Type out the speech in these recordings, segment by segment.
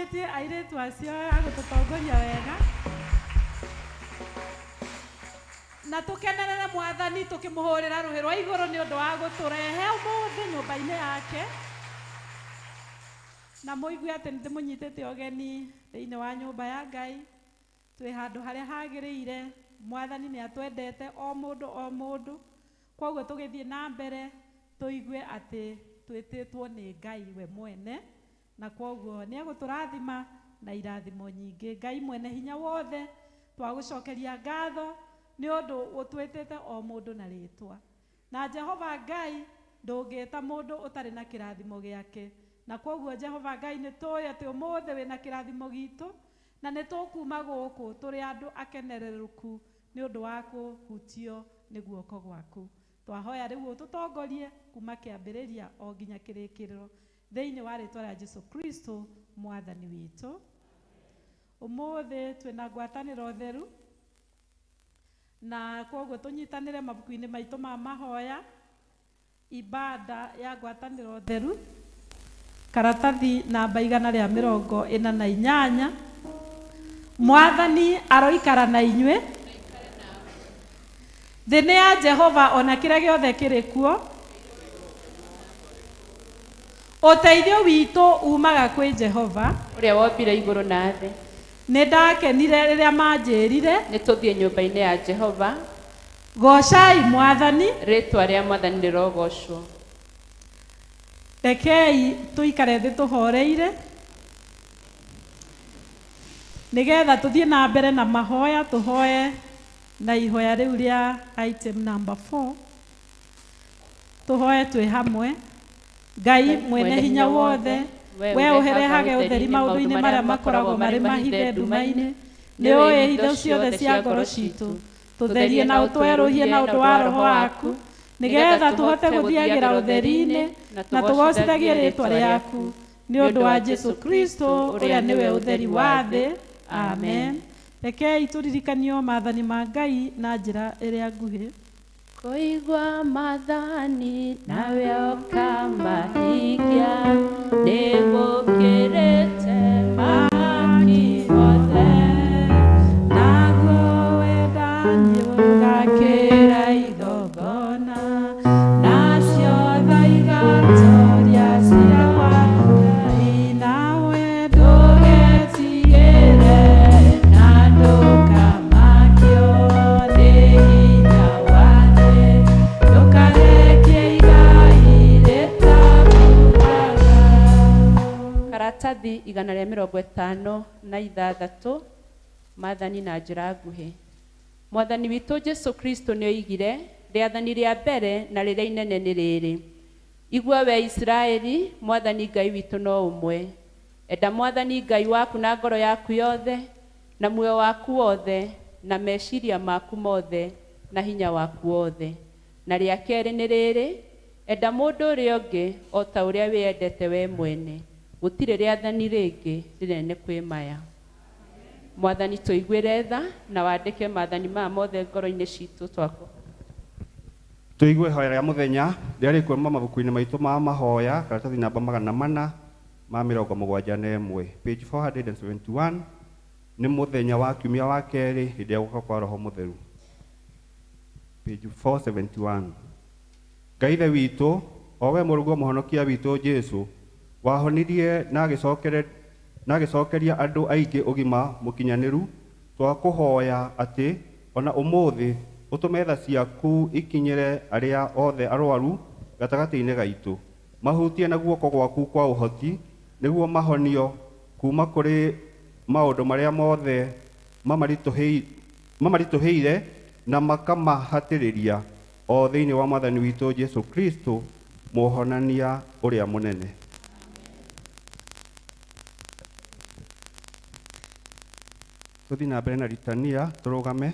tũthomithĩtie airĩtu acio agũtũtongoria wega na tũkenerere Mwathani tũkĩmũhũrĩra rũhĩ rwa igũrũ nĩ ũndũ wa gũtũrehe ũmũthĩ nyũmba-inĩ yake na mũigue atĩ nĩ ndĩmũnyitĩte ũgeni thĩinĩ wa nyũmba ya Ngai. Twĩ handũ harĩa hagĩrĩire. Mwathani nĩ atwendete o mũndũ, koguo tũgĩthiĩ na mbere tũigue atĩ twĩtĩtwo nĩ Ngai we mwene, na koguo nĩ egũtũrathima na irathimo nyingĩ. Ngai mwene hinya wothe, twagũcokeria ngatho nĩ ũndũ ũtwĩtĩte o mũndũ na rĩtwa, na Jehova Ngai ndũngĩta mũndũ ũtarĩ na kĩrathimo gĩake, na koguo Jehova Ngai nĩ tũĩ atĩ ũmũthĩ wĩna kĩrathimo gitũ na nĩ tũkuma gũkũ tũrĩ andũ akenererũku nĩ ũndũ wa kũhutio nĩ guoko gwaku. Twahoya rĩu ũtũtongorie kuma kĩambĩrĩria o nginya kĩrĩkĩrĩro thĩinĩ wa rĩtwa rĩa Jesũ Kristo Mwathani witũ. Ũmũthĩ twĩna ngwatanĩro theru, na koguo tũnyitanĩre mabuku-inĩ maitũ ma mahoya, ibada ya ngwatanĩro theru, karatathi namba 148. Mwathani aroikara na inyuĩ. Thĩ nĩ ya Jehova ona kĩrĩa gĩothe kĩrĩ kuo. Ũteithio witũ umaga kwĩ Jehova ũrĩa wombire igũrũ na thĩ. Nĩ ndakenire rĩrĩa manjĩrire nĩ tũthiĩ nyũmba-inĩ ya Jehova. Gocai Mwathani. Rĩtwa rĩa Mwathani rĩrogocwo. Rekei tũikare thĩ tũhoreire nĩgetha tũthiĩ na mbere na mahoya. Tũhoe na ihoya rĩu rĩa item number 4. Tũhoe twĩ hamwe. Ngai mwene hinya wothe, we ũherehage ũtheri maũndũ-inĩ marĩa makoragwo marĩ mahithe nduma-inĩ, nĩ ũĩ hitho ciothe cia ngoro citũ. Tũtherie na ũtwerũhie na ũndũ wa Roho waku, nĩgetha tũhote gũthiagĩra ũtheri-inĩ na tũgocithagie rĩtwa rĩaku, nĩ ũndũ wa Jesũ Kristo ũrĩa nĩwe ũtheri wa thĩ. Amen. Rekei tũririkanio maathani ma Ngai na njĩra ĩrĩa nguhĩ. Kũigua maathani nawe ũkamahingia, nĩ gũkĩrĩte mahaki mothe, naguo wendani ũgakĩra igongona, nacio tha igatoria cira wa Ngai, nawe ndũgetigĩre na ndũkamakio nĩ hinya wa thĩ, ndũkareke igai rĩtamugaga. Karatathi 156 maathani na njĩra nguhĩ. Mwathani witũ Jesũ Kristo nĩ oigire, rĩathani rĩa mbere na rĩrĩa inene nĩ rĩrĩ: igua we Isiraeli, Mwathani Ngai witũ no ũmwe. Enda Mwathani Ngai waku na ngoro yaku yothe, na muoyo waku wothe, na meciria maku mothe, na hinya waku wothe. Na rĩa kerĩ nĩ rĩrĩ: enda mũndũ ũrĩa ũngĩ o ta ũrĩa wĩendete we mwene. Gũtirĩ rĩathani rĩngĩ rĩnene kwĩ maya. Mwathani tũiguĩre tha na wandĩke maathani maya mothe ngoro-inĩ citũ twakwa. Tũigue ihoya rĩa mũthenya rĩrĩa rĩkuuma mabuku-inĩ maitũ ma mahoya, karatathi namba 471, page 471. Nĩ mũthenya wa kiumia wa kerĩ hĩndĩ ya gũũka kwa Roho Mũtheru. Page 471. Ngai ithe witũ, o we Mũrungu mũhonokia witũ Jesũ, wahonirie na agĩcokeria andũ aingĩ ũgima mũkinyanĩru, twakũhoya atĩ ona ũmũthĩ ũtũme tha ciaku ikinyĩre arĩa othe arwaru gatagatĩ-inĩ gaitũ, mahutie na guoko gwaku kwa ũhoti, nĩguo mahonio kuma kũrĩ maũndũ marĩa mothe mamaritũhĩire na makamahatĩrĩria, o thĩinĩ wa Mwathani witũ Jesũ Kristo mũhonania ũrĩa mũnene. Tũthiĩ na mbere na litania, tũrũgame.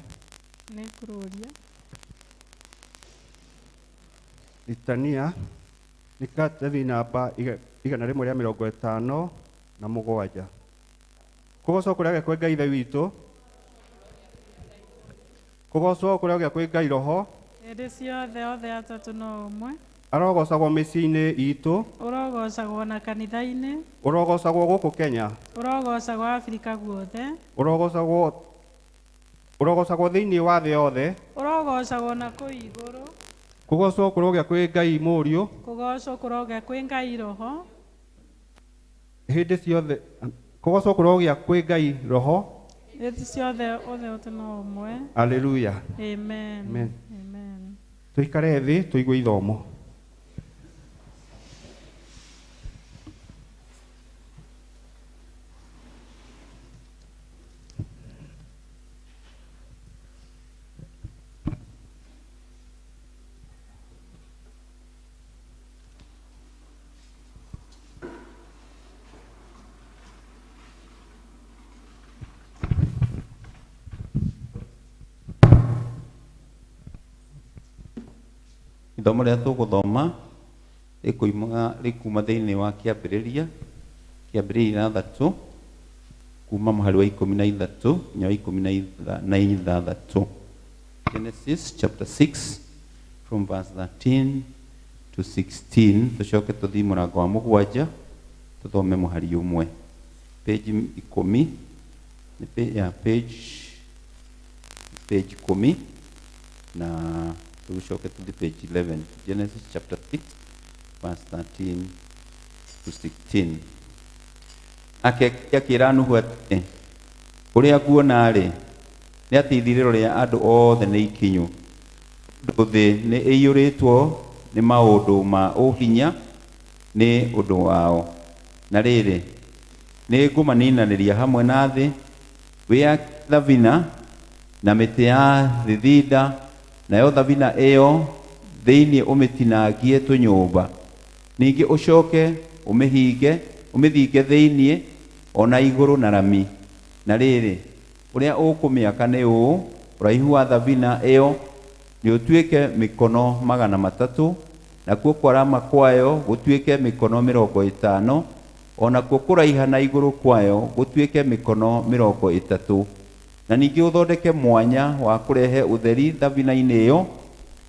Nĩ kũrũria. Litania nĩ karatathi namba 157. Kũgocwo kũrĩa gwĩ Ngai ithe witũ, kũgocwo kũrĩa gwĩ Ngai Roho, hĩndĩ ciothe othe atatũ no ũmwe. arogocagwo mĩciĩ-inĩ itũ, urogocagwo na kanitha-inĩ, ũrogocagwo gũkũ Kenya, urogocagwo Afrika guothe, ũrogocagwo thĩinĩ wa thĩ yothe, urogocagwo na kũu igũrũ, kũgocwo kũrogĩa kwĩ Ngai Mũriũ, kũgocwo kũrogĩa kwĩ Ngai Roho, hĩndĩ ciothe, kũgocwo kũrogĩa kwĩ Ngai Roho. hĩndĩ ciothe othe no ũmwe. Haleluya. Amen. Amen. Amen. Tũikare thĩ tũigue ithomo. Ithomo rĩa tũgũthoma rĩkuma thĩinĩ wa kĩambĩrĩria 3 kuma mũhari wa 13 nginya wa 16. Genesis chapter 6 from verse 13 to 16. Tũcoke tũthiĩ mũrango wa 7 tũthome mũhari ũmwe. Page 10 page 10 na tũcoke tũthiĩ page 11. Genesis chapter 6 verse 13 to 16. Akĩra Nuhu atĩrĩ, ũrĩa nguona-rĩ, nĩ atĩ ithirĩro rĩa andũ othe nĩ ikinyu. Thĩ nĩ ĩiyũrĩtwo nĩ maũndũ ma ũhinya nĩ ũndũ wao. Na rĩrĩ, nĩ ngũmaninanĩria hamwe na thĩ, wĩa thabina na mĩtĩ ya thithinda, nayo thabina ĩyo thĩinĩ ũmĩtinangie tũnyũmba. Ningĩ ũcoke ũmĩthinge thĩinĩ ona igũrũ na rami. Na rĩrĩ, ũrĩa ũkũmĩaka nĩ ũũ: ũraihu wa thabina ĩyo nĩ ũtuĩke mĩkono 300, nakuo kwarama kwayo gũtuĩke mĩkono 50, onakuo kũraiha na igũrũ kwayo gũtuĩke mĩkono 30. Na ningĩ ũthondeke mwanya wa kũrehe ũtheri thabina-inĩ ĩyo,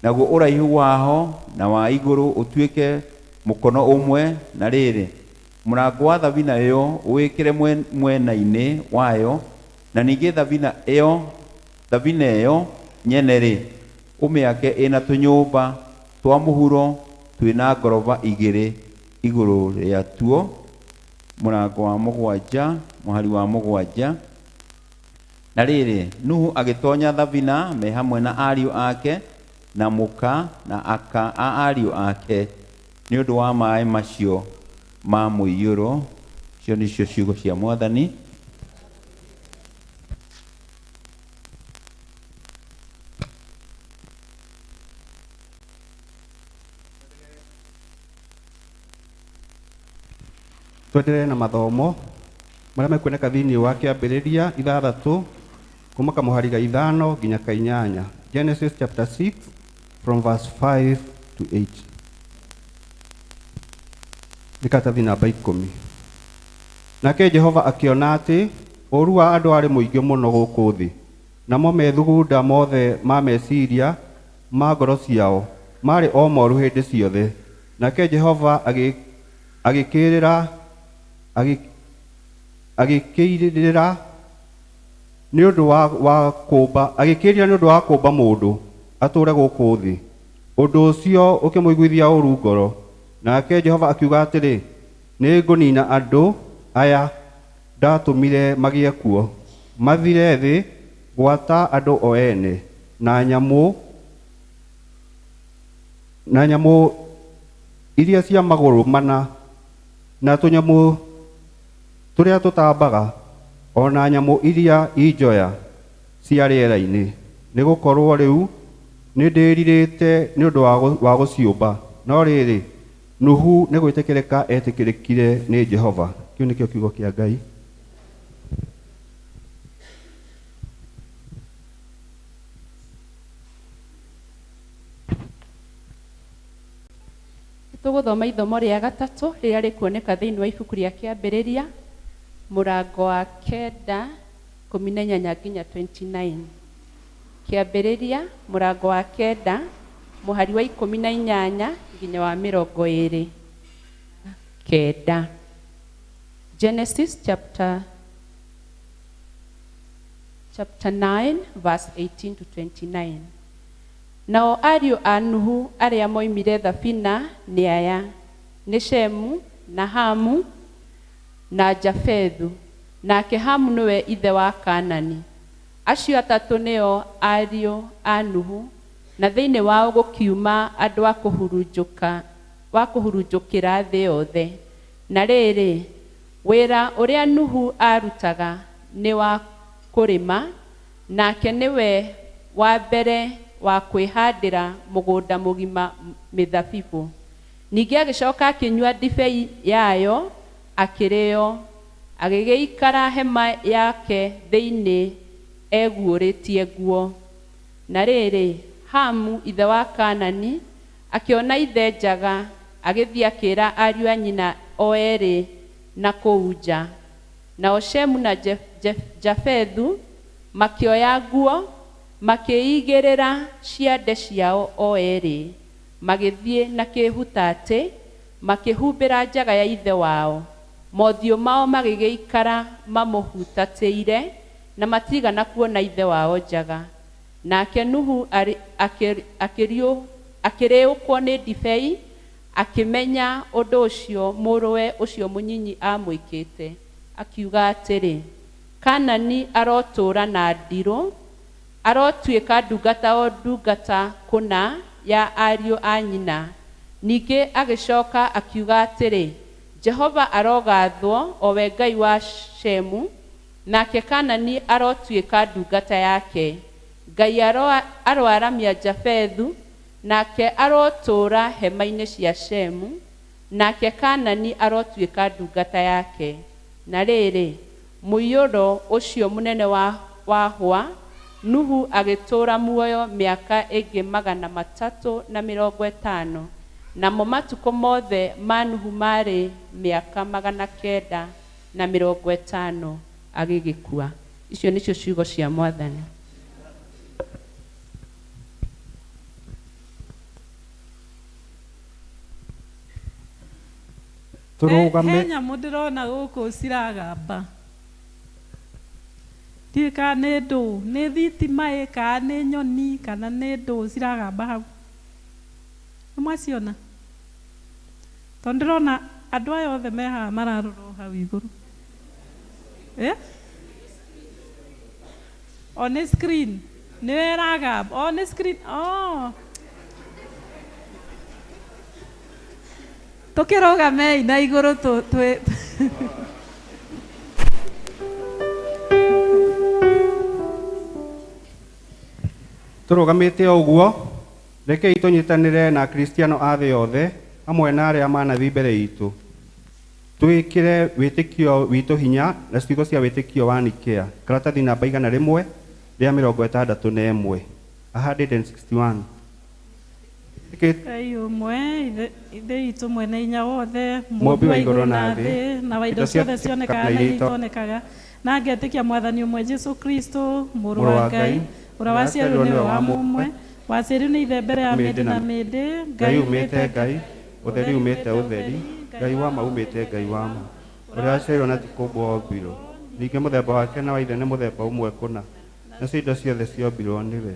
naguo ũraihu waho na wa igũrũ ũtuĩke mũkono ũmwe. Na rĩrĩ, mũrango wa thabina ĩyo ũwĩkĩre mwena-inĩ wayo, na ningĩ thabina ĩyo nyene-rĩ, ũmĩake ĩna tũnyũmba twa mũhuro twĩna ngoroba 2 igũrũ rĩatuo. Mũrango wa 7, mũhari wa 7. Na rĩrĩ, Nuhu agĩtonya thabina me hamwe na ariũ ake na mũka na aka a ariũ ake nĩ ũndũ wa maĩ macio ma mũiyũro. Icio nĩcio ciugo cia Mwathani. Twendelee na mathomo marĩa mekuoneka thĩinĩ wa kĩambĩrĩria 6 kuma kamũhari ga 5 nginya ka 8. Genesis chapter 6 from verse 5 to 8. Nikatathi namba 10. Nake Jehova akĩona atĩ ũũru wa andũ arĩ mũingĩ mũno gũkũ thĩ, namo methugunda mothe ma meciria ma ngoro ciao marĩ o moru hĩndĩ ciothe. Nake Jehova agĩkĩrĩra nĩ ũndũ wa kũũmba mũndũ atũũre gũkũ thĩ. Ũndũ ũcio ũkĩmũiguithia ũũru ngoro. Nake Jehova akiuga atĩrĩ, nĩ ngũnina andũ aya ndatũmire magĩe kuo, mathire thĩ gwata andũ o ene na nyamũ iria cia magũrũ mana na tũnyamũ tũrĩa tũtambaga, ona nyamũ iria injoya cia rĩera-inĩ. Nĩ gũkorwo rĩu nĩ ndĩrirĩte nĩ ũndũ wa gũciũmba. No rĩrĩ, Nuhu nĩ gwĩtĩkĩrĩka etĩkĩrĩkire nĩ Jehova. Kĩu nĩkĩo kiugo kĩa Ngai. Tũgũthoma ithomo rĩa 3 rĩrĩa rĩkuoneka thĩinĩ wa ibuku rĩa kĩambĩrĩria mũrango wa 9 18 nginya 29. Kĩambĩrĩria mũrango wa 9 mũhari wa 18 nginya wa 29. Genesis chapter 9 verse 18 to 29. Nao ariũ a Nuhu arĩa moimire thabina nĩ aya: nĩ Shemu na Hamu na Jafethu. Nake Hamu nĩwe ithe wa Kaanani. Acio atatũ nĩo ariũ a Nuhu, na thĩinĩ wao gũkiuma andũ a kũhurunjũkĩra thĩ yothe. Na rĩrĩ, wĩra ũrĩa Nuhu arutaga nĩ wa kũrĩma, nake nĩwe wa mbere wa kwĩhandĩra mũgũnda mũgima mĩthabibũ. Ningĩ agĩcoka akĩnyua ndibei yayo akĩrĩo, agĩgĩikara hema yake thĩinĩ eguũrĩtie nguo. Na rĩrĩ, Hamu ithe wa Kaanani akĩona ithe njaga, agĩthiĩ akĩĩra ariũ a nyina o erĩ na kũu nja. Nao Shemu na Jafethu makĩoya nguo, makĩigĩrĩra ciande ciao o erĩ, magĩthiĩ na kĩhutatĩ, makĩhumbĩra njaga ya ithe wao. Mothiũ mao magĩgĩikara mamũhutatĩire, na matigana kuona ithe wao njaga. Nake Nuhu akĩrĩũkwo nĩ ndibei, akĩmenya ũndũ ũcio mũrũwe ũcio mũnyinyi amwĩkĩte, akiuga atĩrĩ, Kaanani arotũũra na ndirũ, arotuĩka ndungata o ndungata kũna ya ariũ a nyina. Ningĩ agĩcoka akiuga atĩrĩ, Jehova arogathwo, o we Ngai wa Shemu, nake Kaanani arotuĩka ndungata yake. Ngai aroaramia Jafethu, nake arotũũra hema-inĩ cia Shemu, nake Kaanani arotuĩka ndungata yake. Na rĩrĩ, mũiyũro ũcio mũnene wa hwa, Nuhu agĩtũũra muoyo mĩaka ĩngĩ 350, namo matukũ mothe ma Nuhu marĩ mĩaka 950 agĩgĩkua. Icio nĩcio ciugo cia Mwathani. He nyamũ ndĩrona gũkũ ciragamba. Ndiũĩ kana nĩ ndũ, nĩ thitima ĩ, kana nĩ nyoni, kana nĩ ndũ ciragamba hau. Nĩmwaciona? Tondũ ndĩrona andũ aya othe me haha mararora hau igũrũ. O nĩ screen nĩyo ĩragamba. O nĩ screen. Tũkĩrũgamei na igũrũ tũrũgamĩte o ũguo, rekei tũnyitanĩre na Kristiano a thĩ yothe hamwe na arĩa manathi mbere itũ, twĩkĩre wĩtĩkio witũ hinya na ciugo cia wĩtĩkio wa Nikea, karatathi namba 100 rĩa 61 161. Ngai ũmwe, ithe itũ mwene hinya wothe, mũmbi wa igũrũ na thĩ, na wa indo ciothe cionekaga na itonekaga, na ngetĩkia Mwathani ũmwe Jesũ Kristo, mũrũ wa Ngai, ũrĩa waciarirwo nĩwe wa mũmwe, waciarirwo nĩ ithe mbere ya mĩndĩ na mĩndĩ, Ngai umĩte Ngai, ũtheri umĩte ũtheri, Ngai wa ma umĩte Ngai wa ma, ũrĩa waciarirwo na ti kũmbwo ombirwo, ningĩ mũthemba wake na wa ithe nĩ mũthemba ũmwe kũna, nacio indo ciothe ciombirwo nĩwe,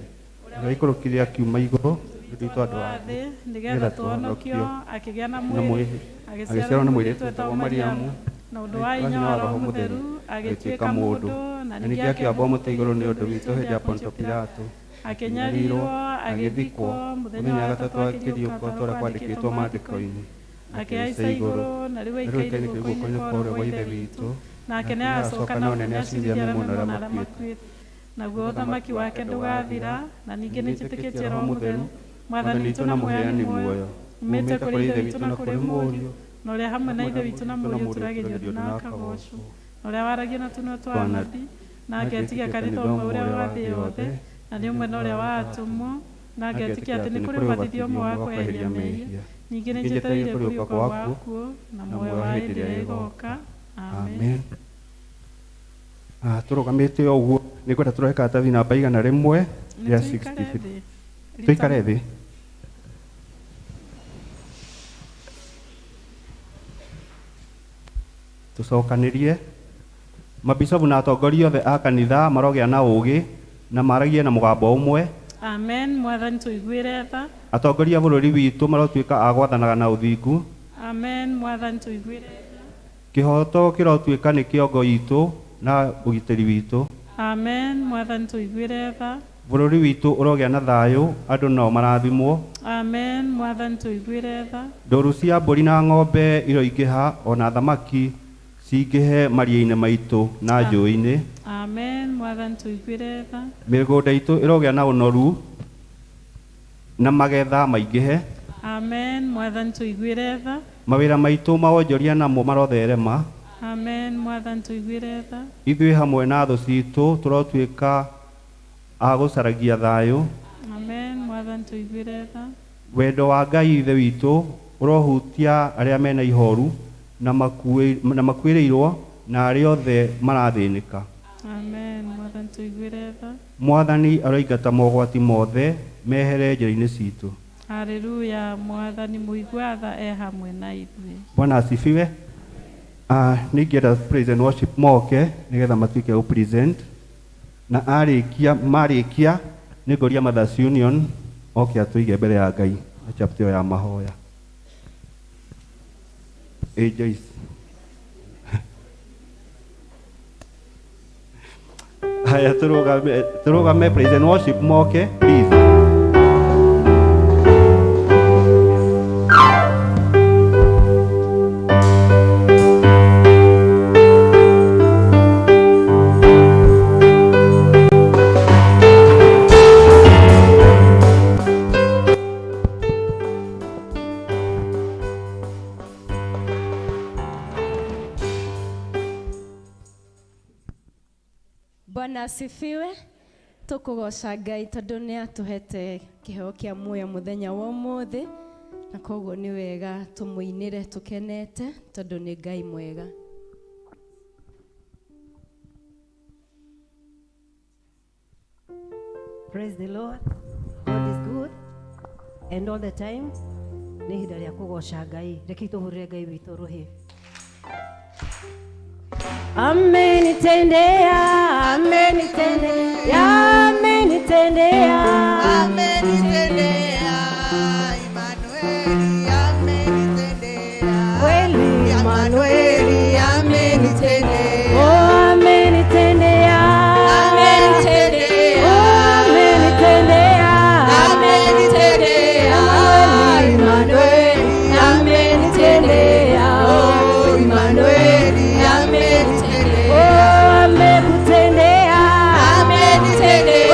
ũrĩa ikũrũkire akiuma igũrũ, itũ andũ a thĩ, nĩgetha tũhonokio, akĩgĩa na mwĩrĩ, agĩciarwo nĩ mũirĩtu wetagwo Mariamu, na ũndũ wa hinya wa Roho Mũtheru agĩtuĩka mũndũ, na ningĩ akĩambwo mũtĩ igũrũ nĩ ũndũ witũ hĩndĩ ya Ponto Pilato, akĩnyarirwo, agĩthikwo, mũthenya wa gatatũ akĩriũka ta ũrĩa kwandĩkĩtwo maandĩko-inĩ, akĩhaica igũrũ, na rĩu aikaire guoko-inĩ kwa ũrĩo gwa ithe witũ, nake nĩ agacoka na ũnene aciirithie arĩa moona arĩa makuĩte, naguo ũthamaki wake ndũgathira, na ningĩ nĩ njĩtĩkĩtie Roho Mũtheru, Mwathani witũ na mũheani muoyo, umĩte kũrĩ ithe witũ na kũrĩ Mũriũ, na ũrĩa hamwe na ithe witũ na Mũriũ tũragĩrio ndu na akagocwo, na ũrĩa waragia na tũnua twa anabii, na ngetikia kanitha ũmwe ũrĩa wa thĩ yothe, na nĩ ũmwe na ũrĩa wa atũmwo, na ngetikia atĩ nĩ kũrĩ ũbatithio ũmwe wa kweheria mehia, ningĩ nĩ njetereire kũriũka kwa akuũ na muoyo wa hĩndĩ ĩrĩa ĩgoka. Amen. Tũrũgamĩte o ũguo, nĩ ngwenda tũroe karatathi namba 100 rĩa 60. Tũikare thĩ. Tucokanirie. Mabicobu na atongoria othe a kanitha marogĩa na ũũgĩ na maragie na mũgambo ũmwe. Amen. Mwathani tuiguire tha. Atongoria bũrũri witũ marotuĩka a gwathanaga na ũthingu. Amen. Mwathani tuiguire tha. Kĩhoto kĩrotuĩka nĩ kĩongo itũ na ũgitĩri witũ. Amen. Mwathani tuiguire tha. Bũrũri witũ ũrogĩa na thayũ, andũ nao marathimwo. Amen. Mwathani tuiguire tha. Ndũũru cia mbũri na ng'ombe iroingĩha, ona thamaki cingĩhe maria-inĩ maitũ na njũĩ-inĩ. Amen. Mwathani tuiguire tha. Mĩgũnda itũ ĩrogĩa na ũnoru na magetha maingĩhe. Amen. Mwathani tuiguire tha. Mawĩra maitũ ma wonjoria namo marotherema. Amen. Mwathani tuiguire tha. Ithuĩ hamwe na thũ citũ tũrotuĩka a gũcaragia thayũ. Amen. Mwathani tuiguire tha. Wendo wa Ngai ithe witũ ũrohutia arĩa mena ihoru na makuĩrĩirwo na arĩa othe marathĩnĩka. Amen. Mwathani tuiguire tha. Mwathani aroingata mogwati mothe mehere njĩra-inĩ citũ. Haleluya. Mwathani muigua tha e hamwe na ithuĩ. Bwana asifiwe. Ningĩenda praise and worship moke nĩgetha matuĩke gũ present na marĩkia nĩngũria Mothers Union oke atũige mbere ya Ngai na chapter ya mahoya. Joyce. Haya, turugame praise and worship moke please. Bwana asifiwe. Tukugoca Ngai tondu ni atuhete kiheo kia muoyo muthenya wa umuthi, na koguo ni wega tumuinire tukenete tondu ni Ngai mwega. Praise the Lord. God is good and all the time. Ni hinda ria kugoca Ngai. Reke tuhurire Ngai witu ruhi. Amenitendea, amenitendea, amenitendea, amenitendea, Emmanuel, amenitendea, kweli Emmanuel, amenitendea, oh amenitendea, amenitendea, oh amenitendea, amenitendea, Emmanuel, amenitendea, oh Emmanuel, amenitendea. oh amekutendea, Amenitendea.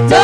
Go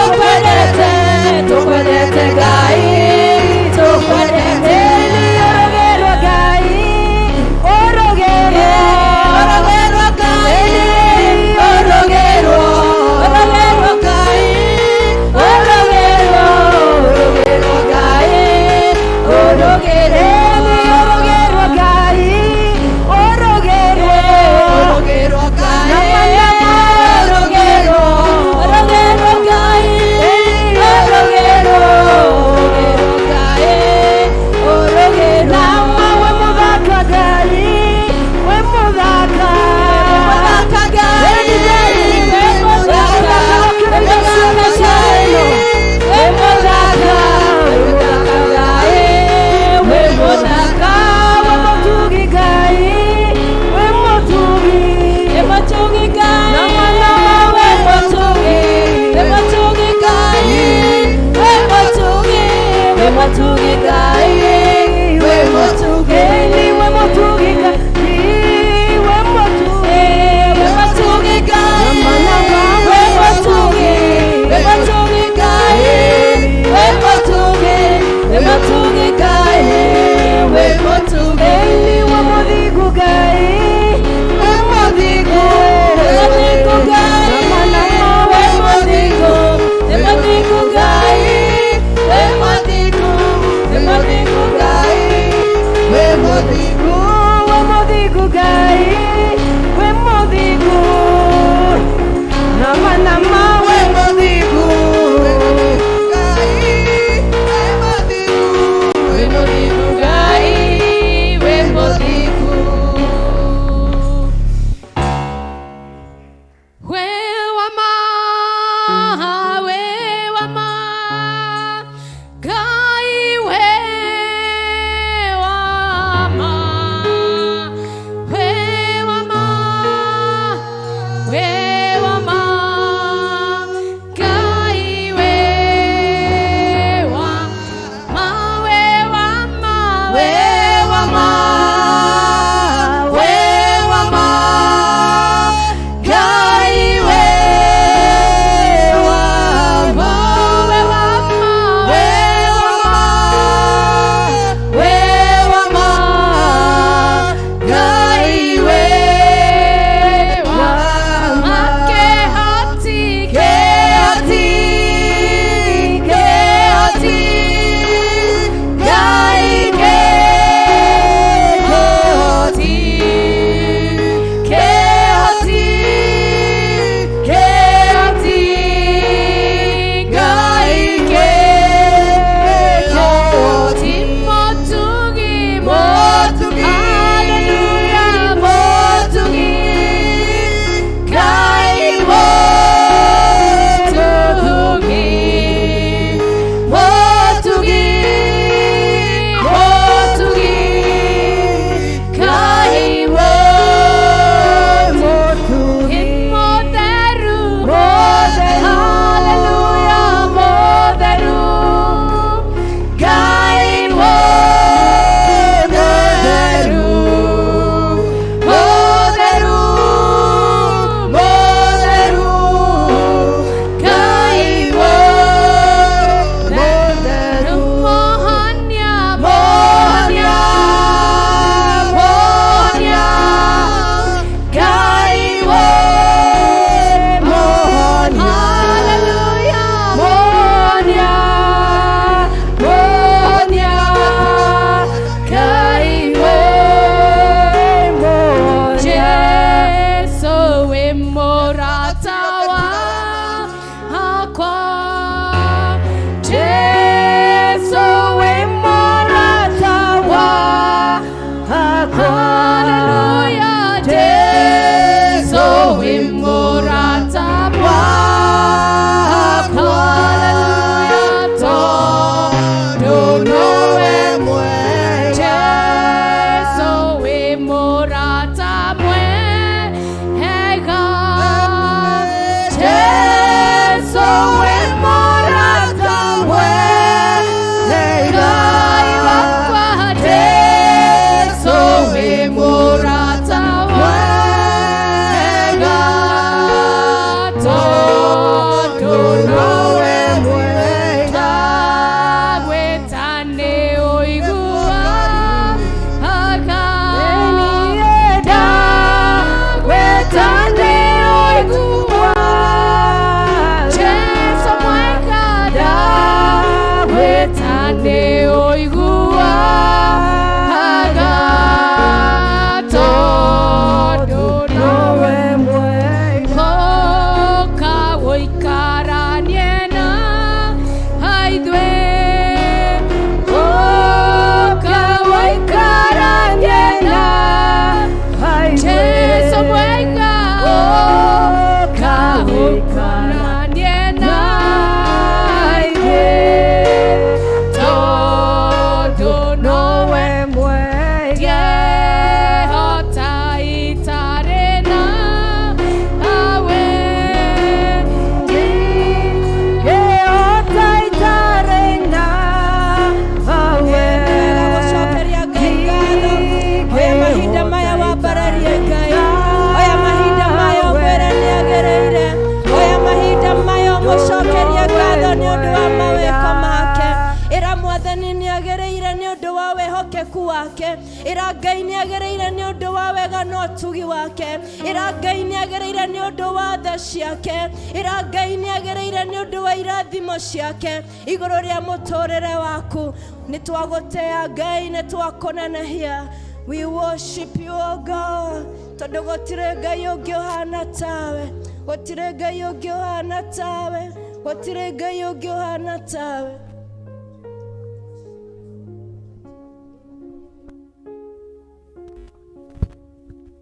ciake ira Ngai nĩ agĩrĩire nĩ ũndũ wa irathimo ciake igũrũ rĩa mũtũrĩre waku nĩ twagũtea Ngai nĩ twakũnenehia. We worship you, O God. Tondũ gũtirĩ Ngai ũngĩ ũhana tawe, gũtirĩ Ngai ũngĩ ũhana tawe, gũtirĩ Ngai ũngĩ ũhana tawe.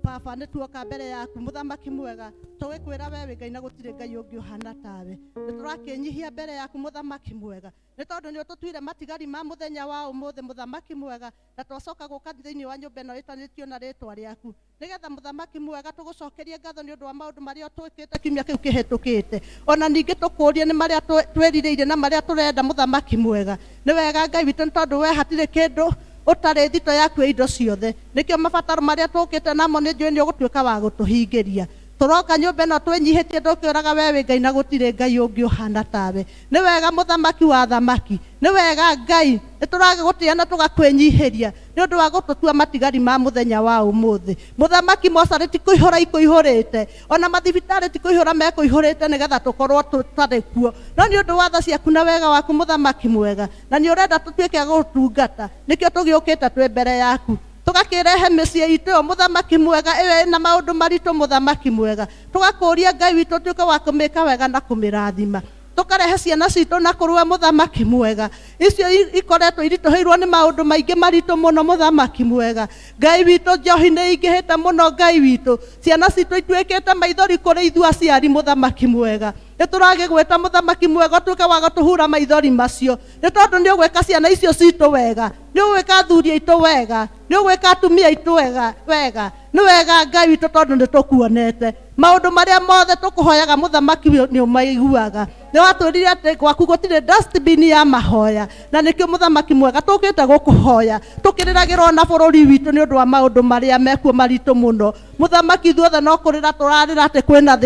Baba nĩ tuoka mbere yaku mũthamaki mwega tũgĩkwĩra we wĩ Ngai na gũtirĩ Ngai ũngĩ ũhana tawe. Nĩ tũrakĩnyihia mbere yaku mũthamaki mwega nĩ tondũ nĩ ũtũtuire matigari ma mũthenya wa ũmũthĩ mũthamaki mwega na twacoka gũka thĩinĩ wa nyũmba ĩno ĩtanĩtio na rĩtwa rĩaku nĩgetha mũthamaki mwega tũgũcokerie ngatho nĩ ũndũ wa maũndũ marĩa twĩkĩte kiumia kĩu kĩhĩtũkĩte ona ningĩ tũkũrie nĩ marĩa twĩrirĩire na marĩa tũrenda mũthamaki mwega. Nĩ wega Ngai witũ nĩ tondũ we hatirĩ kĩndũ ũtarĩ thito yaku indo ciothe nĩkĩo mabataro marĩa tũkĩte namo nĩ njũĩ nĩ ũgũtuĩka wa gũtũhingĩria. Tũroka nyũmba ĩno twĩnyihĩtie tũkĩũraga we wĩ Ngai na gũtirĩ Ngai ũngĩ ũhana tawe. Nĩ wega mũthamaki wa thamaki, nĩ wega Ngai nĩ tũragĩgũtĩa na tũgakwĩnyihĩria nĩ ũndũ wa gũtũtua matigari ma mũthenya wa ũmũthĩ. Mũthamaki mocarĩ ti kũihũra ikũihũrĩte ona mathibitarĩ ti kũihũra mekũihũrĩte nĩgetha tũkorwo tũtarĩ kuo no nĩ ũndũ wa tha ciaku na wega waku mũthamaki mwega na nĩ ũrenda tũtuĩke gũtungata nĩkĩo tũgĩũkĩte twĩ mbere yaku tũgakĩrehe mĩciĩ itũ mũthamaki mwega ĩwe na maũndũ maritũ mũthamaki mwega tũgakũria Ngai witũ tuĩke wa kũmĩka wega na kũmĩrathima tũkarehe ciana citũ na kũrua mũthamaki mwega icio ikoretwo iritũhĩirwo nĩ maũndũ maingĩ maritũ mũno mũthamaki mwega. Ngai witũ njohi nĩ ingĩhĩte mũno Ngai witũ ciana citũ ituĩkĩte maithori kũrĩ ithuĩ aciari mũthamaki mwega nĩ tũragĩgwĩta mũthamaki mwega tuĩke wa gũtũhura maithori macio nĩ tondũ nĩ ũgwĩka ciana icio citũ wega nĩ ũgwĩka athuri aitũ wega nĩ ũgwĩka atumia aitũ wega nĩ wega Ngai witũ tondũ nĩ tũkuonete maũndũ marĩa mothe tũkũhoyaga mũthamaki nĩ ũmaiguaga nĩ watwĩrire atĩ gwaku gũtirĩ dustbin ya mahoya na nĩkĩo mũthamaki mwega tũkĩte gũkũhoya tũkĩrĩragĩrwo na bũrũri witũ nĩ ũndũ wa maũndũ marĩa mekuo maritũ mũno mũthamaki ithuothe no kũrĩra tũrarĩra atĩ kwĩna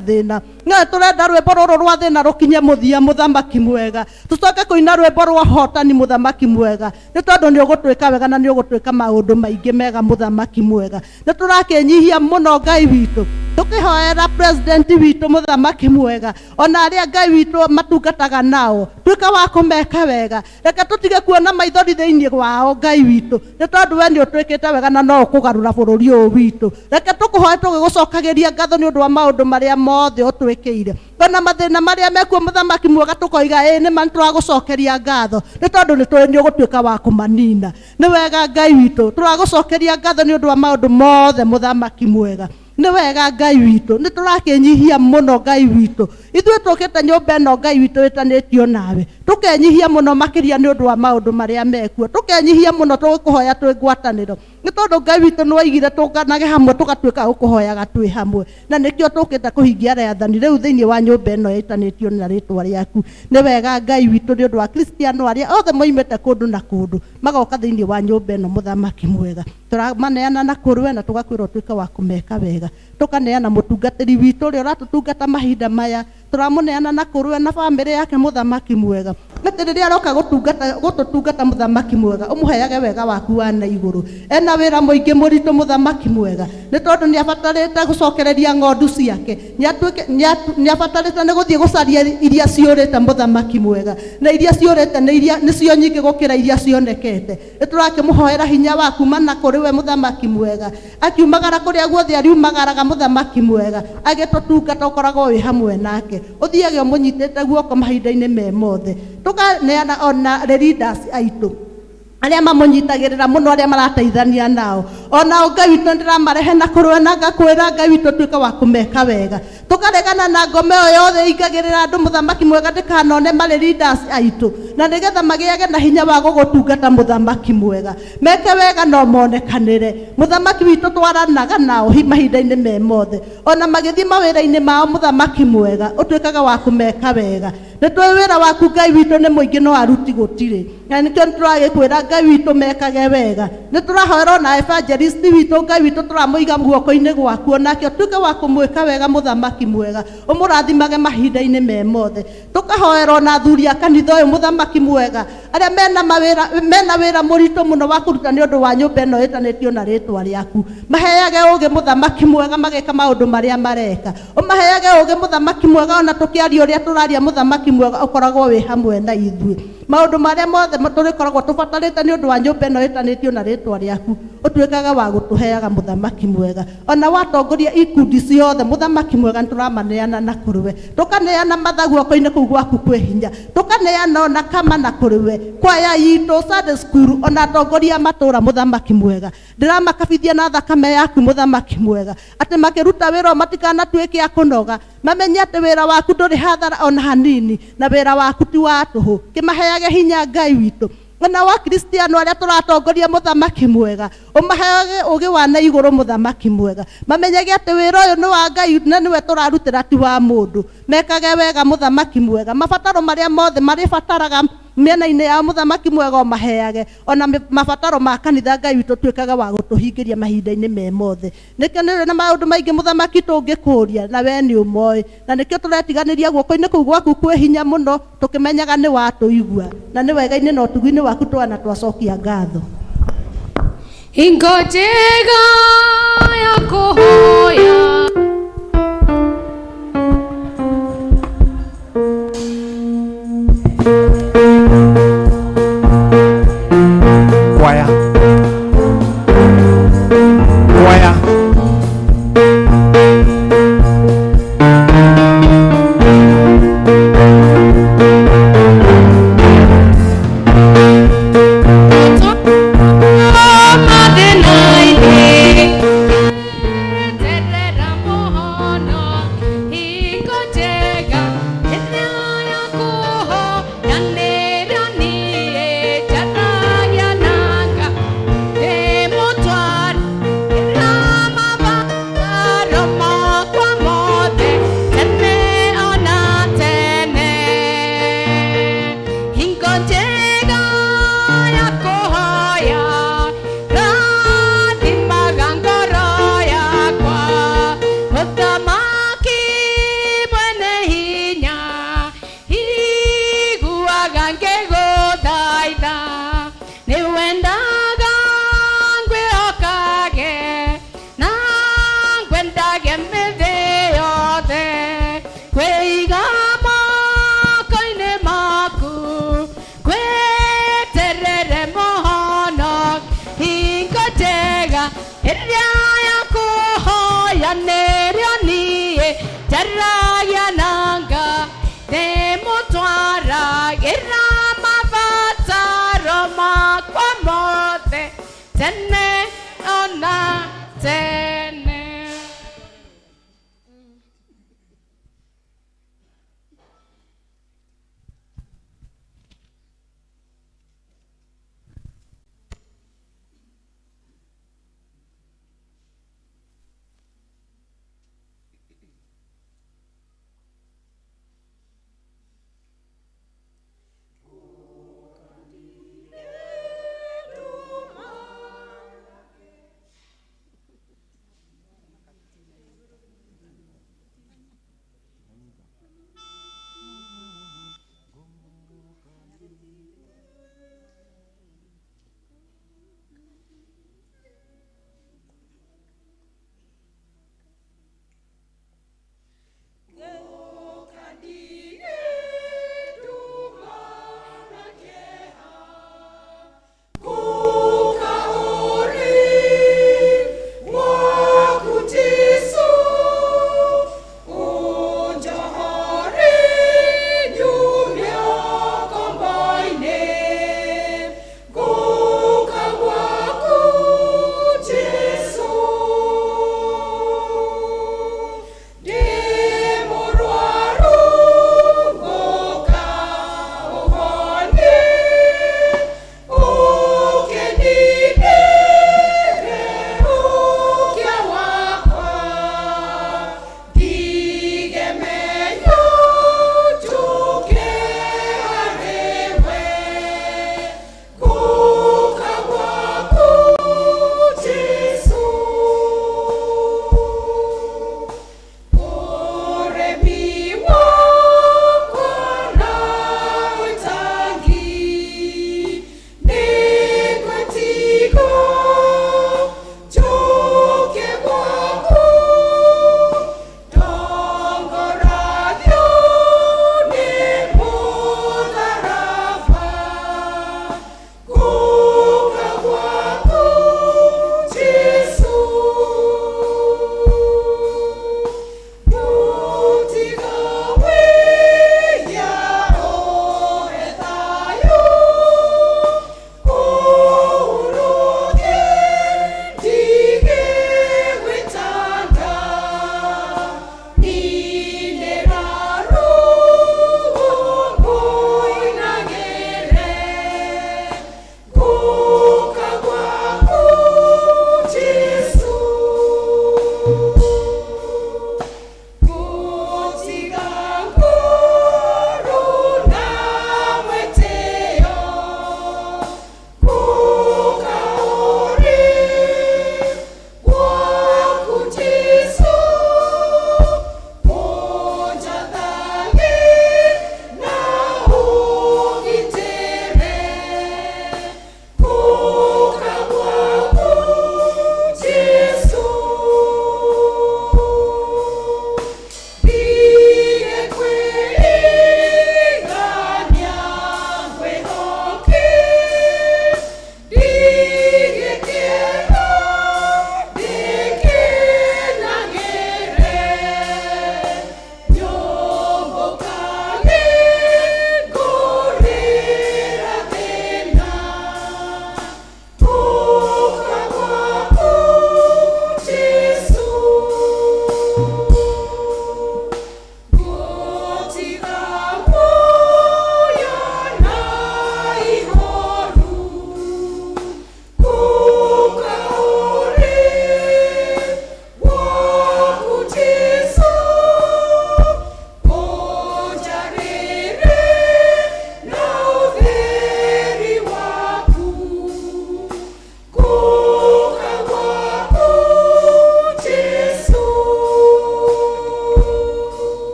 thĩna no tũrenda rwĩmbo rũrũ rwa thĩna rũkinye mũthia mũthamaki mwega tũcoke kũina rwĩmbo rwa hotani mũthamaki mwega nĩ tondũ nĩ ũgũtwĩka wega na nĩ ũgũtwĩka maũndũ maingĩ mega mũthamaki mwega nĩ tũrakĩnyihia mũno Ngai witũ tũkĩhoera president witũ mũthamaki mwega ona arĩa Ngai witũ matungataga nao tuĩka wa kũmeka wega reke tũtige kuona maithori thĩinĩ wao Ngai witũ nĩ tondũ we nĩ ũtwĩkĩte wega na no ũkũgarũra bũrũri ũyũ witũ reke tũkũhoe tũgĩgũcokagĩria ngatho nĩ ũndũ wa maũndũ marĩa mothe ũtwĩkĩire ona mathĩna marĩa mekuo mũthamaki mwega tũkoiga nĩ ma tũragũcokeria ngatho nĩ tondũ nĩ ũgũtuĩka wa kũmanina. Nĩ wega Ngai witũ tũragũcokeria ngatho nĩ ũndũ wa maũndũ mothe mũthamaki mwega nĩ wega Ngai witũ nĩ tũrakĩnyihia mũno Ngai witũ ithuĩ tũkĩte nyũmba ĩno Ngai witũ ĩtanĩtio nawe tũkenyihia mũno makĩria nĩ ũndũ wa maũndũ marĩa mekuo tũkenyihia mũno tũgĩkũhoya twĩ ngwatanĩro nĩ tondũ Ngai witũ nĩ waigire tũnganage hamwe tũgatuĩka gũkũhoyaga twĩ hamwe na nĩkĩo tũkĩte kũhingia rĩathani rĩu thĩinĩ wa nyũmba ĩno ĩtanĩtio na rĩtwa rĩaku. Nĩ wega Ngai witũ nĩ ũndũ wa Kristiano arĩa othe moimĩte kũndũ na kũndũ magoka thĩinĩ wa nyũmba ĩno mũthamaki mwega tũramaneana na kũrwe na tũgakwĩra ũtuĩke wa kũmeka wega tũkaneana mũtungatĩri witũ ũrĩa ũratũtungata mahinda maya tũramũneana na kũrwe na bamĩrĩ yake mũthamaki mwega atĩ rĩrĩa aroka gũtũtungata mũthamaki mwega ũmũheage wega waku wa na igũrũ ena wĩra mũingĩ mũritũ mũthamaki mwega nĩ tondũ nĩ abatarĩte gũcokereria ng'ondu ciake nĩ abatarĩte nĩ gũthiĩ gũcaria iria ciũrĩte mũthamaki mwega na iria ciũrĩte nĩcio nyingĩ gũkĩra iria cionekete nĩ tũrakĩmũhoera hinya wa kuma na kũrĩ we mũthamaki mwega akiumagara kũrĩa guothe ariumagaraga mũthamaki mwega agĩtũtungata ũkoragwo wĩ hamwe nake ũthiage ũmũnyitĩte guoko mahinda-inĩ me mothe tũkaneana ona leaders aitũ arĩa mamũnyitagĩrĩra mũno arĩa marateithania nao onao Ngai witũ ndĩramarehe na kũrwe na ngakwĩra Ngai witũ tuĩke wa kũmeka wega tũkaregana na ngome ĩyo yothe ingagĩrĩra andũ mũthamaki mwega ndĩkanone marĩ leaders aitũ na nĩgetha magĩage na hinya wa gũgũtungata mũthamaki mwega meke wega no monekanĩre mũthamaki witũ twaranaga nao mahinda-inĩ me mothe ona magĩthiĩ mawĩra-inĩ mao mũthamaki mwega ũtuĩkaga wa kũmeka wega nĩ tũĩ wĩra waku Ngai witũ nĩ mũingĩ no aruti gũtirĩ na nĩkĩo nĩtũragĩkwĩra Ngai witũ mekage wega nĩ tũrahoerwo na evangelist witũ Ngai witũ tũramũiga guoko-inĩ gwaku onake ũtuĩke wa kũmwĩka wega mũthamaki mũthamaki mwega ũmũrathimage mahinda-inĩ me mothe tũkahoerwo na athuri a kanitha ũyũ mũthamaki mwega arĩa mena wĩra mũritũ mũno wa kũruta nĩ ũndũ wa nyũmba ĩno ĩtanĩtio na rĩtwa rĩaku maheage ũgĩ mũthamaki mwega magĩka maũndũ marĩa mareka ũmaheage ũgĩ mũthamaki mwega ona tũkĩaria ũrĩa tũraria mũthamaki mwega ũkoragwo wĩ hamwe na ithuĩ maũndũ marĩa mothe tũrĩkoragwo tũbatarĩte nĩ ũndũ wa nyũmba ĩno ĩtanĩtio na rĩtwa rĩaku ũtuĩkaga wa gũtũheaga mũthamaki mwega ona watongoria ikundi ciothe mũthamaki mwega nĩtũramaneana na kũrĩwe tũkaneana matha guoko-inĩ kũu gwaku kwĩ hinya tũkaneana ona kama na kũrĩwe kwaya yitũ Sunday school ona atongoria matũra mũthamaki mwega ndĩramakabithia na thakame yaku mũthamaki mwega atĩ makĩruta wĩra matikanatuĩke a kũnoga mamenye atĩ wĩra waku ndũrĩ hathara ona hanini na wĩra waku ti wa tũhũ kĩmaheage hinya Ngai witũ ona wa Kristiano arĩa tũratongoria mũthamaki mwega ũmaheage ũgĩ wa na igũrũ mũthamaki mwega mamenyage atĩ wĩra ũyũ nĩ wa Ngai na nĩwe tũrarutĩra ti wa mũndũ mekage wega mũthamaki mwega mabataro marĩa mothe marĩbataraga mĩena-inĩ ya mũthamaki mwega ũmaheage ona mabataro ma kanitha Ngai witũ tuĩkaga wa gũtũhingĩria mahinda-inĩ me mothe nĩkĩo nĩ na maũndũ maingĩ mũthamaki tũngĩkũria na we nĩ ũmoĩ na nĩkĩo tũretiganĩria guoko-inĩ kũu gwaku kwĩ hinya mũno tũkĩmenyaga nĩ watũigua na nĩ wega-inĩ na ũtugi-inĩ waku twana twacokia ngatho hingo njega ya kũhoya Choir. Choir. Terera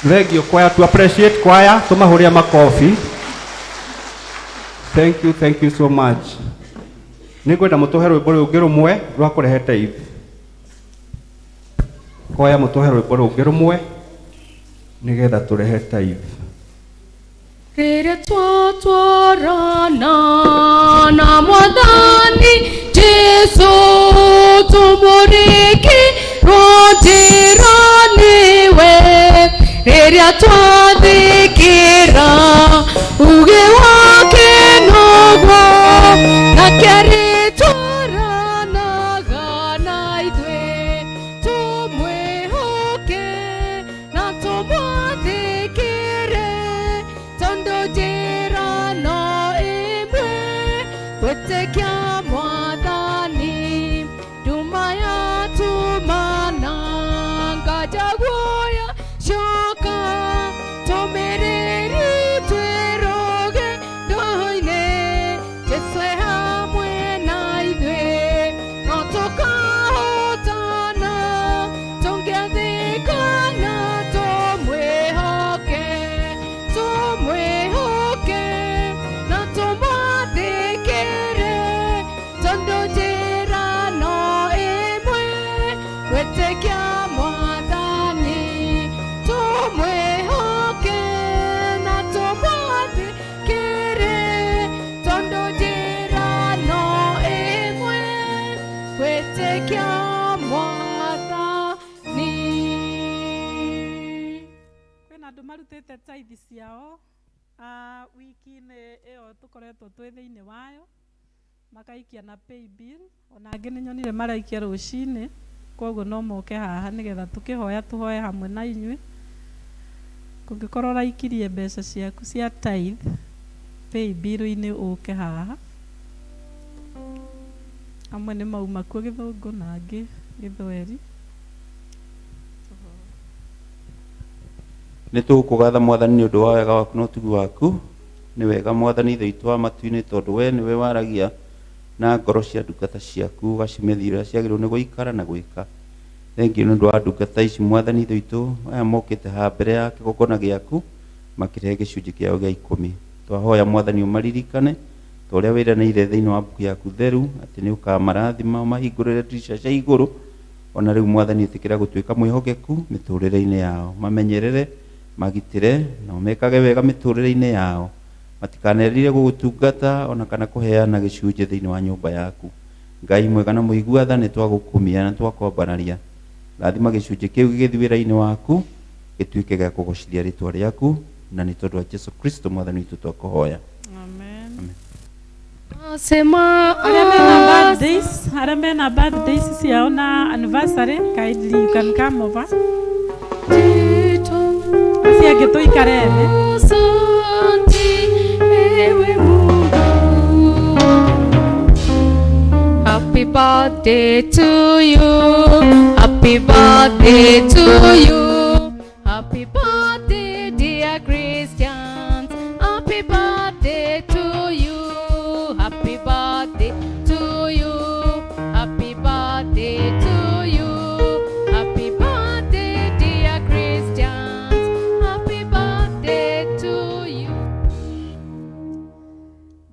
Thank you, choir. To appreciate choir, tumahuria makofi. Thank you so much. Ningwenda mutuhe rwimbo rungi rumwe rwa kurehe tithe. Choir mutuhe rwimbo rungi rumwe nigetha turehe tithe. Rĩrĩa twatwarana na Mwathani Jesũ tũmũrĩkĩrwo njĩra-inĩ, rĩrĩa twathĩkĩra uge wake noguo, nake arĩtwaranaga na ithuĩ, tũmwĩhoke na tũmwathĩkĩre, tondũ njĩra no ĩmwe gwĩtĩkia Mwathani, nduma yatumana nganja guoya coka, tũmĩrĩru twĩrũge ndũinĩ, Jesũ e hamwe na ithuĩ, no tũkahotana tũngĩathĩkana, tũmwĩhoke na tũmwathĩkĩre, tondũ njĩra no ĩmwe gwĩtĩkia Mwathani, tũmwĩhoke na tũmwathĩkĩre, tondũ njĩra no ĩmwe gwĩtĩkia Mwathani. Kwĩna andũ marutĩte tithe ciao wiki-inĩ ĩyo tũkoretwo twĩ thĩinĩ wayo, makaikia na pay bill, ona angĩ nĩ nyonire maraikia rũcinĩ, koguo no moke haha nĩgetha tũkĩhoya tũhoe hamwe na inyuĩ. Kũngĩkorwo ũraikirie mbeca ciaku cia tithe pay bill-inĩ, ũke haha. Amwe nĩ mauma kuo Gĩthũngũ na angĩ Gĩthweri. Nĩ tũkũgatha Mwathani nĩ ũndũ wa wega waku na ũtugi waku. Nĩ wega Mwathani Ithe witũ wa matu-inĩ, tondũ we nĩwe waragia na ngoro cia ndungata ciaku, ũgacimethia ũrĩa ciagĩrĩirwo nĩ gũikara na gwĩka. Thengiũ nĩ ũndũ wa ndungata ici Mwathani Ithe witũ, aya mokĩte haha mbere ya kĩgongona gĩaku makĩrehe gĩcunjĩ kĩao gĩa 10. Twahoya Mwathani ũmaririkane ta ũrĩa wĩranĩire thĩinĩ wa mbuku yaku theru atĩ nĩ ũkamarathima ũmahingũrĩre ndirica cia igũrũ. Ona rĩu Mwathani ĩtĩkĩra gũtuĩka mwĩhokeku mĩtũrĩre-inĩ yao, mamenyerere, magitĩre na ũmekage wega mĩtũrĩre-inĩ yao, matikanerire gũgũtungata ona kana kũheana gĩcunjĩ thĩinĩ wa nyũmba yaku. Ngai mwega na mũigua-tha, nĩ twagũkumia na twakwambararia. Rathima gĩcunjĩ kĩu gĩgĩthiĩ wĩra-inĩ waku, gĩtuĩke gĩa kũgocithia rĩtwa rĩaku, na nĩ tondũ wa Jesũ Kristo Mwathani witũ twakũhoya. Amen. Sema arĩa mena birthdays ciao na anniversary, kindly you can come over. Acio angĩ tũikare thĩ. Happy birthday to you. Happy birthday to you. Happy birthday, dear Christians. Happy birthday to you. Happy birthday to you. Happy birthday to you. Happy birthday, dear Christians. Happy birthday to you.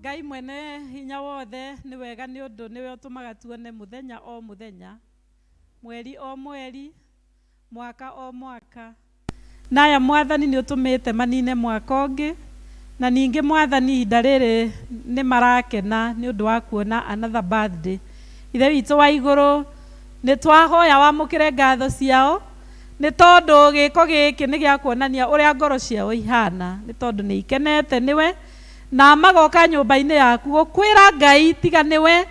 Ngai mwene hinya wothe nĩ wega nĩ ũndũ nĩwe ũtũmaga tuone mũthenya o mũthenya, mweri o mweri, mwaka o mwaka. Naya Mwathani nĩ ũtũmĩte manine mwaka ũngĩ, na ningĩ Mwathani ihinda rĩrĩ nĩ marakena nĩ ũndũ wa kuona another birthday. Ithe witũ wa igũrũ, nĩ twahoya wamũkĩre ngatho ciao, nĩ tondũ gĩko gĩkĩ nĩ gĩa kuonania ũrĩa ngoro ciao ihana, nĩ tondũ nĩ ikenete nĩwe, na magoka nyũmba-inĩ yaku gũkwĩra Ngai tiga nĩwe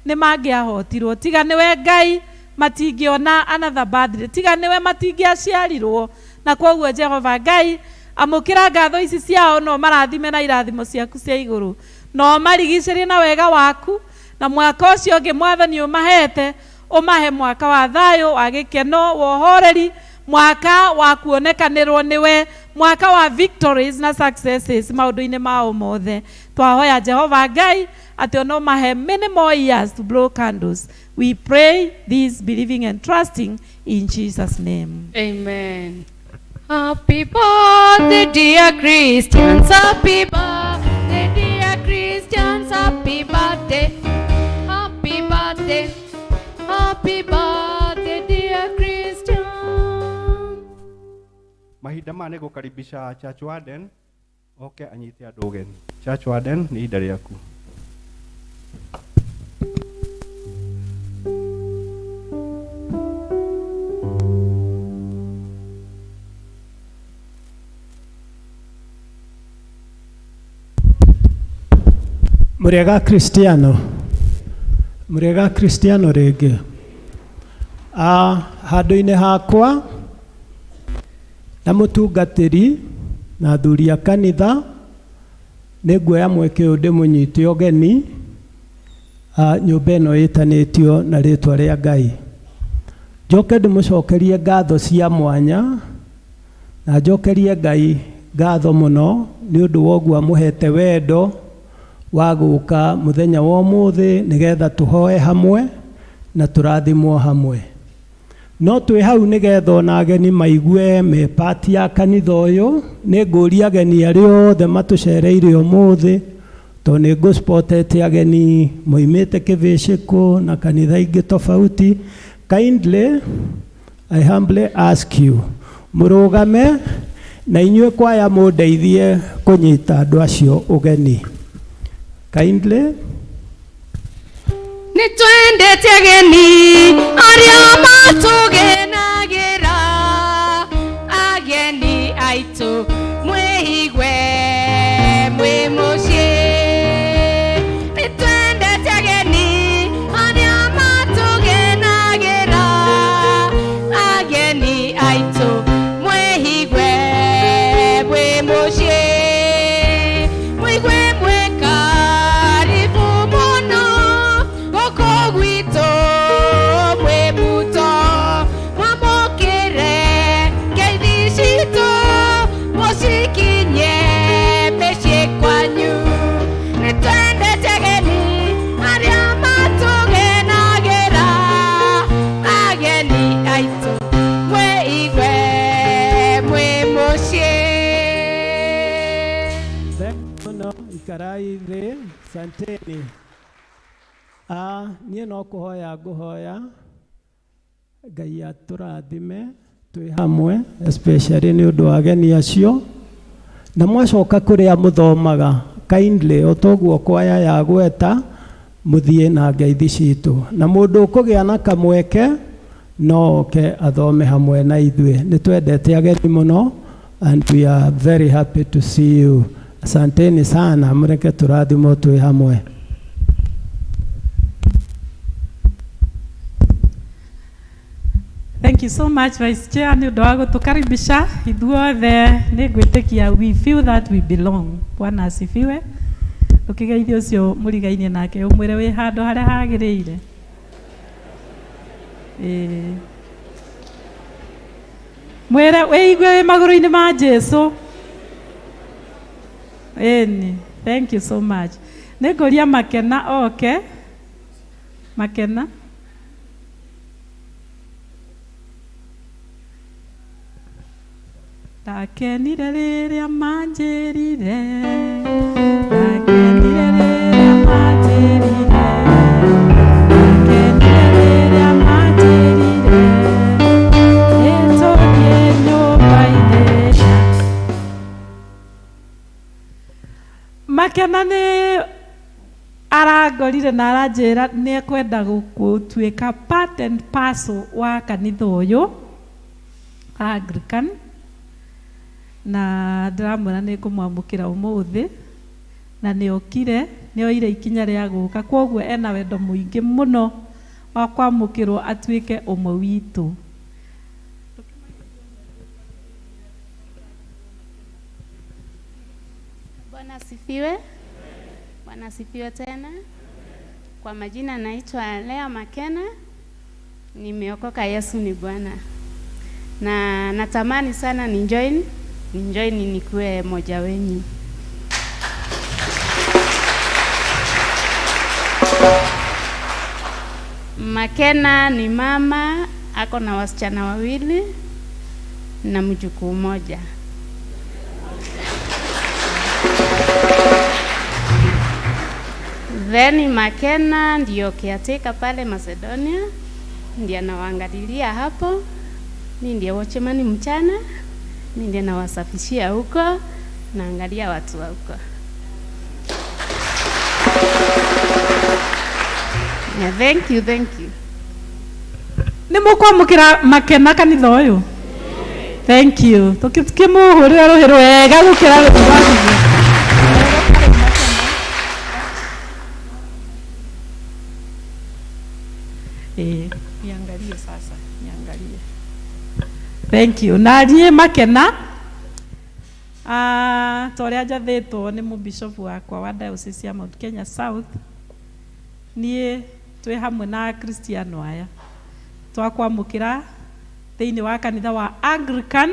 nĩ mangĩahotirwo, tiga nĩwe Ngai matingĩona another birthday, tiga nĩwe matingĩaciarirwo. Na koguo Jehova Ngai, amũkĩra ngatho ici ciao, no marathime na irathimo ciaku cia igũrũ, no marigicĩrie na wega waku, na mwaka ũcio ũngĩ Mwathani ũmahete, ũmahe mwaka wa thayũ, wa gĩkeno, wa ũhoreri, mwaka wa kuonekanĩrwo nĩwe, mwaka wa victories na successes maũndũ-inĩ mao mothe. Twahoya Jehova Ngai atĩ ono mahe many more years to blow candles. We pray this believing and trusting in Jesus' name. Amen. Happy birthday, dear Christians. Happy birthday, dear Christians. Happy birthday. Happy birthday. Happy birthday, dear Christians. Mahinda maya nĩgũkaribisha Church Warden oke anyite andũ ũgeni. Church Warden nĩ ihinda rĩaku. Murega Cristiano rĩngĩ. Handũ-inĩ hakwa na mũtungatĩri na athuri a kanitha nĩguoya mweke ũyũ ndĩmũnyite ũgeni nyũmba ĩno ĩtanĩtio na rĩtwa rĩa Ngai. Njoke ndĩmũcokerie ngatho cia mwanya na njokerie Ngai ngatho mũno nĩ ũndũ wa ũguo amũhete wendo wa gũka mũthenya wa ũmũthĩ nĩgetha tũhoe hamwe na tũrathimwo hamwe. No twĩ hau nĩgetha ona ageni maigue me part ya kanitha ũyũ, nĩngũria ageni arĩa othe matũcereire ũmũthĩ tondũ nĩngũspotete ageni moimĩte kĩvĩcĩkũ na kanitha ingĩ tofauti. Kindly, I humbly ask you, mũrũgame na inyuĩ kwaya mũndeithie kũnyita andũ acio ũgeni. Kindly. Nitwendete ageni arĩa matũgenagĩra, ageni aitũ mwĩhigwe mwĩ mũciĩ. Nitwendete ageni arĩa matũgenagĩra, ageni aitũ mwĩhigwe mwĩ mũciĩ. Mwĩhigwe ikarai thĩ, santeni. Niĩ no kũhoya ngũhoya Ngai atũrathime twĩ hamwe, especially nĩ ũndũ wa ageni acio, na mwacoka kũrĩa mũthomaga kindly o toguo kwaya ya gweta mũthiĩ na ngeithi citũ, na mũndũ ũkũgĩa na kamweke no oke athome hamwe na ithuĩ. Nĩ twendete ageni mũno and we are very happy to see you. Asanteni sana, mreke turathimwo twĩ hamwe. Thank you so much, Vice Chair. Nĩ ũndũ wa gũtũkaribisha ithuothe. Nĩ ngwĩtĩkia we feel that we belong. Bwana asifiwe. Ũkĩgeithia ũcio mũrigainie nake ũmwĩre wĩ handũ harĩa hagĩrĩire. Mwĩre wĩigue wĩ magũrũ-inĩ ma Jesũ. Thank you so much. Nĩngũria Makena oke. Makena. Ndakenire rĩrĩa manjĩrire, ndakenire rĩrĩa manjĩrire, ndakenire rĩrĩa manjĩrire, nĩtũthiĩ nyũmba-inĩ. Makena nĩ arangorire na aranjĩra nĩ ekwenda gũtuĩka part and parcel wa kanitha ũyũ Anglican, na ndĩramwĩra nĩ ngũmwamũkĩra ũmũthĩ na nĩ okire, nĩ oire ikinya rĩa gũka, kwoguo ena wendo mũingĩ mũno wa kwamũkĩrwo atuĩke ũmwe witũ. Bwana asifiwe. Bwana asifiwe tena. Kwa majina naitwa Lea Makena. Nimeokoka, Yesu ni Bwana. Na natamani sana ni join nikuwe moja wenyu. Makena ni mama, ako na wasichana wawili. na mjukuu mmoja. Then Makena ndio caretaker pale Macedonia, ndiye anawaangalilia hapo. Mimi ndiye watchman mchana, mimi ndiye nawasafishia huko, naangalia watu wa huko. Yeah, thank you. Nĩ mũkwamũkĩra Makena kanitha ũyũ? Thank you. Tũkĩmũhũrĩra rũhĩ rwega gũkĩra rũhĩ rwa hinya. Niangalie sasa, niangalie. Thank you. Na niĩ Makena, torĩa njathĩtwo nĩ mũbishopu wakwa wa diocese ya Mount Kenya South, niĩ twĩ hamwe na Kristiano aya twakwamũkĩra thĩinĩ wa kanitha wa Anglican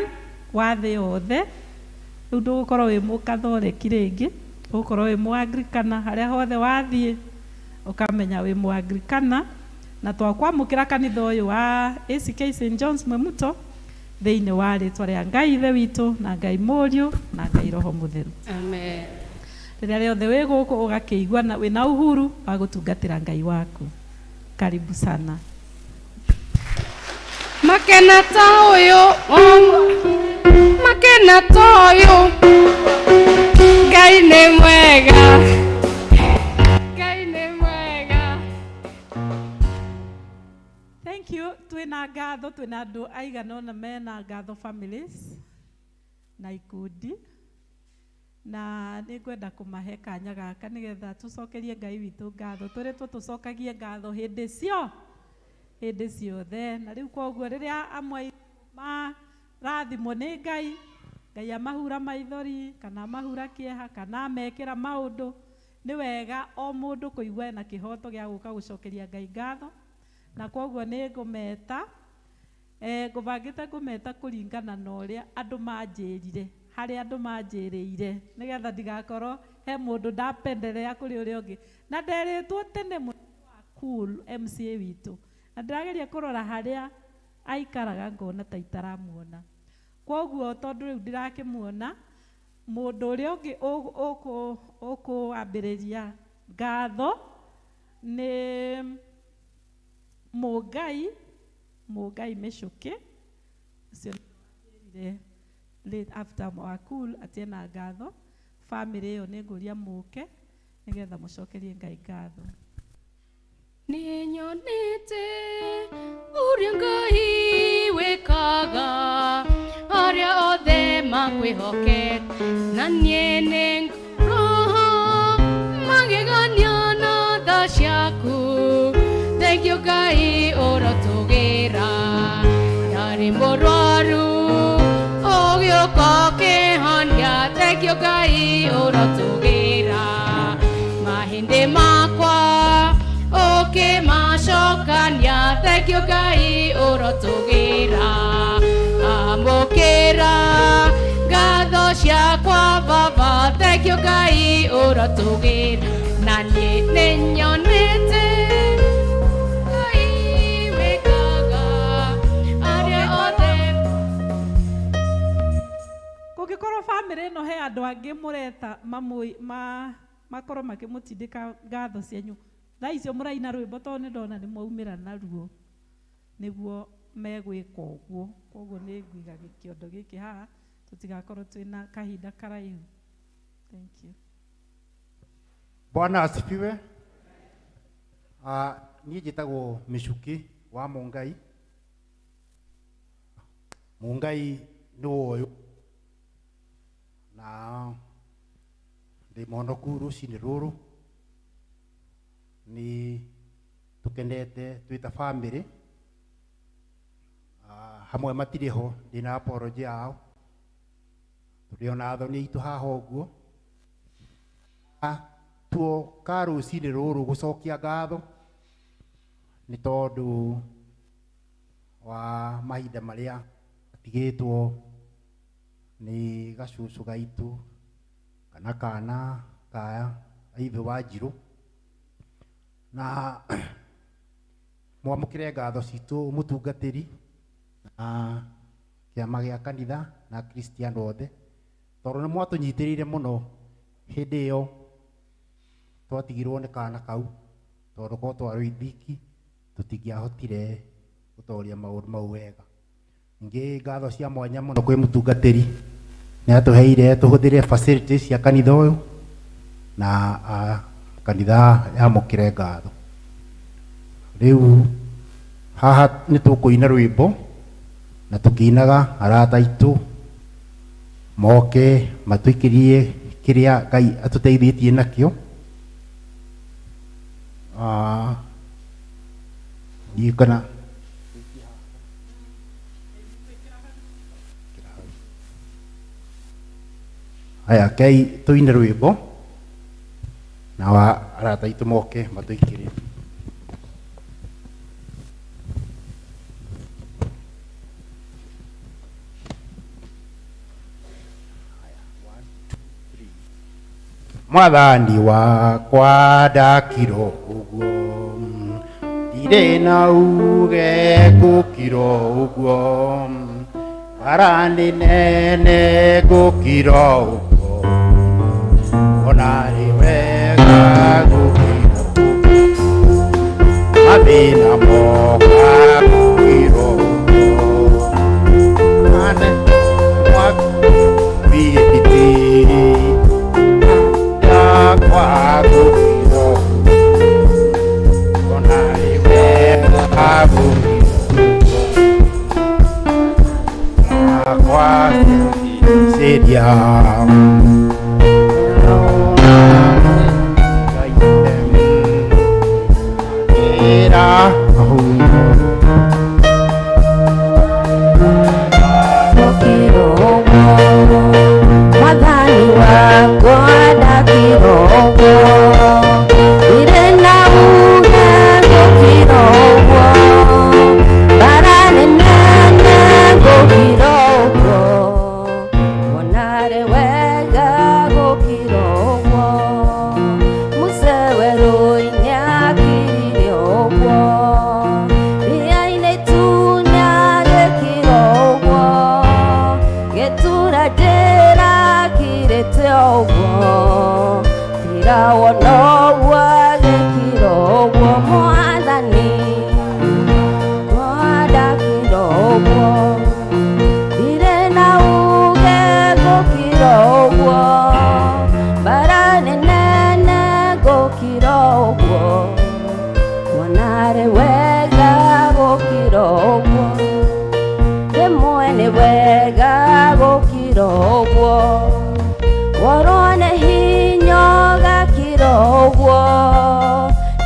wa thĩ yothe. Rĩu ndũgũkorwo wĩ mũkathoreki rĩngĩ, ũgũkorwo wĩ mũanglikana harĩa hothe wathiĩ ũkamenya wĩ mũanglikana, na twakwamũkĩra kanitha ũyũ wa ACK St John's Mwemuto thĩinĩ wa rĩtwa rĩa Ngai Ithe witũ na Ngai Mũriũ na Ngai Roho Mũtheru. Amen. Rĩrĩa rĩothe wĩ gũkũ ũgakĩigua wĩna uhuru wa gũtungatĩra Ngai waku. Karibu sana. Makena ta ũyũ, Makena ta ũyũ, Ngai nĩ mwega, Ngai nĩ mwega. Thank you. Twĩna ngatho, twĩna andũ aigana ũna mena ngatho families na ikundi, na nĩ ngwenda kũmahe kanya gaka nĩgetha tũcokerie Ngai witũ ngatho. Tũrĩtwo tũcokagie ngatho hĩndĩ ciothe. Na rĩu koguo rĩrĩa amwe marathimwo nĩ Ngai, Ngai amahura maithori kana amahura kĩeha kana amekĩra maũndũ, nĩ wega o mũndũ kũigua ena kĩhoto gĩa gũka gũcokeria Ngai ngatho. Na koguo nĩ ngũmeta, ngũbangĩte ngũmeta kũringana na ũrĩa andũ manjĩrire, harĩa andũ manjĩrĩire, nĩgetha ndigakorwo he mũndũ ndapenderea kũrĩ ũrĩa ũngĩ. Na nderĩtwo tene mũno wa cool MCA witũ, na ndĩrageria kũrora harĩa aikaraga ngona ta itaramuona. Koguo tondũ rĩu ndirakĩmuona, mũndũ ũrĩa ũngĩ ũkũambĩrĩria ngatho nĩ Mũngai Mĩcũkĩ. Ũcio nĩwambĩrĩire late after Mwakul atĩ ena ngatho. Family ĩyo nĩ ngũria mũke nĩgetha mũcokerie Ngai ngatho. Nĩnyonete ũrĩa Ngai wĩkaga arĩa othe makwĩhokete, na niĩ nĩ roho magegania na tha ciaku. Thank you Ngai ũrotũgĩra, ndarĩ mũrwaru ũgĩũka ũkĩhonia. Thank you Ngai ũrotũgĩra, mahĩndĩ makwa ũkĩmacokania. Thank you Ngai ũrotũgĩra, amũkĩra ngatho ciakwa Baba. Thank you Ngai ũrotũgĩra, na niĩ nĩnyonete Ngai wĩkaga arĩa othe. Kũngĩkorwo family ĩno he andũ angĩ mũreta makorwo makĩmũtindĩka ngatho cianyu, thaa icio mũraina rwĩmbo tondũ nĩ ndona nĩ mwaumĩra naruo, nĩguo megwĩka ũguo. Koguo nĩ ngũiga kĩondo gĩkĩ haha, tũtigakorwo twĩna kahinda karaihu. Thank you. Bwana asifiwe. Niĩ njĩtagwo Mĩcũkĩ wa Mũngai. Mũngai nĩ ũyũ, na ndĩ mũhonoku rũcinĩ rũrũ. Nĩ tũkenete twĩta family, hamwe matirĩ ho, ndĩna apology yao. Tũrĩ ona athoni aitũ haha ũguo. Tuoka rũcinĩ rũrũ gũcokia ngatho nĩ tondũ wa mahinda marĩa atigĩtwo nĩ gacũcũ gaitũ kana kana kaya Ithe wa Njirũ. Na mwamũkĩre ngatho citũ mũtungatĩri na kĩama gĩa kanitha na Kristiano othe tondũ nĩ mwatũnyitĩrĩire mũno hĩndĩ ĩyo twatigirwo nĩ kana kau tondũ korwo twarĩ ithiki tũtingĩahotire gũtoria maũndũ mau wega. Ningĩ ngatho cia mwanya mũno kwĩ mũtungatĩri nĩ atũheire tũhũthĩre facilities cia kanitha ũyũ na kanitha yamũkĩre ngatho. Rĩu haha nĩ tũkũina rwĩmbo na tũkĩinaga arata aitũ moke matũikĩrie kĩrĩa Ngai atũteithĩtie nakĩo. Ndiũ kana haya kei tũine rwĩmbo na arata aitũ moke matũikĩrie. Mwathani wakwa ndakirwo ũguo ndirĩ na uge ngũkirwo ũguo bara nĩ nene ngũkirwo ũguo ona rĩ wega ngũkirwo mathĩna moka ngũkirwo ũguo ane mwakwiĩtĩ kwa ngũkirwo ona rĩ wega ngũkirwo kwa seria era Mwathani wakwa ndakirwo irĩ na uge ngũkirwo bara nene ngũkirwo onarĩ wega ngũkirwo Musa werũ-inĩ akirire ũguo ria-inĩ itune agĩkirwo ũguo gĩtura ndĩrakirĩte ũguo tirawona ũguo agĩkirwo ũguo Mwathani ndakirwo ũguo ndirĩ na uge ngũkirwo ũguo bara nĩ nene ngũkirwo ũguo onarĩ wega gũkirwo ũguo rĩmwe nĩ wega gũkirwo ũguo worwo nĩ hinya ũgakirwo ũguo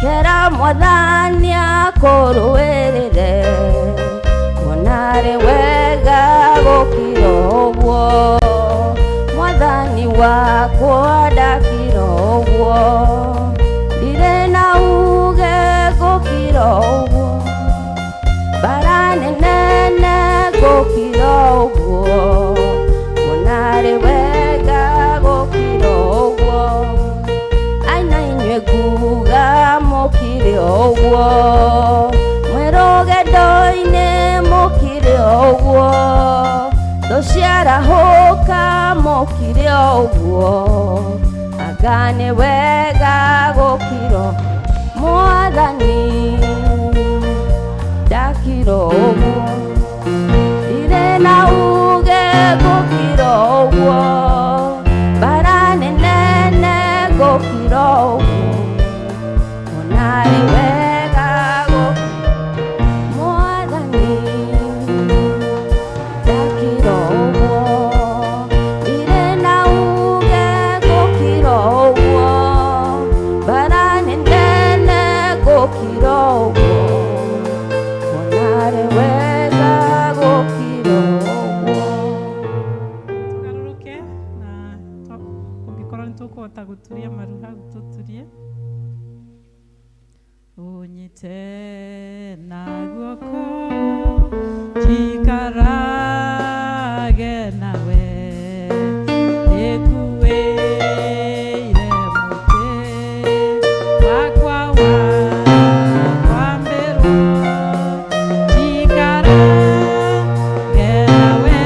kera Mwathani akũrũĩrĩre onarĩ wega gũkirwo ũguo Mwathani wakwa ndakirwo ũguo ndirĩ na uge ngũkirwo ũguo bara nĩ nene ngũkirwo ũguo onarĩ wega gũkirwo ũguo aina inyuĩ nguga mũkire ũguo mwĩrũgendo-inĩ mũkire ũguo thũ ciarahũka mũkire ũguo anga nĩ wega gũkirwo Mwathani ndakirwo ũguo ndirĩ na uge ngũkirwo ũguo bara nĩ nene ngũkirwo ũguo onarĩ wega Mwathani ndakirwo ũguo ndirĩ na uge ngũkirwo ũguo bara nĩ nene ngũkirwo ũguo onarĩ wega gũkirwo ũguo. Tugarũrũke na kũngĩkorwo nĩ tũkũhota gũturia maru hau tũturie. Ũnyite na guoko njikarage nawe ĩkuĩire mũtĩ wakwa wa kwambĩrwo njikarage nawe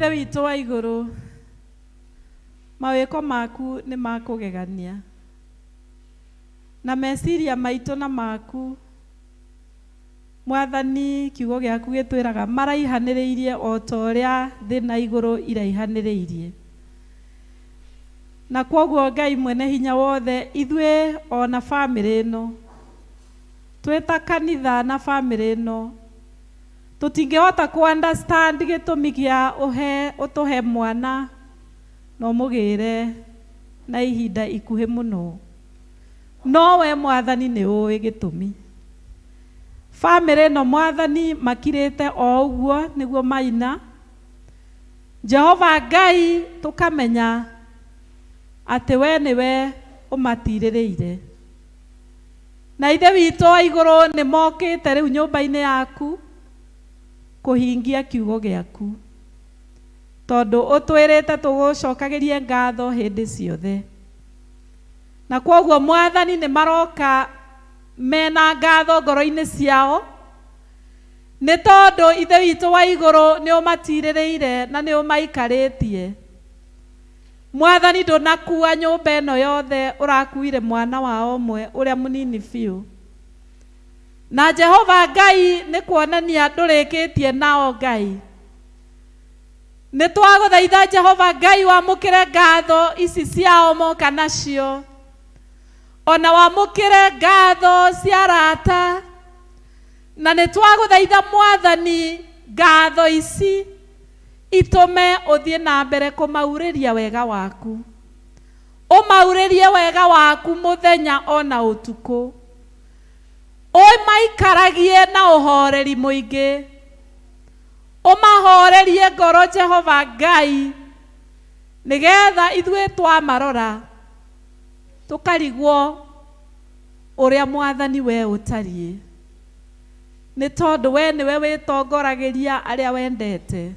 ithe witũ wa igũrũ, mawĩko maku nĩ makũgegania, na meciria maitũ na maku, Mwathani, kiugo gĩaku gĩtwĩraga maraihanĩrĩirie o ta ũrĩa thĩ na igũrũ iraihanĩrĩirie. Na kwoguo Ngai mwene hinya wothe, ithuĩ ona bamĩrĩ ĩno, twĩ ta kanitha na bamĩrĩ ĩno, tũtingĩhota ku-understand gĩtũmi gĩa ũtũhe mwana na ũmũgĩre na ihinda ikuhĩ mũno. No we Mwathani nĩ ũĩ gĩtũmi. Bamĩrĩ ĩno Mwathani makirĩte o ũguo nĩguo maina. Jehova Ngai tũkamenya atĩ we nĩwe ũmatirĩrĩire. Na ithe witũ wa igũrũ nĩ mokĩte rĩu nyũmba-inĩ yaku kũhingia kiugo gĩaku, tondũ ũtwĩrĩte tũgũcokagĩrie ngatho hĩndĩ ciothe. Na kwoguo Mwathani nĩ maroka mena ngatho ngoro-inĩ ciao, nĩ tondũ ithe witũ wa igũrũ nĩ ũmatirĩrĩire na nĩ ũmaikarĩtie. Mwathani ndũnakua nyũmba ĩno yothe, ũrakuire mwana wao ũmwe ũrĩa mũnini biũ. Na Jehova Ngai nĩ kuonania ndũrĩkĩtie nao Ngai. Nĩ twagũthaitha Jehova Ngai wamũkĩre ngatho ici ciao moka nacio, ona wamũkĩre ngatho cia arata, na nĩ twagũthaitha Mwathani ngatho ici itume ũthiĩ na mbere kũmaurĩria wega waku, ũmaurĩrie wega waku mũthenya ona ũtukũ, ũmaikaragie na ũhoreri mũingĩ, ũmahorerie ngoro Jehova Ngai, nĩgetha ithuĩ twamarora tũkarigwo ũrĩa Mwathani we ũtariĩ, nĩ tondũ we nĩwe wĩtongoragĩria arĩa wendete.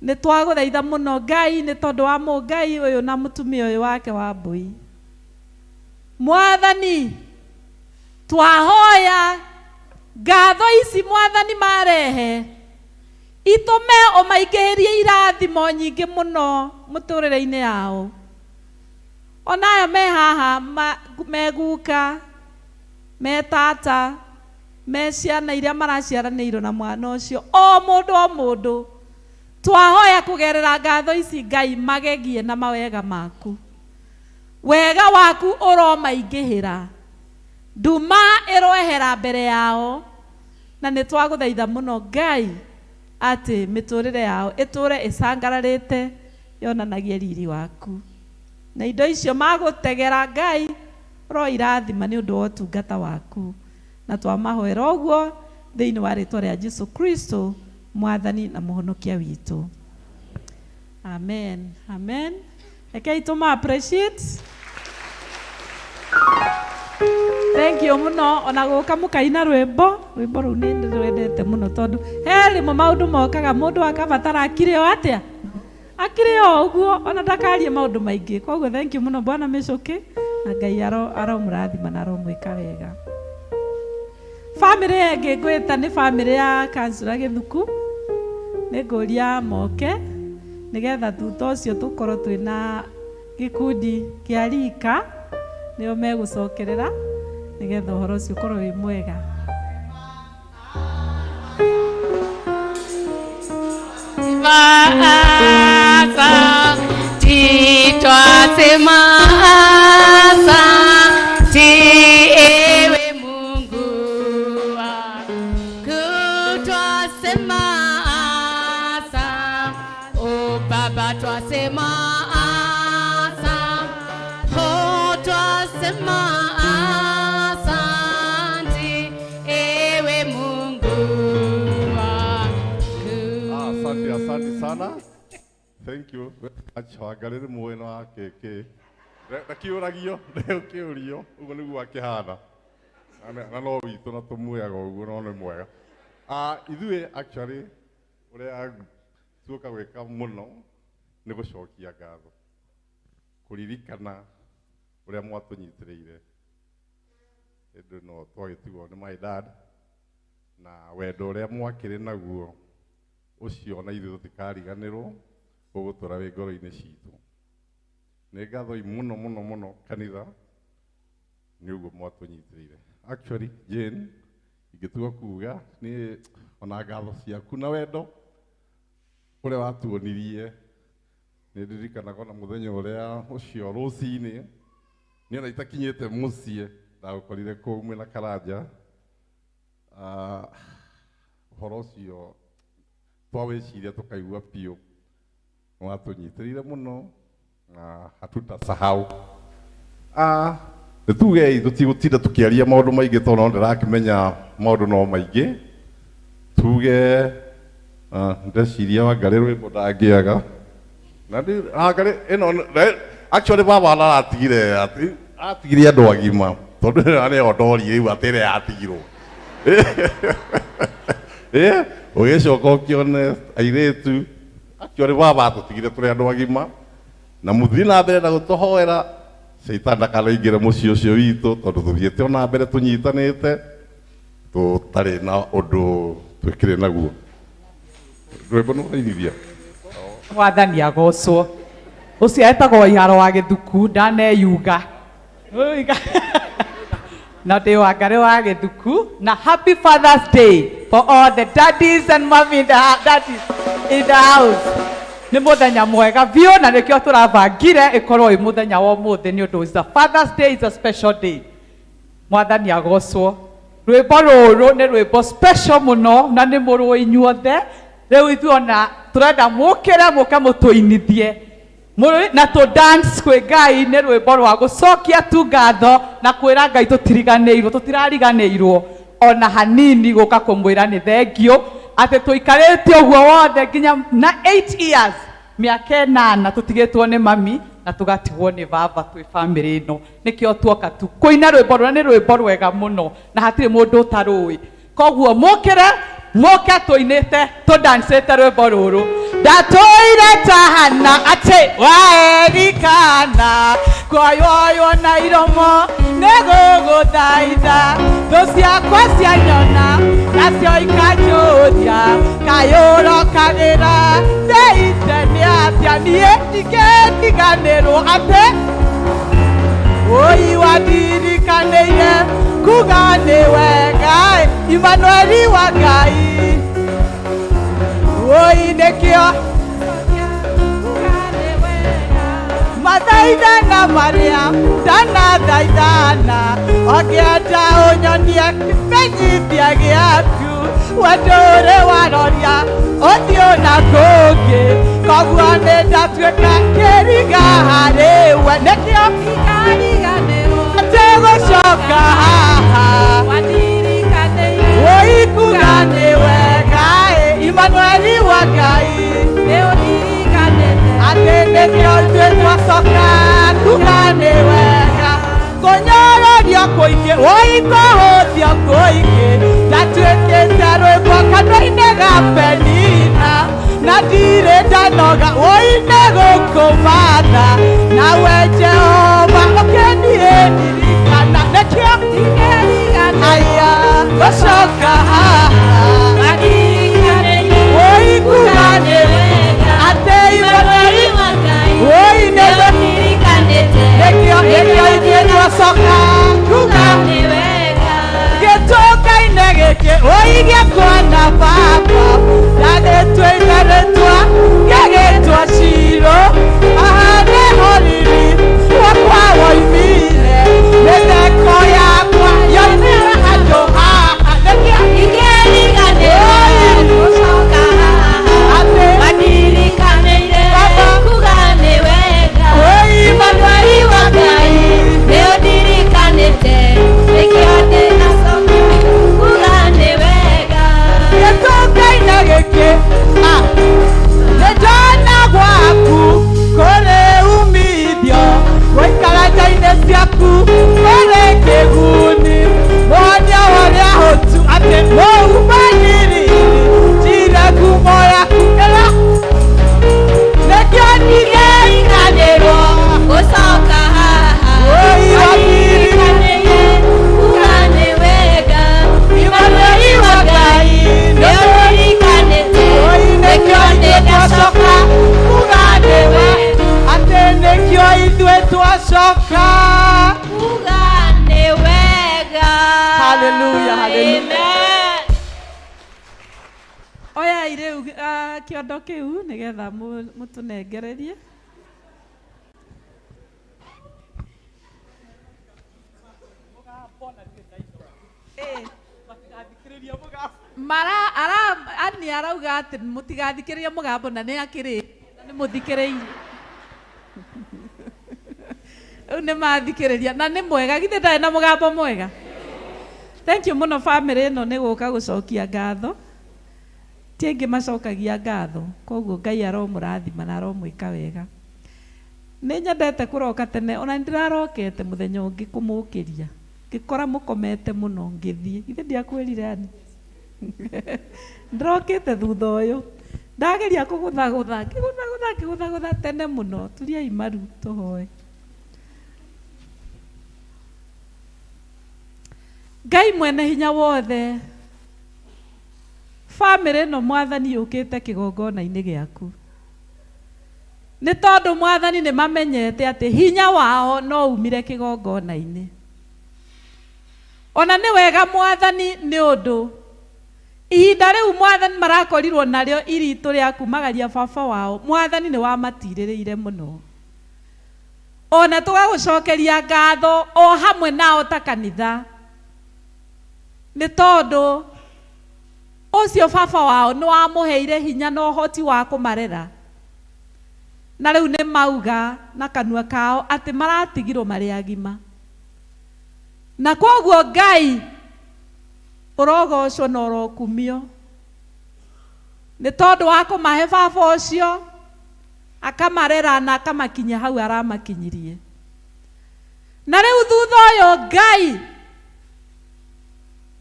Nĩ twagũthaitha mũno Ngai, nĩ tondũ wa Mũngai ũyũ na mũtumia ũyũ wake wa mbũi. Mwathani, twahoya ngatho ici Mwathani marehe itume ũmaingĩhĩrie irathimo nyingĩ mũno mũtũrĩre-inĩ yao. Ona aya me haha me guka, me tata, me ciana iria maraciaranĩirwo na mwana ũcio, o mũndũ twahoya kũgerera ngatho ici Ngai magegie na mawega maku. Wega waku ũromaingĩhĩra, nduma ĩroehera mbere yao, na nĩ twagũthaitha mũno Ngai atĩ mĩtũrĩre yao ĩtũre ĩcangararĩte yonanagie riri waku. Na indo icio magũtegera Ngai ro irathima nĩ ũndũ wa ũtungata waku, na twamahoera ũguo thĩinĩ wa rĩtwa rĩa Jesũ Kristo, Mwathani na mũhonokia witũ. Amen. Amen. Rekei tũma appreciate. Thank you mũno, ona gũka mũkaina rwĩmbo rũu nĩ ndĩrwendete mũno, tondũ he rĩmwe maũndũ mokaga mũndũ akabatara akire o atĩa, akire o ũguo, ona ndakarie maũndũ maingĩ. Koguo thank you mũno Bwana mĩcũke, na Ngai aromũrathima na aromwĩka wega. Family ĩngĩ ngwĩta nĩ family ya Kansura Gĩthuku, nĩ ngũria moke nĩgetha thutha ũcio tũkorwo twĩna gĩkundi kĩa rika nĩo megũcokerera nĩgetha ũhoro ũcio ũkorwo wĩ mwega. Ewe Mungu twasema asa, o Baba twasema asa, o twasema asante, ewe Mungu wangu. Asante sana. Thank you. Achagarire mwena wa keke. Ndakiuragio, ndakiurio, ugo niguo akihana. Na no witũ na tũmuoyaga ũguo no nĩ mwega. Ithuĩ actually ũrĩa tuoka gwĩka mũno nĩ gũcokia ngatho, kũririkana ũrĩa mwatũnyitĩrĩire hĩndĩ no twagĩtigwo nĩ my dad, na wendo ũrĩa mwakĩrĩ naguo ucio na ithuĩ tũtikariganĩrwo ũgũtũra wĩ ngoro-inĩ citũ. Nĩ ngatho mũno mũno mũno kanitha nĩ ũguo mwatũnyitĩrĩire. Actually Jane, ingĩtua kuga nĩ ona ngatho ciaku na wendo ũrĩa watuonirie. Nĩ ndirikanaga ona mũthenya ũrĩa ũcio rũcinĩ nĩ ona itakinyĩte mũciĩ ndagũkorire kũu mwĩna Karanja. Ũhoro ũcio twawĩciria tũkaigua piũ, watũnyitĩrĩire mũno na hatutasahau. Nĩ tugei tũtigũtinda tũkĩaria maũndũ maingĩ tondũ no ndĩrakĩmenya maũndũ no maingĩ. Tuge ndeciria Wangarĩ rwĩmbo ndangĩaga na Wangarĩ ĩno actually baba aratigire andũ agima tondũ nĩyo ndori rĩu atĩ ĩrĩa yatigirwo. Ũgĩcoka ũkĩone airĩtu actually baba atũtigire tũrĩ andũ agima na mũthiĩ na mbere na gũtũhoera Shaitani ndakanaingĩre mũciĩ ũcio witũ tondũ tũthiĩte ona mbere tũnyitanĩte tũtarĩ na ũndũ twĩkĩrĩ naguo. Rwĩmbo nĩ ũrainithia Mwathani agocwo. Ũcio etagwo Iharo wa Gĩthuku ndaneyuga. Na ndĩ Wangarĩ wa Gĩthuku na happy Father's Day for all the daddies and mommy daddies in the house. Nĩ mũthenya mwega biũ na nĩkĩo tũrabangire ĩkorwo ĩ mũthenya wa ũmũthĩ nĩ ũndũ it's a Father's Day, is a special day. Mwathani agocwo. Rwĩmbo rũrũ nĩ rwĩmbo special mũno na nĩ mũrũ inyuothe. Rĩu ithuĩ ona tũrenda mũkĩre mũke mũtũinithie na tũ dance kwĩ Ngai. Nĩ rwĩmbo rwa gũcokia tu ngatho na kwĩra Ngai tũtirariganĩirwo ona hanini gũka kũmwĩra nĩ thengio atĩ tũikarĩte ũguo wothe nginya na 8 years, mĩaka 8 tũtigĩtwo nĩ mami na tũgatigwo nĩ baba twĩ family ĩno. Nĩkĩo tuoka tu kũina rwĩmbo rũrĩa nĩ rwĩmbo rwega mũno na hatirĩ mũndũ ũtarũĩ. Koguo mũkĩre mũke tũinĩte tũdancĩte rwĩmbo rũrũ. Ndatũire tahana atĩ waerikana kwoyoyo na iromo nĩ gũgũthaitha thũ ciakwa cianyona nacio ikanjũria kayũrokagĩra ndeite nĩ atĩa niĩ ndingĩtiganĩrwo atĩ ũi wandirikanĩire kuga nĩ wega Imanueli wa Ngai. Ũi nĩkĩo mathaithana marĩa ndanathaithana ũngĩenda ũnyonie kĩmenyithia gĩaku wendũrĩ waroria ũthiũ na kũngĩ koguo nĩ ndatuĩka kĩriga harĩwe nĩkĩo atĩ gũcoka haha ũi kuga nĩ wega Imanueli wa Ngai atĩ nĩkĩo ithuĩ twacoka kuga nĩ wega kũnyororio kũingĩ ũi kũhũthio kũingĩ ndatuĩkĩte rwĩmbo kanua-inĩ ga Penina na ndirĩ ndanoga ũi nĩ gũkũmatha nawe Jehova ũkĩniĩ ndirikana nĩkĩo aya gũcoka haha ũi kuga nĩ wega atĩ Imanueli ũi nĩkĩo ithuĩ twacoka kuga gĩtũnga-inĩ gĩkĩ ũi gĩakwana baba ndagĩtwĩte rĩtwa gĩgĩtwa Shilo aha nĩho riri wakwa woimire mĩtheko yakwa yonera handũ haha nĩkĩo gĩtĩo kĩu nĩgetha mũtũnengererie. Ani arauga atĩ mũtigathikĩrĩrie mũgambo na nĩ akĩrĩ na nĩ mũthikĩrĩirie. Rĩu nĩ mathikĩrĩria na nĩ mwega, githĩ ndarĩ na mũgambo mwega? Thank you mũno family ĩno nĩ gũka gũcokia ngatho. Ti aingĩ macokagia ngatho, koguo Ngai aromũrathima na aromwĩka wega. Nĩ nyendete kũroka tene, ona ndirarokete mũthenya ũngĩ kũmũkĩria. Ngĩkora mũkomete mũno ngĩthiĩ. Githĩ ndiakwĩrire ani? Ndrokete thutha ũyũ. Ndageria kũgũthagũtha tene mũno. Turiai maru tũhoe. Ngai mwene hinya wothe, family ĩno Mwathani yũkĩte kĩgongona-inĩ gĩaku. Nĩ tondũ Mwathani nĩ mamenyete atĩ hinya wao no umire kĩgongona-inĩ. Ona nĩ wega Mwathani nĩ ũndũ ihinda rĩu Mwathani marakorirwo narĩo iritũ rĩa kumagaria baba wao, Mwathani nĩ wamatirĩrĩire mũno. Ona tũgagũcokeria ngatho o hamwe nao ta kanitha. Nĩ tondũ ũcio baba wao nĩ wamũheire hinya na ũhoti wa kũmarera. Na rĩu nĩ mauga na kanua kao atĩ maratigirwo marĩ agima. Na koguo Ngai ũrogocwo na ũrokumio. Nĩ tondũ wa kũmahe baba ũcio akamarera na akamakinyia hau aramakinyirie. Na rĩu thutha ũyũ Ngai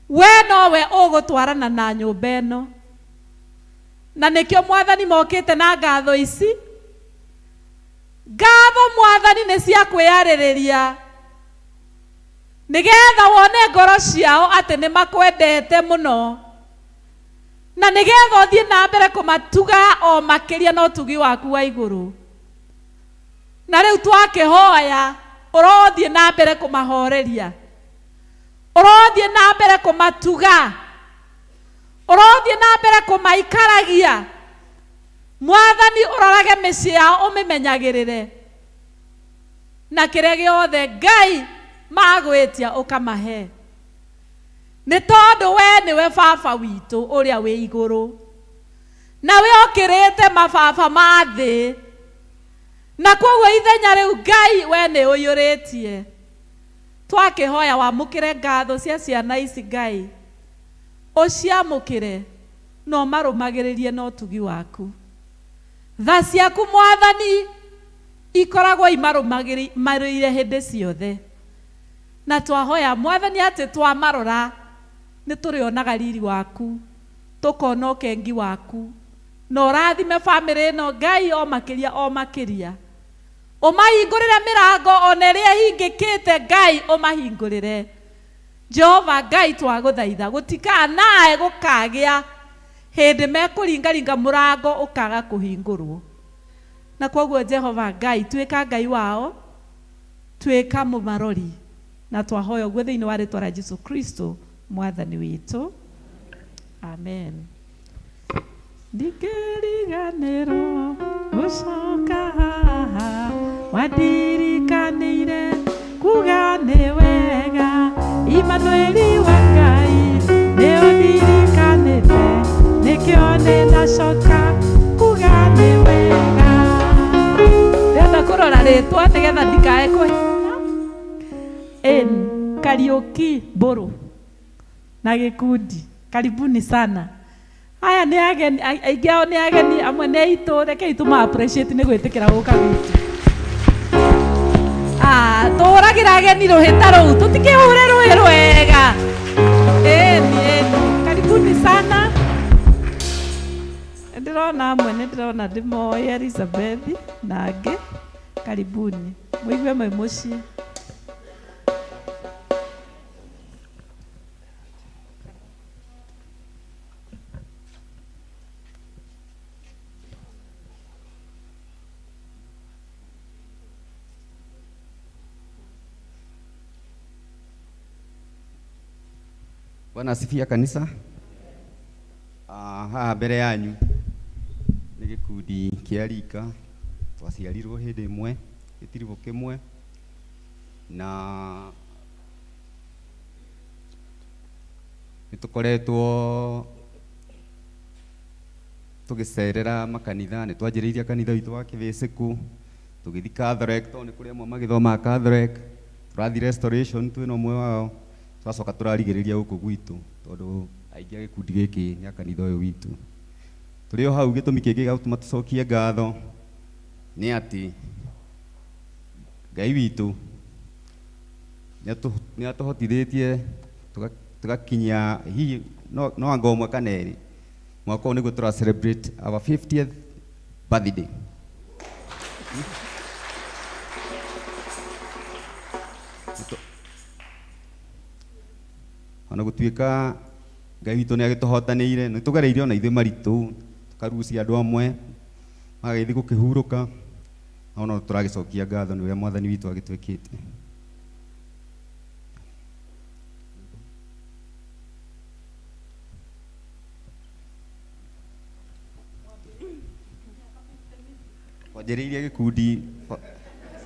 we nowe ũgũtwarana na nyũmba ĩno. Na nĩkĩo Mwathani mokĩte na ngatho ici. Ngatho Mwathani nĩ cia kwĩyarĩrĩria, nĩgetha wone ngoro ciao atĩ nĩ makwendete mũno, na nĩgetha ũthiĩ na mbere kũmatuga o makĩria na ũtugi waku wa igũrũ. Na rĩu twakĩhoya ũrothiĩ na mbere kũmahoreria, ũrothiĩ na mbere kũmatuga, ũrothiĩ na mbere kũmaikaragia. Mwathani ũrorage mĩciĩ yao ũmĩmenyagĩrĩre, na kĩrĩa gĩothe Ngai magwĩtia ũkamahe. Nĩ tondũ we nĩwe baba witũ ũrĩa wĩ igũrũ, na we ũkĩrĩte mababa ma thĩ. Na koguo ithenya rĩu Ngai we nĩ ũiyũrĩtie. Twakĩhoya wamũkĩre ngatho cia ciana ici Ngai, ũciamũkĩre na ũmarũmagĩrĩrie na ũtugi waku. Tha ciaku Mwathani ikoragwo imarũmagĩrĩire hĩndĩ ciothe. Na twahoya Mwathani atĩ twamarora nĩ tũrĩonaga riri waku, tũkona ũkengi waku, na ũrathime family ĩno Ngai o makĩria. Ũmahingũrĩre mĩrango ona ĩrĩa ĩhingĩkĩte Ngai ũmahingũrĩre. Jehova Ngai twagũthaitha gũtikanae gũkagĩa hĩndĩ mekũringaringa mũrango ũkaga kũhingũrwo. Na koguo Jehova Ngai tuĩka Ngai wao, tuĩka mũmarori. Na twahoya ũguo thĩinĩ wa rĩĩtwa rĩa Jesũ Kristo Mwathani witũ. Amen. Ndikĩriganĩrwo gũcoka haha, wandirikanĩire kuga nĩ wega. Imanueli wa Ngai nĩ ũndirikanĩte, nĩkĩo nĩndacoka kuga nĩ wega. Ndĩrenda kũrora rĩĩtwa nĩgetha ndikae kũhinya. Kariũki Mbũrũ na gĩkundi, karibuni sana. Aya nĩ ageni, aingĩ ao nĩ ageni, amwe nĩ aitũ, rekei tũma-appreciate nĩ gwĩtĩkĩra gũka gwitũ. Tũhũragĩra ageni rũhĩta rũu, tũtikĩhũre rũhĩ rwega. Karibuni sana. Ndĩrona amwe nĩ ndĩrona ndĩmoĩ, Elizabeth na angĩ, karibuni. Mũigue mwĩ mũciĩ. Bwana asifiwe kanisa. Mbere yanyu gikundi kia rika twaciarirwo hindi imwe gitirigo kimwe na nitukoretwo tugicerera makanitha ni twanjiriirie kanitha witu wa Kivisiku tugithi Catholic to ni kuri amwe magithoma Catholic turathi Restoration tu no mwe wao twacoka turarigiriria guku gwitu tondu aingi a gikundi giki ni akanitha uyu witu turi o hau gitumi kingi gituma tucokie ngatho ni ati Ngai witu ni atuhotithitie tugakinyia hihi no anga umwe kana eri mwaka niguo tura celebrate our 50th birthday. Ona gutuika Ngai witu ni agituhotanĩire ni tugereire ona ithuĩ maritu tukarucia andũ amwe magaithi gukihuruka ona turagicokia ngatho ni we mwathani witu agitwikite. Wajiriria gikundi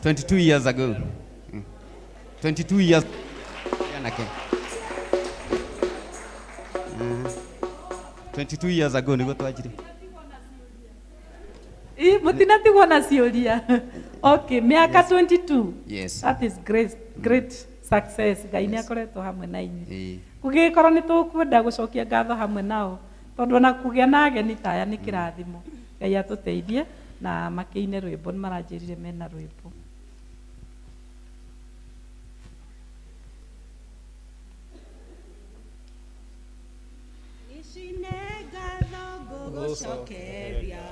22 years ago. 22 years yanake. 22 years ago niguo twajire. Mutinatigwo na ciuria. Okay, miaka 22. Yes. That is great success. Ngai ni akoretwo hamwe na inyi. Kugikorwo ni tukwenda gucokia ngatho hamwe nao tondu na kugia na ageni taya ni kirathimo. Ngai atuteithie na makiine rwimbo maranjirire mena rwimbo. Gucokeria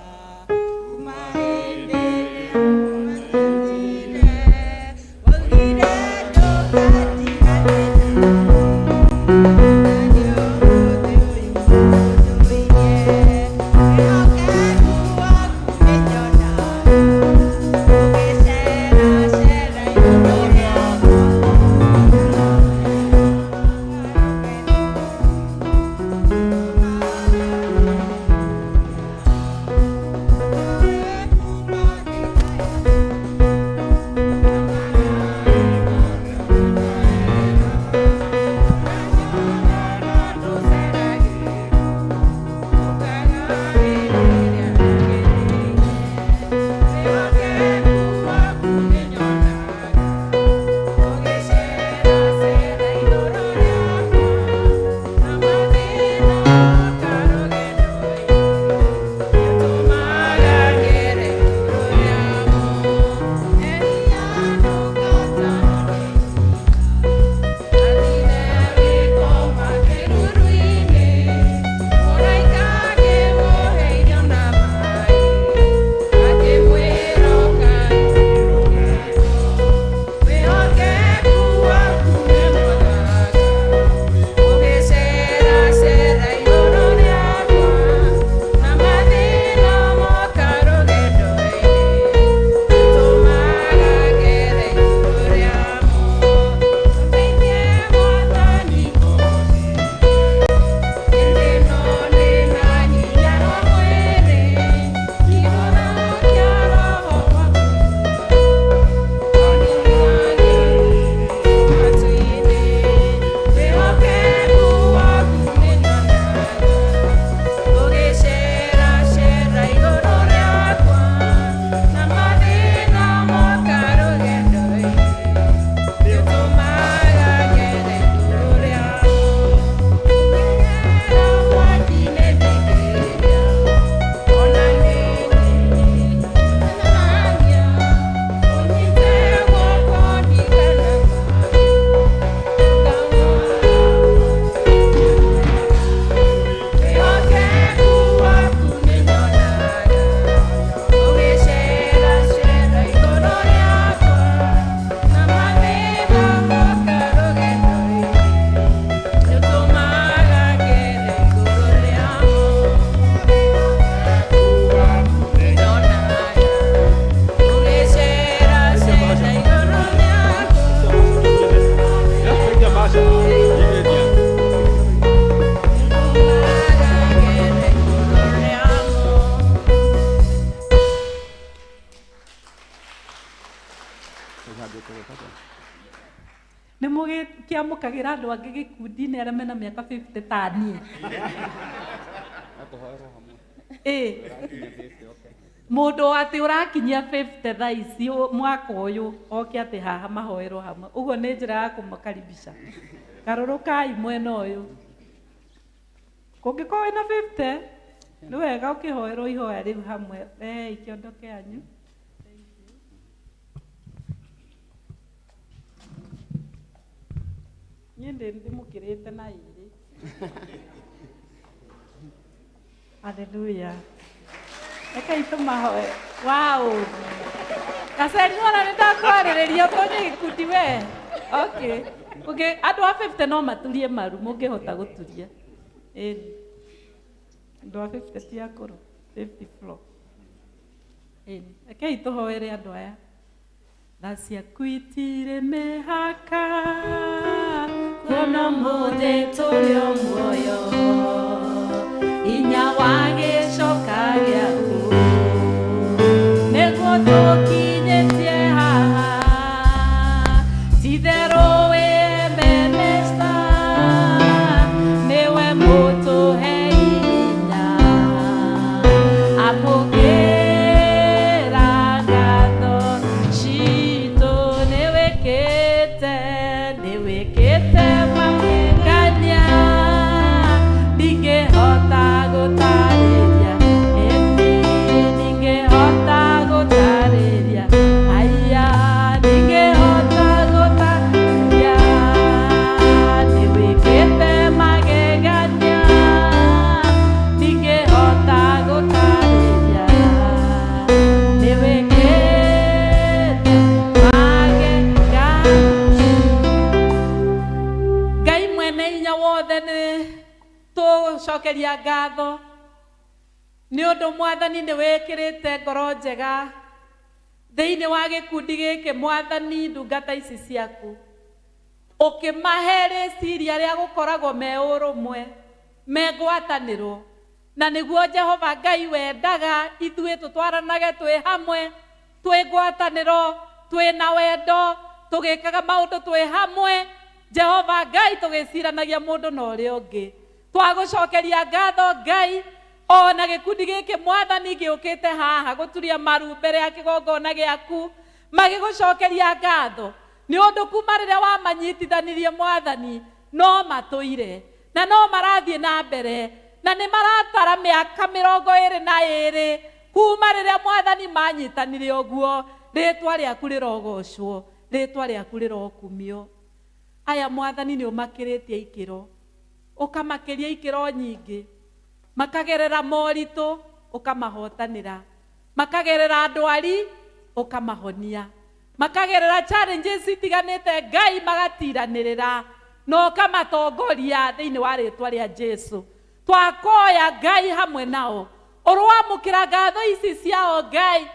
nä må gä kä amå kagä ra andå angä gä kundi-inä arä a mena mä aka 50 taniä må ndå atä å rakinyia 50 thaa ici mwaka å yå oke atä haha mahoerwo hamwe å guo nä njä ra ya kå makaribisha garå rå kai mwena å yå kå ngä korwo wä na 50 nä wega å kä hoerwo ihoya rä u hamwe rehei kä ondo kä anyu niä ndä ndimå kä rä te na irä haleluya rekei tå mahoe wow Kaseni ona nä ndakwarä rä ria tå nyä gä kundi we andå a 50 no maturie maru må ngä hota gå turia andå a 50 ti akå rå 50 floor rekei tå hoere andå aya tha ciaku itirä mä haka kuona må thä tå rä o muoyo inya wa gä coka gä aku nä guo tå kinyä tie haha titherå wä menesta nä we må tå he inya amå gä ra ngatho citå nä wä kä te magegania ndingä hota gå tarä ria ndingä hota gå tarä ria aya ndingä hota gå tarä ria nä wä kä te magegania ndingä hota gå tarä ria nä wä kä te magegania Ngai mwene hinya wothe nä tå cokeria ngatho nä å ndå mwathani nä wä kä rä te ngoro njega thä-inä wa gä kundi gä kä mwathani ndungata ici ciaku å kä mahe rä ciria rä a gå koragwo me å rå mwe me ngwatanä ro na nä guo Jehova Ngai wendaga ithuä tå twaranage twä hamwe twä ngwatanä ro twä na wendo tå gä kaga maå ndå twä hamwe Jehova Ngai tå gä ciranagia må ndå na å rä a å ngä twagå cokeria ngatho Ngai ona gä kundi gä kä mwathani gä å kä te haha gå turia maru mbere ya kä gongona gä aku magä gå cokeria ngatho nä å ndå kuma rä rä a wamanyitithanirie mwathani no matå ire na no marathiä na mbere na nä maratara mä aka 22 kuma rä rä a mwathani manyitanire å guo rä twa rä aku rä rogocwo rä twa rä aku rä rokumio aya mwathani nä å makä rä tie ikä ro å kamakä ria ikä ro nyingä makagerera moritå å kamahotanä ra makagerera ndwari å kamahonia makagerera challenges itiganä te Ngai magatiranä rä ra no å kamatongoria thä-inä wa rä twa rä a Jesu twakoya Ngai hamwe nao å rwamå kä ra ngatho ici ciao Ngai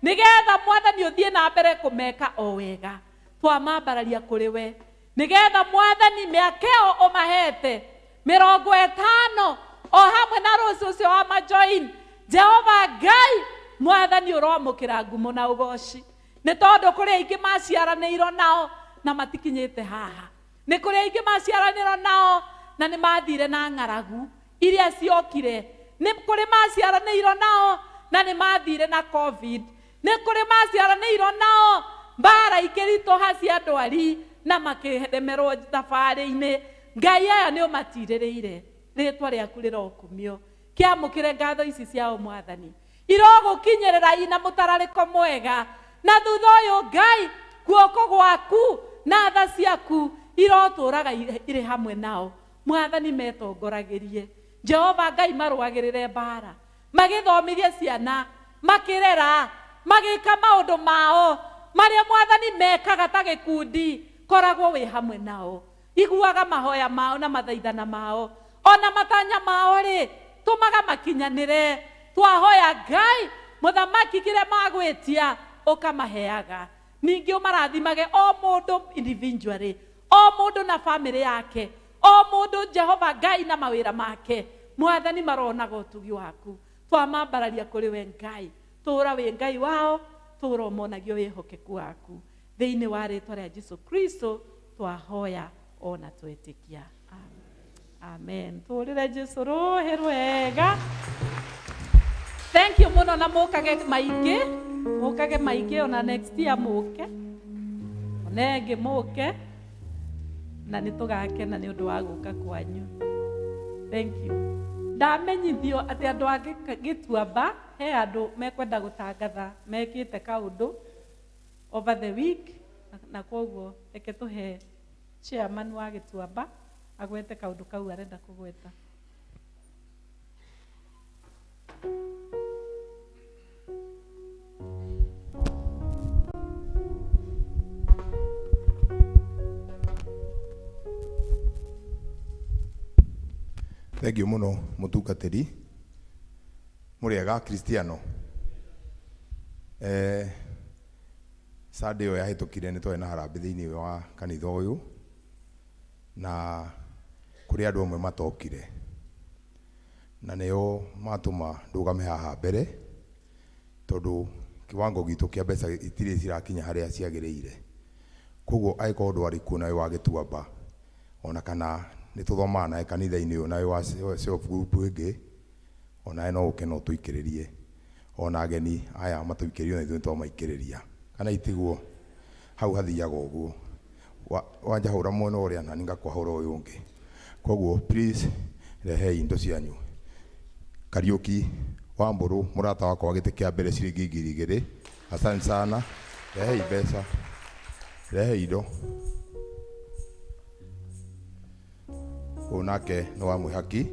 nä getha mwathani å thiä na mbere kå meka o wega twamambararia kå rä we nä getha mwathani mä akeo å mahete 50 o hamwe na rå cio wa majoin Jehova Ngai mwathani å romå kä ra ngumo na å goci nä tondå kå rä aingä maciaranä irwo nao na matikinyä te haha nä kå rä aingä maciaranä irwo nao na nä mathire na ng'aragu iria ciokire nä kå rä maciaranä irwo nao na nä mathire na COVID nä kå rä maciaranä irwo nao mbara ikä ritå ha cia ndwari na makä remerwo thabarä-inä Ngai aya nä å matirä rä ire rä twa rä aku rä rokumio kä amå kä re ngatho ici ciao mwathani irogå kinyä rä ra ina må tararä ko mwega na thutha å yå Ngai guoko gwaku na tha ciaku irotå raga irä hamwe nao mwathani metongoragä rie Jehova Ngai marwagä rä re mbara magä thomithie ciana makä rera magä ka maå ndå mao marä a mwathani mekaga ta gä kundi koragwo wĩ hamwe nao iguaga mahoya mao na mathaithana mao ona matanya mao rĩ tũmaga makinyanĩre twahoya Ngai mũthamaki kĩrĩa magwĩtia ũkamaheaga ningĩ ũmarathimage o mũndũ individually o mũndũ na family yake o mũndũ Jehova Ngai na mawĩra make mwathani maronaga ũtugi waku twamambararia kũrĩ we Ngai tũra wĩ Ngai wao tũra ũmonagio wĩhokeku waku thĩinĩ wa rĩtwa rĩa Jesu Kristo twahoya ona twĩtĩkia. Amen. Tũrĩre Jesu rũhĩ rwega. Thank you mũno, na mũkage maingĩ ona next year mũke, ona ĩngĩ mũke, na nĩ tũgakena nĩ ũndũ wa gũka kwanyu. Thank you. Ndamenyithio atĩ andũ a Gĩtuamba he andũ mekwenda gũtangatha mekĩte kaũndũ over the week, na koguo reke tũhe chairman wa Gĩtuamba agwete kaũndũ kau arenda kũgweta. Thank you muno mutungatiri muriega Kristiano. Sunday ya hitukire ni twaina harambe thiini wa kanitha uyu, na kuri andu amwe matokire na nio matuma ndugame haha mbere tondu kiwango gitu kia mbeca itire cirakinya haria ciagiriire. Koguo aiko ndwari kuona wa Gĩtuamba ona kana ni tuthoma na kanitha-ini uyu na wa self group ingi ona no uke no tuikiririe ona ageni aya matuikiririe na ithuĩ twamaikiriria kana itiguo hau hathiaga ũguo wanja hũra mwena ũrĩa na ngakwahũra ũyũ ũngĩ. Koguo please rehe indo cianyu. Kariuki Wamburu murata wakwa gĩtĩ kĩa mbere ciringi 2,000. Asante sana. Rehe mbeca, rehe indo. Unake no wa mwihaki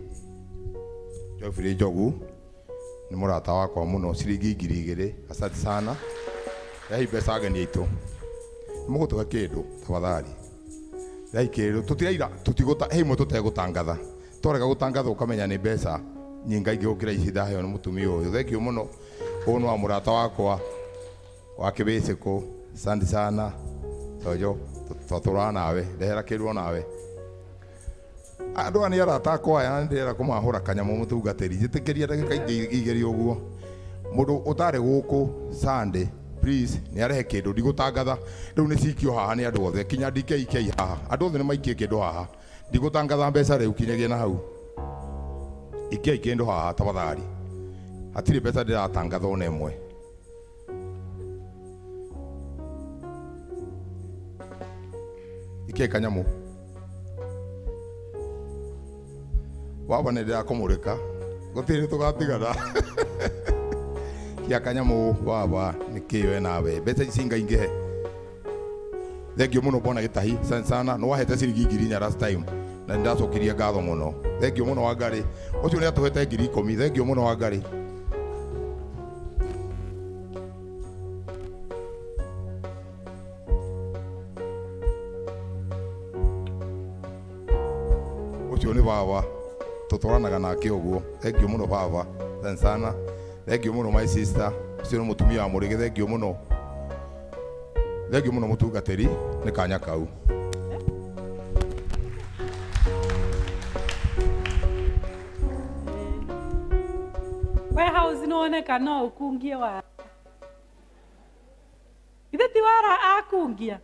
Geoffrey Njogu ni murata wakwa muno ciringi 2,000. Asante sana. Rehe mbeca ageni aitu mugutuga kindu tafadhali. Rehe kindu tutiraira tutigota heimo tutegutangatha twarega gutangatha ukamenya ni mbeca nyinga ingi ukira ici ndaheo ni mutumia uyu. Thank you muno. Uno wa murata wakwa wa kibiciku. Asante sana. Tojo twatura nawe ndehera kindu nawe. Andu ani arata akwa ya ndira kumahura kanyamu mutungatiri njitikiria ndagika igeri uguo mundu utari guku Sunday please ni arehe kindu ndigutangatha riu ni cikio haha ni andu othe kinya DKK haha andu othe ni maikie kindu haha ndigutangatha mbeca riu kinyagia na hau ikia kindu haha tafadhali hatiri mbeca ndiratangatha ona imwe. Ikia kanyamu waba nä ndä rakå reka gå tirä tå gatigana kia kanyamu baba nä kä we nawe mbeca ici ngaingä he. Thengiå må no bona gä tahi sana nä wahete ciringi 2,000 last time na nä ndacokirie ngatho må no. Thengiå må no wa ngarä å cio nä atå hete 10,000. Thengiå må no wa ngarä. å cio nä baba tutoranaga nake uguo. Thank you muno baba. Thanks sana. Thank you muno my sister. Sio mutumia wa murige. Thank you muno. Thank you muno mutungatiri ni kanya kau. Warehouse inaoneka no ukungie wa ithe ti wara akungia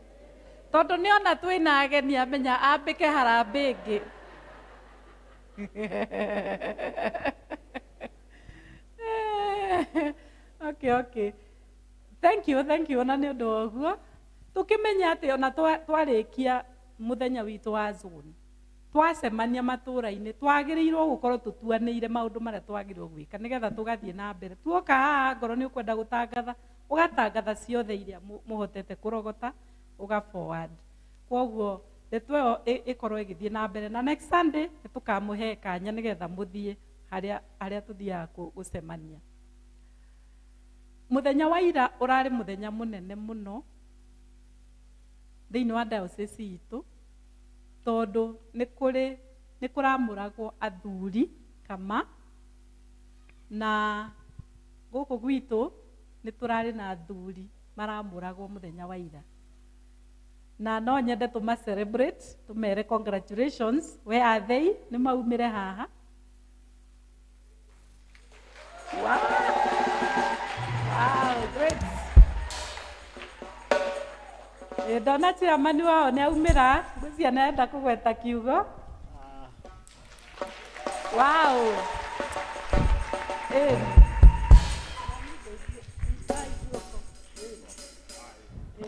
tondu niona twina ageni amenya ambike harambe ingi. Okay. Thank you na nĩ ũndũ wa ũguo tũkĩmenya atĩ ona twarĩkia mũthenya witũ wa zone twacemania matũra-inĩ twagĩrĩirwo gũkorwo tũtuanĩire maũndũ marĩa twagĩrĩirwo gwĩka nĩgetha tũgathiĩ na mbere. Tuoka haha ngoro nĩ ũkwenda gũtangatha ũgatangatha ciothe iria mũhotete kũrogota ũga forward. Koguo ndeto ĩyo ĩkorwo ĩgĩthiĩ na mbere na next Sunday nĩtũkamũhe kanya nĩgetha mũthiĩ harĩa tũthiaga gũcemania. Muthenya wa ira ũrarĩ muthenya mũnene mũno thĩinĩ wa diocese itũ tondũ nĩ kũramũragwo athuri kama na gũkũ gwitũ nĩ tũrarĩ na athuri maramũragwo muthenya wa ira na no nyende tũma celebrate tũmere congratulations. Where are they? Nĩ maumire haha. Wow, great. Ndona chairman wao nĩ aumĩra, ngwĩciria nĩarenda kũgweta kiugo. Wow.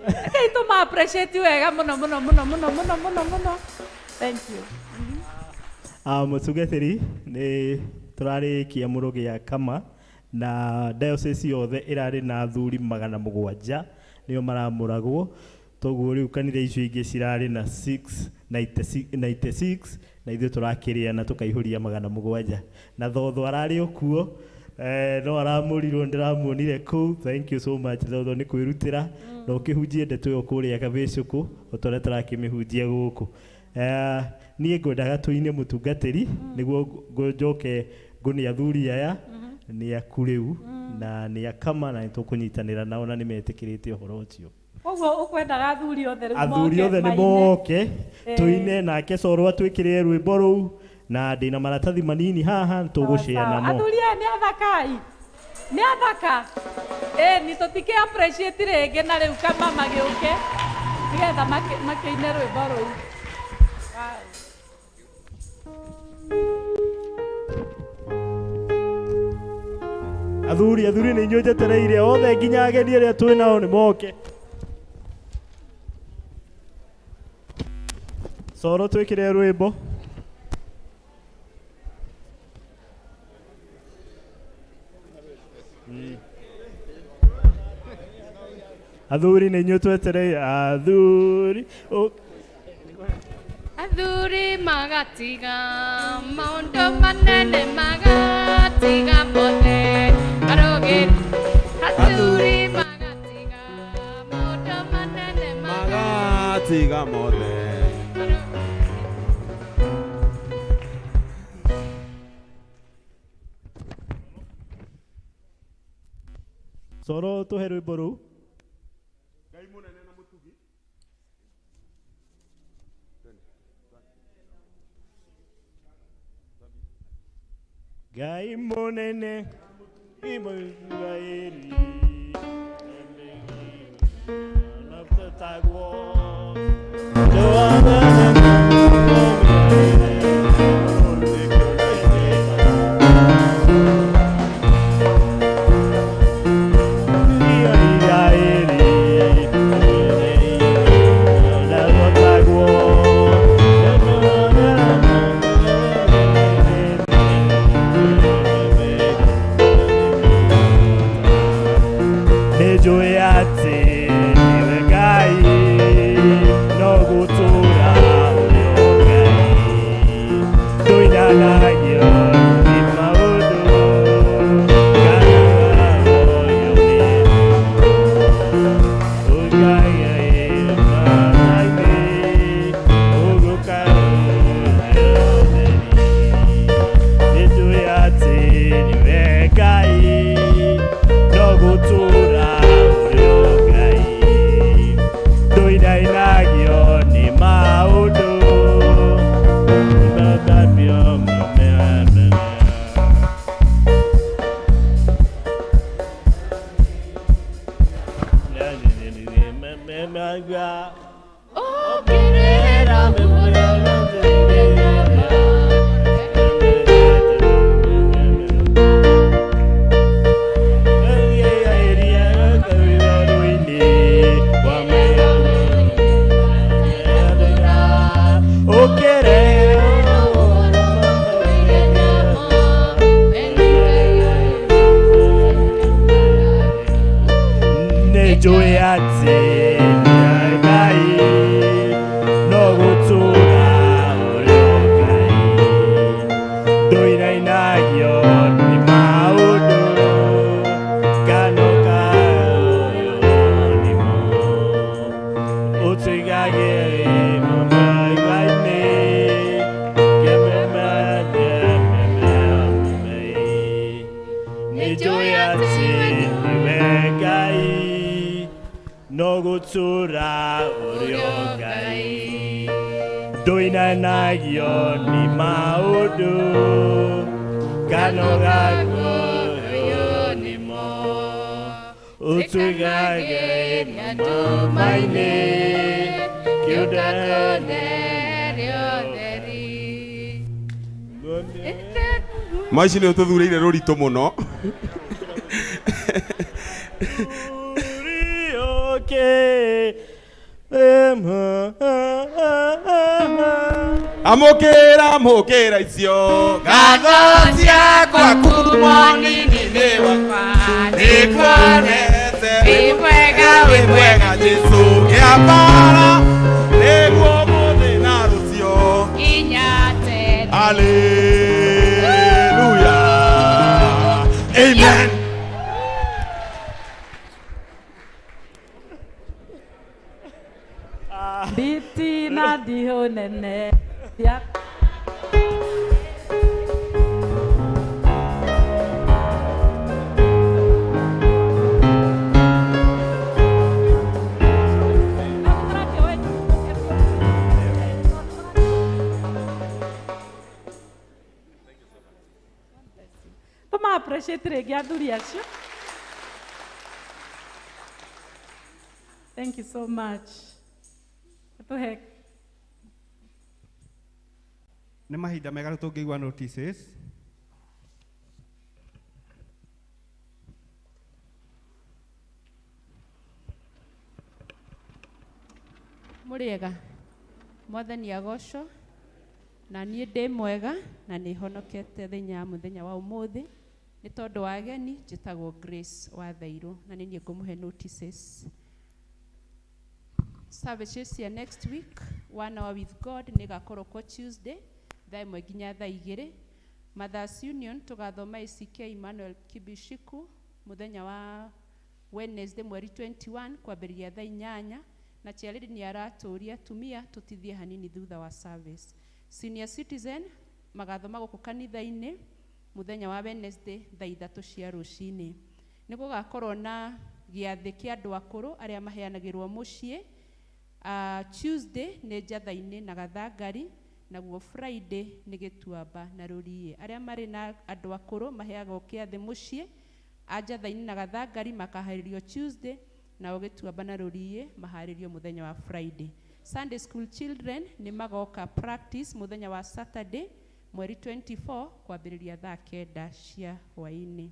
Okay, tuma appreciate wega mũno. Thank you. Mũtungatĩri nĩ tũrarĩkia mũrũgĩ kama na diocese yothe ĩrarĩ na athuri 700 nĩo maramũragwo, toguo rĩu kanitha icio ingĩ cirarĩ na 96 na ithuĩ tũrakĩrĩa na tũkaihũria 700 na thotho ararĩ okuo no aramũrirwo ndĩramuonire kũu. Thank you so much thotho nĩ kwĩrutĩra na ũkĩhunjie ndeto ĩyo kũrĩa Kabĩcũkũ ũtore tũrakĩmĩhunjia gũkũ. Niĩ ngwendaga tũine mũtungatĩri nĩguo njoke ngũnĩ athuri aya nĩ aku rĩu na nĩ akama na nĩtũkũnyitanĩra nao na nĩmetĩkĩrĩte ũhoro ũcio. Koguo ũkwendaga athuri othe rĩu moke. Athuri othe nĩ moke tũine nake Coro atwĩkĩre rwĩmbo rũu na ndĩna maratathi manini haha tũgũshare namo. Athuri aya nĩ athakai. Nĩ athaka. Nĩ tũtikĩ appreciate rĩngĩ na rĩu kama magĩũke nĩgetha makĩine rwĩmbo rũu. Athuri nĩ inyuĩ njetereire othe nginya ageni arĩa twĩ nao nĩ moke. Coro twĩkĩre rwĩmbo. Athuri nĩ inyuĩ twetereire. Athuri magatiga maũndũ manene magatiga mothe arũgĩri. Athuri magatiga maũndũ manene magatiga mothe. Coro tũhe rwĩmbo rũu. Ngai mũnene Imugairi Anaptatagwo Utwigage mamaine Kiudakonerio theri. Maici nĩ ũtũthuurĩire rũritũ mũno. Amũkĩra icio ngatho ciakwa kuma nini-inĩ wakwa nĩkuonete wĩ mwega Jesũ gĩambara nĩguo mũthĩ na rũcio Nginya tene. Hallelujah. Amen. Biti na diho nene. Ya. Toma appreciate regi athuri acio. Thank you so much. Tuhe. Nĩ mahinda mega tũngĩigua notices. Mũrĩega. Mwathani agocwo na niĩ ndĩ mwega na nĩ honokete mũthenya wa ũmũthĩ nĩ tondũ wa ageni njĩtagwo Grace wa Thairũ na nĩ niĩ ngũmũhe notices. Services cia next week 1 hour with God nĩ gakorwo kwa Tuesday thaa 1 nginya thaa 2. Mothers Union tũgathoma ACK Emmanuel Kibishiku mũthenya wa Wednesday mweri 21 kwambĩrĩria thaa 8 na Chiaredi nĩ aratũria tumia tũtithie hanini thutha wa service. Senior Citizen magathoma gũkũ kanitha-inĩ mũthenya wa Wednesday thaa 3 cia rũcinĩ. Nĩ gũgakorwo na gĩathĩ kĩa andũ akũrũ arĩa maheanagĩrwo mũciĩ. Tuesday nĩ njatha-inĩ na gathangari, naguo Friday nĩ Gĩtuamba na Rũriĩ. Arĩa marĩ na andũ akũrũ maheagwo kĩathĩ mũciĩ, njatha-inĩ na gathangari makaharĩrio Tuesday, nao Gĩtuamba na Rũriĩ maharĩrio mũthenya wa Friday. Sunday School Children nĩ magoka practice mũthenya wa Saturday mweri 24 kwambĩrĩria thaa 9 cia hwaĩ-inĩ.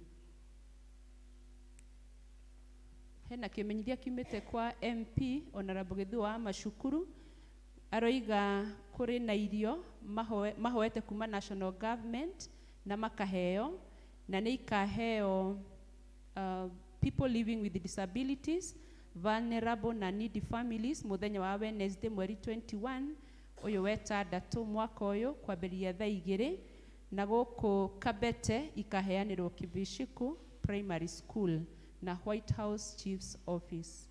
Hena kĩmenyithia kiumĩte kwa MP Honorable Githu wa Macukuru aroiga kũrĩ na irio mahoete kuma National Government na makaheo na nĩ ikaheo people living with disabilities, vulnerable na needy families mũthenya wa Wednesday mweri 21 ũyũ wetandatũ mwaka ũyũ kwambĩrĩria thaa 2 na gũkũ Kabete ikaheanĩrwo Kibishiku Primary School na White House Chief's Office.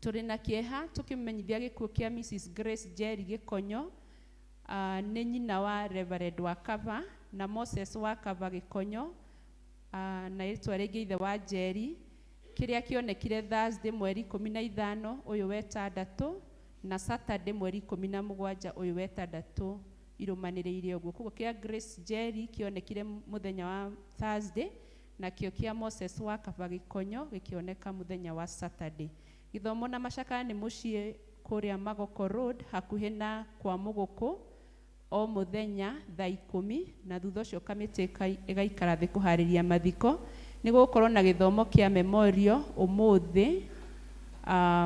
Tũrĩ na kĩeha tũkĩmenyithia gĩkuũ kĩa Mrs. Grace Jerry Gĩkonyo, nĩ nyina wa Reverend Wakava na Moses Wakava Gĩkonyo, na rĩtwa rĩngĩ ithe wa Jerry, kĩrĩa kĩonekire Thursday mweri 15 ũyũ wetandatũ na Saturday mweri 17 ũyũ wetandatũ irũmanĩrĩire ũguo. Koguo kĩa Grace Jerry kĩonekire mũthenya wa Thursday na kĩo kĩa Moses Wakava Gĩkonyo gĩkĩoneka mũthenya wa Saturday. Gĩthomo na macakaya nĩ mũciĩ kũrĩa Magoko Road hakuhĩ na kwa Mũgũkũ o mũthenya thaa 10 na thutha ũcio kamĩtĩ ĩgaikara thĩ kũharĩria mathiko. Nĩ gũkorwo na gĩthomo kĩa memorial ũmũthĩ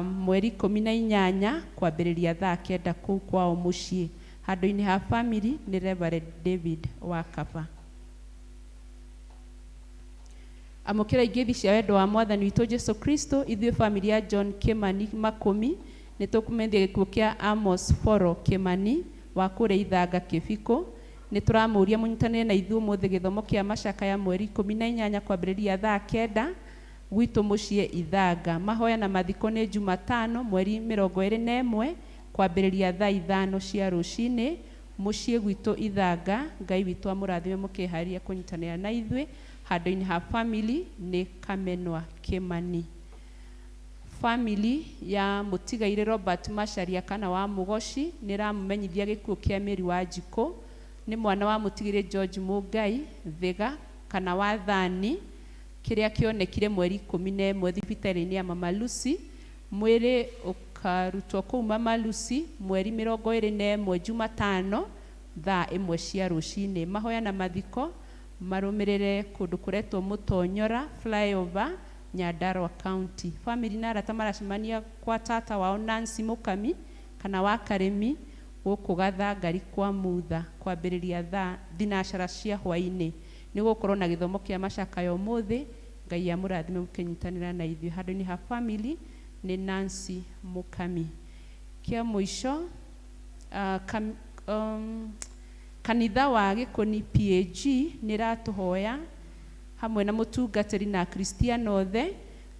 mweri 18 kwambĩrĩria thaa 9 kũu kwao mũciĩ. Handũ-inĩ ha family nĩ Reverend David Wakava. Amũkĩra ingĩthi cia wendo wa Mwathani witũ Jesu Kristo, ithuĩ family ya John Kimani Makũmi nĩ tũkũmenyithia gĩkuũ kĩa Amos Foro Kimani wa kũrĩa Ithanga Kĩbiko. Nĩ tũramũria mũnyitanĩre na ithuĩ ũmũthĩ gĩthomo kĩa macakaya mweri 18 kwambĩrĩria thaa 9 gwitũ mũciĩ Ithanga. Mahoya na mathiko nĩ Jumatano mweri 21 kwambĩrĩria thaa 5 cia rũcinĩ mũciĩ gwitũ Ithanga. Ngai witũ amũrathime mũkĩharĩria kũnyitanĩra na ithuĩ. Handũ-inĩ ha family nĩ Kamenwa Kimani. Family ya mũtigaire Robert Macharia kana wa Mũgoci nĩ ramũmenyithia gĩkuũ kĩa Mĩri wa Njikũ. Nĩ mwana wa mũtigaire George Mũngai Thĩga kana wa Thani kiria kionekire mweri 11 thibitarĩ-inĩ ya Mama Lucy, mwĩrĩ ũkarutwo kũu Mama Lucy mweri 21 Jumatano thaa 1 cia rũcinĩ. Mahoya na mathiko marũmĩrĩre kũndũ kũretwo Mũtonyora flyover Nyandarua County. Family na arata maracemania kwa tata wao Nancy Mukami kana wa Karemi gũkũ Gathangari kwa Mutha kwambĩrĩria thinacara cia hwaĩ-inĩ. Nĩ gũkorwo na gĩthomo kĩa macakayo ũmũthĩ. Ngai amũrathime mũkĩnyitanĩra na ithuĩ. Handũ-inĩ ha family nĩ Nancy Mukami. Kĩa mũico kanitha wa Gĩkũni PAG nĩ ratũhoya hamwe na mũtungatĩri na Kristiano othe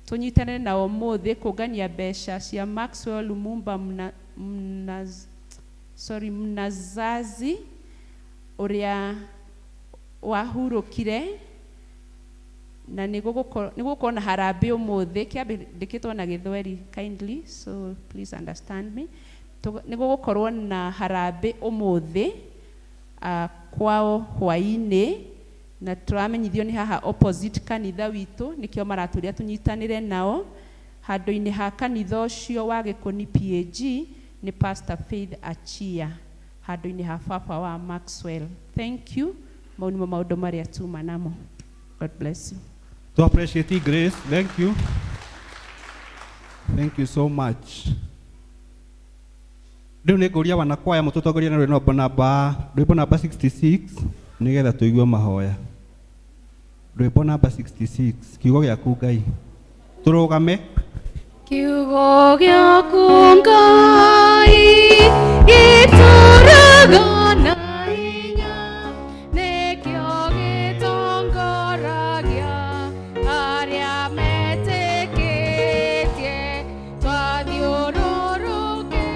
tũnyitanĩre nao ũmũthĩ kũngania mbeca cia Maxwell Lumumba Mnazazi ũrĩa wahurũkire, na nĩ gũkorwo na harambĩ ũmũthĩ. Kĩandĩkĩtwo na Gĩthweri kindly, so please understand me. Nĩ gũkorwo na harambĩ ũmũthĩ kwao hwaĩ-inĩ, na tũramenyithio nĩ haha opposite kanitha witũ, nĩkĩo maratũria tũnyitanĩre nao. Handũ-inĩ ha kanitha ũcio wa Gĩkũni PAG nĩ Pastor Faith Achia, handũ-inĩ ha baba wa Maxwell. Thank you. Mau nĩmo maũndũ marĩa tuma namo. God bless you. To appreciate Grace, thank you. Thank you so much. Rĩu nĩ ngũria wanakwaya mũtũtongoria na rwĩmbo namba 66 nĩgetha tũigue mahoya. Rwĩmbo namba 66, kiugo gĩaku Ngai. Tũrũgame. Kiugo gĩaku Ngai gĩtũũraga na hinya, nĩkĩo gĩtongoragia arĩa metĩkĩtie twathiũrũrũke.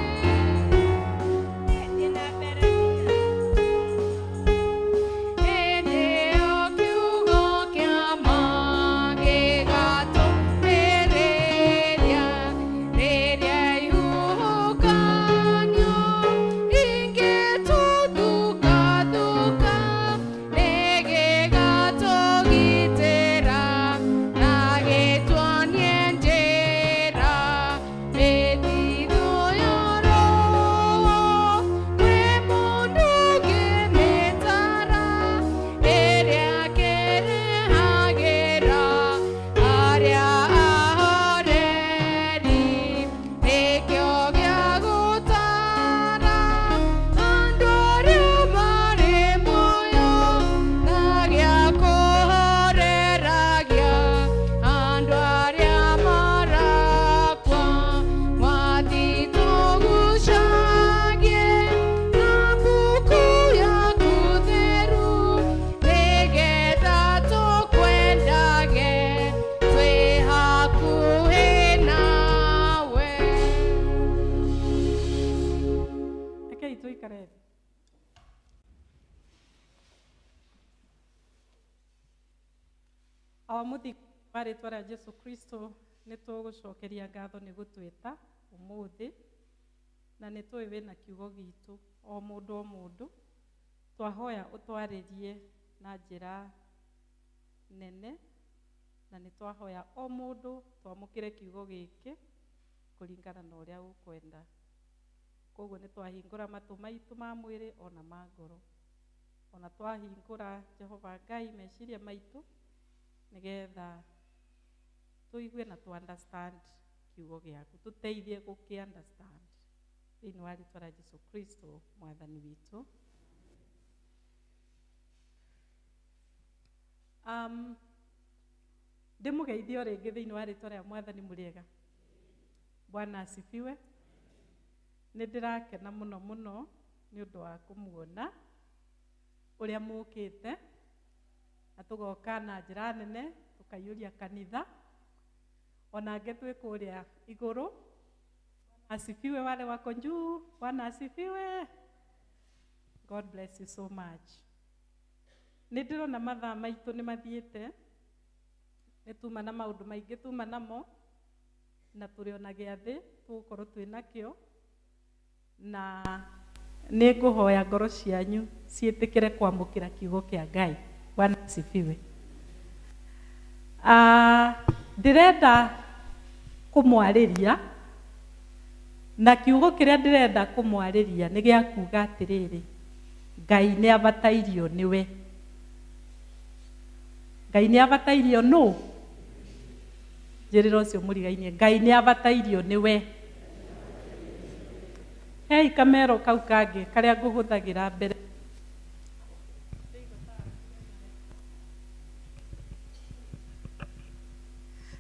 Hĩndĩ ĩyo kiugo kĩa ma gĩgatũmĩrĩria rĩrĩa ihuhũkanio ingĩtũthukathuka, nĩgĩgatũgitĩra na gĩtuonie njĩra mĩthiithũ ya Roho. Kwĩ mũndũ ũngĩmĩtara ĩrĩa kĩrĩhagĩra arĩa ahoreri, nĩkĩo gĩa gũtara andũ arĩa marĩ muoyo na gĩa kũhoreragia andũ arĩa marakua. Mwathi tũgucagie na mbuku yaku theru, nĩgetha tũkwendage twĩ hakuhĩ nawe. Rekei tũikare thĩ. Mũthĩ wa rĩĩtwa rĩa Jesũ Kristo nĩ tũgũcokeria ngatho nĩ gũtwĩta ũmũthĩ, na nĩ tũĩ wĩna kiugo gitũ o mũndũ. Twahoya ũtwarĩrie na njĩra nene, na nĩ twahoya o mũndũ twamũkĩre kiugo gĩkĩ kũringana na ũrĩa ũkwenda. Koguo nĩ twahingũra matũ maitũ ma mwĩrĩ ona ma ngoro, ona twahingũra Jehova Ngai meciria maitũ, nĩgetha tũigue na tu understand kiugo gĩaku. Tũteithie gũkĩ understand thĩinĩ wa rĩĩtwa rĩa Jesũ Kristo mwathani witũ. Ndĩmũgeithie o rĩngĩ thĩinĩ wa rĩĩtwa rĩa mwathani mũrĩega. Bwana asifiwe. Nĩ ndĩrakena mũno nĩ ũndũ wa kũmuona ũrĩa mũkĩte na tũgoka na njĩra nene tũkaiyũria kanitha, onange twĩ kũrĩa igũrũ. Asifiwe wale wako juu. Bwana asifiwe. God bless you so much. Nĩ ndĩrona mathaa maitũ nĩ mathiĩte, nĩ tuma na maũndũ maingĩ tuma namo, na tũrĩ ona gĩathĩ tũgũkorwo twĩ nakĩo, na nĩ ngũhoya ngoro cianyu ciĩtĩkĩre kwamũkĩra kiugo kĩa Ngai. Bwana asifiwe. Ndirenda kumwarĩria na kiugo kĩrĩa ndĩrenda kumwarĩria nĩ gĩa kuga atĩrĩrĩ, Ngai nĩ abatairio nĩwe. Ngai nĩ abatairio nũ? Njĩrĩra ũcio mũrigainie, Ngai nĩ abatairio nĩwe. Hei kamero kau kangĩ karĩa ngũhũthagĩra mbere.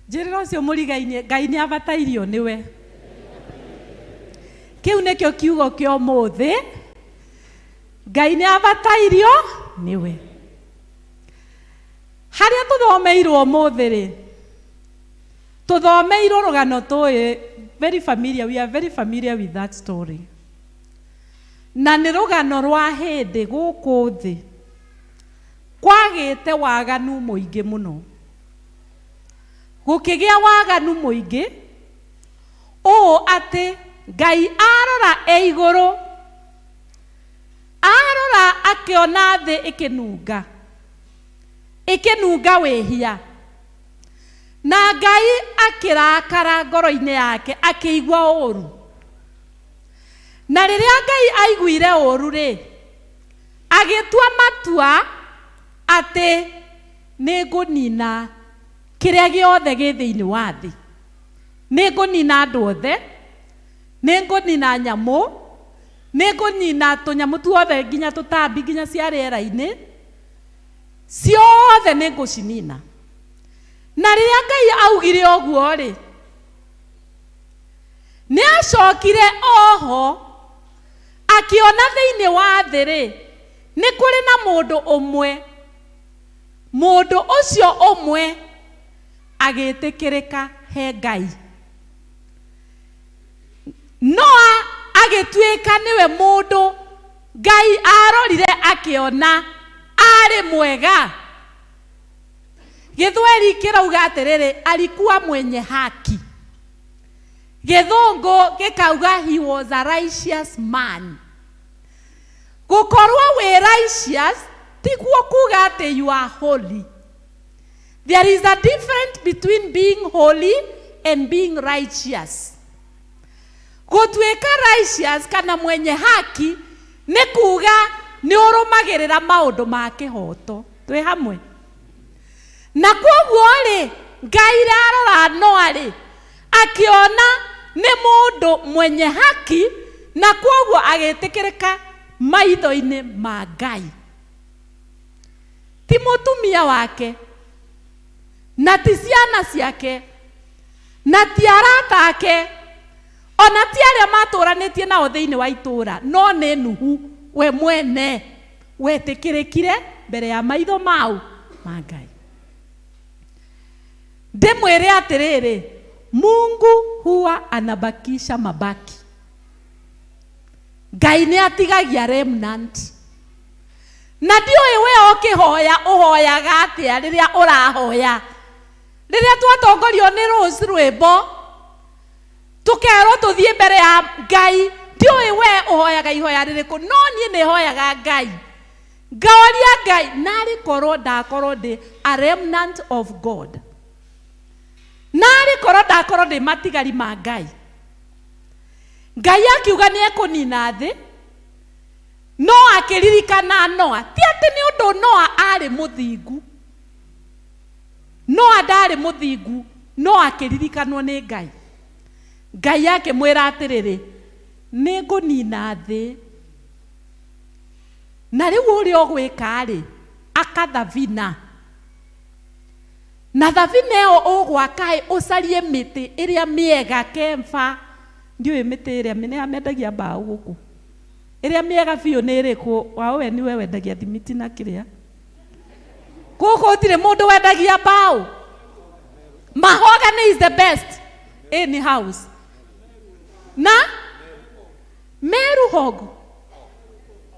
Njĩrĩra ũcio mũrigainie, Ngai nĩ abatairio nĩwe. Kĩu nĩkĩo kiugo kĩa ũmũthĩ. Ngai nĩ abatairio nĩwe. Harĩa tũthomeirwo ũmũthĩ-rĩ, tũthomeirwo rũgano tũĩ very familiar, we are very familiar with that story. Na nĩ rũgano rwa hĩndĩ gũkũ thĩ kwagĩte waganu mũingĩ mũno. Gũkĩgĩa waganu mũingĩ ũũ atĩ Ngai arora igũrũ, arora akĩona thĩ ĩkĩnunga wĩhia, na Ngai akĩrakara ngoro-inĩ yake, akĩigua ũũru. Na rĩrĩa Ngai aiguire ũũru-rĩ, agĩtua matua atĩ nĩ ngũnina kĩrĩa gĩothe gĩ thĩinĩ wa thĩ. Nĩ ngũnina andũ othe, nĩ ngũnina nyamũ, nĩ ngũnina tũnyamũ tuothe, nginya tũtambi, nginya cia rĩera-inĩ, ciothe nĩ ngũcinina. Na rĩrĩa Ngai augire ũguo-rĩ, nĩ acokire oho akĩona thĩinĩ wa thĩ-rĩ, nĩ kũrĩ na mũndũ ũmwe. Mũndũ ũcio ũmwe agĩtĩkĩrĩka he Ngai. Noa agĩtuĩka nĩwe mũndũ Ngai arorire akĩona arĩ mwega. Gĩthweri kĩrauga atĩrĩrĩ, alikuwa mwenye haki. Gĩthũngũ gĩkauga he was a righteous man. Gũkorwo wĩ righteous tikuo kuga atĩ you are holy. There is a difference between being holy and being righteous. Gũtuĩka righteous kana mwenye haki nĩ kuga nĩ ũrũmagĩrĩra maũndũ ma kĩhoto. Twĩ hamwe? Na kwoguo-rĩ, Ngai arora Noa-rĩ, akĩona nĩ mũndũ mwenye haki, na kwoguo agĩtĩkĩrĩka maitho-inĩ ma Ngai. Ti mũtumia wake, na ti ciana ciake, na ti arata ake, ona ti arĩa matũranĩtie nao thĩinĩ wa itũũra, no nĩ Nuhu we mwene wetĩkĩrĩkire mbere ya maitho mau ma Ngai. Ndĩmwĩre atĩrĩrĩ, Mungu huwa anabakisha mabaki. Ngai nĩ atigagia remnant. Na ndiũĩ we ũkĩhoya ũhoyaga atĩa rĩrĩa ũrahoya. Rĩrĩa twatongorio nĩ Rose rwĩmbo tũkerwo tũthiĩ mbere ya Ngai, ndiũĩ we ũhoyaga ihoya rĩrĩkũ, no niĩ nĩ hoyaga Ngai. Ngaoria Ngai, narĩ korwo ndakorwo ndĩ a remnant of God. Narĩ korwo ndakorwo ndĩ matigari ma Ngai. Ngai akiuga nĩ ekũnina thĩ, no akĩririkana Noa. Ti atĩ nĩ ũndũ Noa arĩ mũthingu. Noa ndarĩ mũthingu, no akĩririkanwo nĩ Ngai. Ngai akĩmwĩra atĩrĩrĩ, nĩ ngũnina thĩ. Na rĩu ũrĩa ũgwĩka-rĩ, akathavina. Na thavina ĩyo ũgwaka ũcarie mĩtĩ ĩrĩa mĩega kemba. Ndiũĩ mĩtĩ ĩrĩa nĩ amendagia mbaũ gũkũ. Ĩrĩa mĩega biũ nĩ ĩrĩkũ? Wawe niwe wendagia thimiti na kĩrĩa. Gũkũ gũtirĩ mũndũ wendagia mbaũ. Mahogany is the best in house. Na Meru hog,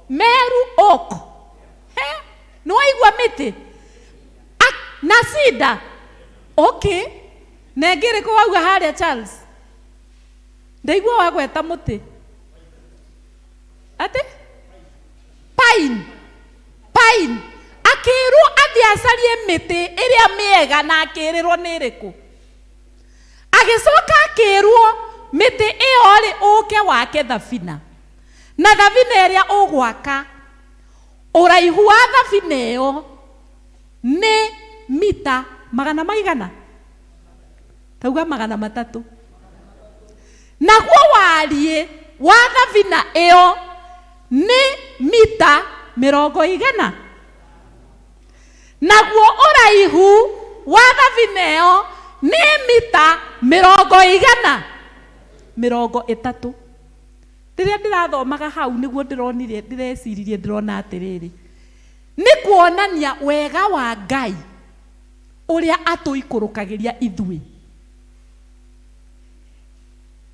Meru oak. Nĩ waigua mĩtĩ? Na cedar. Okay. Na ĩngĩ ĩrĩkũ wauga harĩa Charles? Ndaigua wagweta mũtĩ. Ati? Pine. Pine. akĩrwo athiĩ acarie mĩtĩ ĩrĩa mĩega na akĩrĩrwo nĩ ĩrĩkũ. Agĩcoka akĩrwo mĩtĩ ĩyo rĩ ũke wake thabina, na thabina ĩrĩa ũgwaka ũraihu wa thabina ĩyo nĩ mita 100. Tauga 300. Naguo wariĩ wa thabina ĩyo nĩ mita 100. Naguo ũraihu wa thabina ĩyo nĩ mita 100. 30. Rĩrĩa ndĩrathomaga hau nĩguo ndĩronire, ndĩreciririe ndĩrona atĩrĩrĩ, nĩ kuonania wega wa Ngai ũrĩa atũikũrũkagĩria ithuĩ.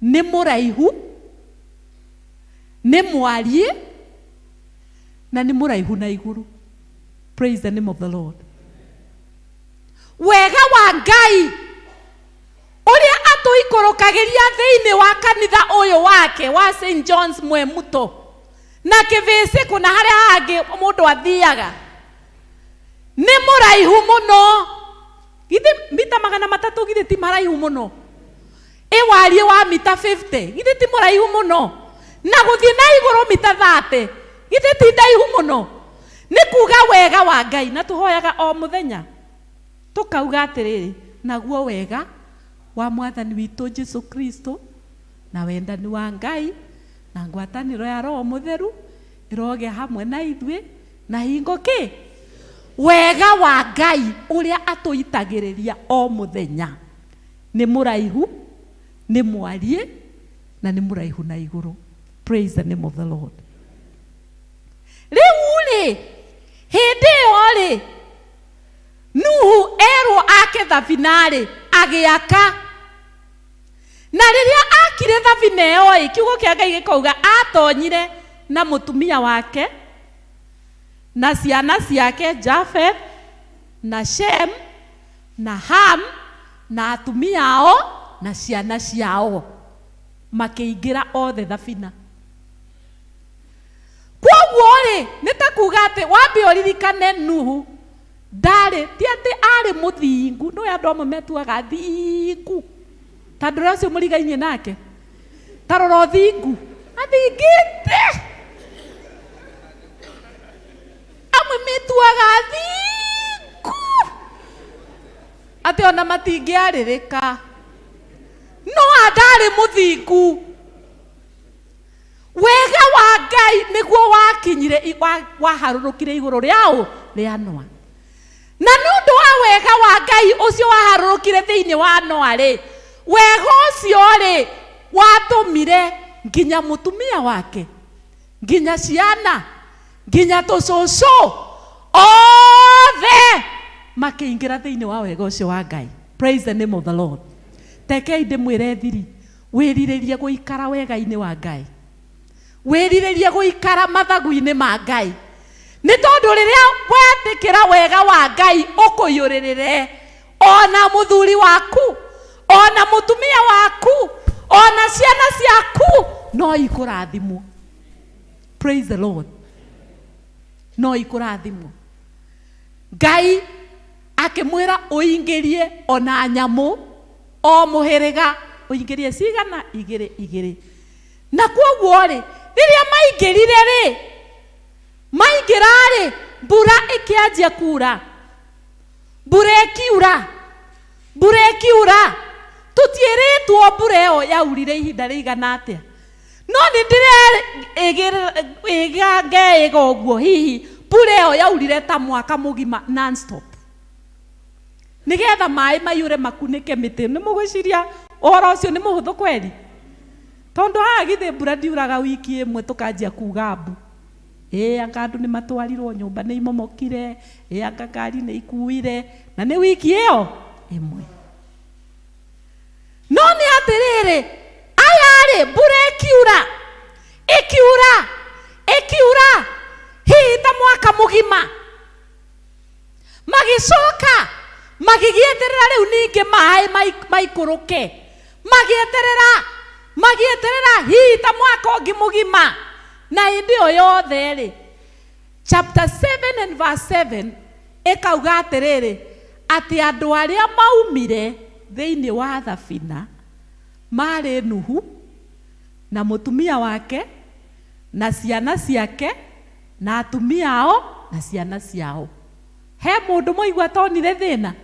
Nĩ mũraihu, nĩ mwariĩ, na nĩ mũraihu na igũrũ. Praise the name of the Lord. Wega wa Ngai ũrĩa atũikũrũkagĩria thĩinĩ wa kanitha ũyũ wake wa St. John's Mwemuto na kĩbĩcĩ kuna harĩa hangĩ mũndũ athiaga, nĩ mũraihu mũno. Githĩ mita 300 githĩ ti maraihu mũno? Wariĩ wa mita 50 githĩ ti mũraihu mũno? Na gũthiĩ na igũrũ mita 30 githĩ ti ndaihu mũno? Nĩ kuga wega wa Ngai, na tũhoyaga o mũthenya tũkauga atĩrĩrĩ, naguo wega wa Mwathani witũ Jesu Kristo na wendani wa Ngai na ngwatanĩro ya Roho Mũtheru ĩroge hamwe na ithuĩ na hingo kĩ? Wega wa Ngai ũrĩa atũitagĩrĩria o mũthenya. Nĩ mũraihu, nĩ mwariĩ, na nĩ mũraihu na igũrũ. Praise the name of the Lord. Rĩu rĩ, hĩndĩ ĩyo rĩ, Nuhu erwo ake thabina rĩ agĩaka. Na rĩrĩa akire thabina ĩyo ĩ, kiugo kĩa Ngai gĩkauga atonyire na mũtumia wake na ciana ciake Jafeth na Shem na Ham na atumia ao na ciana ciao, makĩingĩra othe thabina. Kwoguo rĩ, nĩ ta kuga atĩ wambe ũririkane Nuhu ndarĩ, ti atĩ arĩ mũthingu, no andũ amwe metuaga thingu. Tandũ rũcio mũrigainie nake, ta rora thingu, athingĩte. Amwe metuaga thingu atĩ ona matingĩarĩrĩka, no ndarĩ mũthingu. Wega wa Ngai nĩguo wakinyire, waharũrũkire igũrũ rĩao rĩa Noa. Na nũndũ wa wega wa Ngai ũcio waharũrũkire thĩinĩ wa Noa rĩ, wega ũcio rĩ watũmire nginya mũtumia wake, nginya ciana, nginya tũcũcũ othe makĩingĩra thĩinĩ wa wega ũcio wa Ngai. Praise the name of the Lord. Tekei ndĩmwĩre thiri, wĩrirĩrie gũikara wega-inĩ wa Ngai, wĩrirĩrie gũikara mathagu-inĩ ma Ngai, nĩ tondũ rĩrĩa wetĩkĩra wega wa Ngai ũkũiyũrĩrĩre, ona mũthuri waku, ona mũtumia waku, ona ciana ciaku no ikũrathimwo. Praise the Lord. No ikũrathimwo. Ngai akĩmwĩra ũingĩrie ona nyamũ o mũhĩrĩga, ũingĩrie cigana? 2. Na kwoguo rĩ, rĩrĩa maingĩrire rĩ, maingĩra rĩ, mbura ĩkĩanjia kuura, mbura ĩkiura, tũtiĩrĩtwo mbura ĩyo yaurire ihinda rĩigana atĩa. No nĩ ndĩrĩganga ũguo, hihi mbura ĩyo yaurire ta mwaka mũgima non-stop, nĩgetha maĩ maiyũre makunĩke mĩtĩ. Nĩ mũgwĩciria ũhoro ũcio nĩ mũhũthũ kweli? Tondũ haha githĩ mbura ndiuraga wiki ĩmwe tũkanjia kuga mbu. Anga andũ nĩ matwarirwo, nyũmba nĩ imomokire, anga ngari nĩ ikuire, na nĩ wiki ĩyo ĩmwe. No nĩ atĩrĩrĩ, aya rĩ, mbura ĩkiura hihi ta mwaka mũgima, magĩcoka magĩgĩeterera rĩu ningĩ maĩ maikũrũke, magĩeterera hihi ta mwaka ũngĩ mũgima. Na hĩndĩ ĩyo yothe rĩ, chapter 7 and verse 7 ikauga atiriri ati andu aria maumire thiini wa thabina mari Nuhu na mutumia wake na ciana ciake na atumia ao na ciana ciao. He mundu muigua tonire thina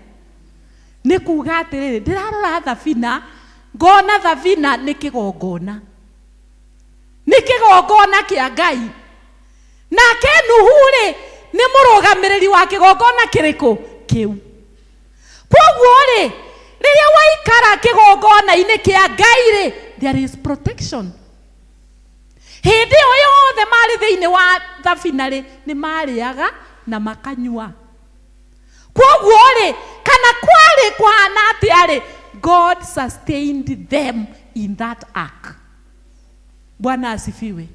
ni kuga atiriri ndirarora thabina ngona thabina ni kigongona kia Ngai nake Nuhu ri ni murugamiriri wa kigongona kiriku kiu. Koguo ri riria waikara kigongona-ini kia Ngai ri there is protection. Hindi o yothe mari thiini wa thabina ri ni mariaga na makanyua. Koguo ri kana kwari kwana atia ri God sustained them in that ark. Bwana asifiwe.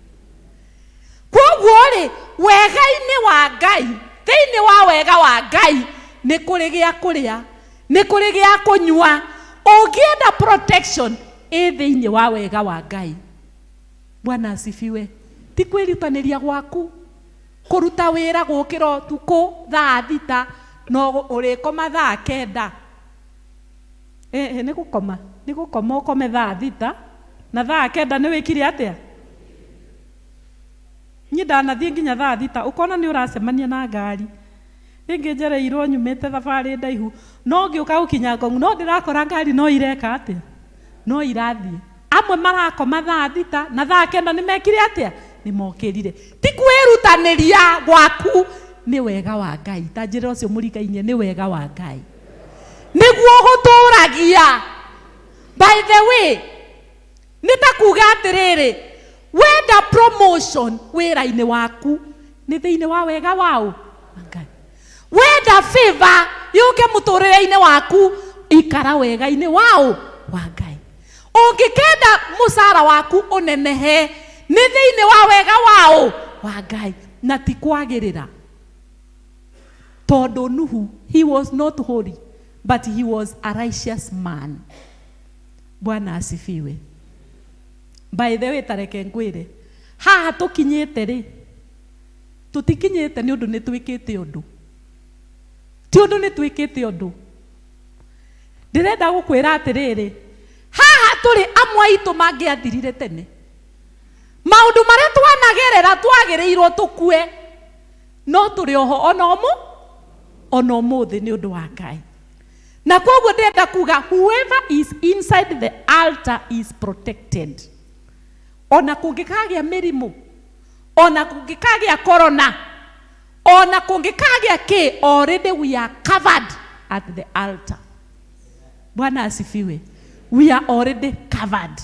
Koguo ri wega-ini wa Ngai thiini wa wega wa Ngai ni kuri gia kuria ni kuri gia kunyua. Ungienda protection thiini wa wega wa Ngai. Bwana asifiwe. Ti kwirutaniria gwaku kuruta wira gukira tuku thaa thita no urikoma thaa 9. Ni gukoma ukome thaa thita na thaa 9 ni wikire atia? Nyi ndanathie nginya thaa thita ukona ni uracemania na ngari ringi njereirwo nyumite thabari ndaihu no ngiuka gukinya Ngong no ndirakora ngari no ireka atia? No irathie. Amwe marakoma thaa thita na thaa 9 ni mekire atia? Ni mokirire. Ti kwirutaniria gwaku ni wega wa Ngai. Tanjira ucio murikainie ni wega wa Ngai niguo guturagia. By the way nitakuga atiriri wenda promotion wira-ini waku ni thiini wa wega wao Ngai. Wenda favor yuke muturire-ini waku ikara wega-ini wao wa Ngai. Ungikenda musara waku unenehe ni thiini wa wega wao wa Ngai na ti kwagirira. Tondu Nuhu, he was not holy but he was a righteous man. Bwana asifiwe. By the way tareke ngwire haha tukinyite ri tutikinyite ni undu ni twikite undu ti undu ni twikite undu. Ndirenda gukwira atiriri haha turi amwe itu mangiathirire tene. Maundu maria twanagerera twagirirwo tukue no turi oho ono muthi ni undu wa Ngai. Na koguo ndenda kuga whoever is inside the altar is protected. Ona kungikagia mirimu, ona kungikagia corona, ona kungikagia ki, already we are covered at the altar. Bwana asifiwe. We are already covered.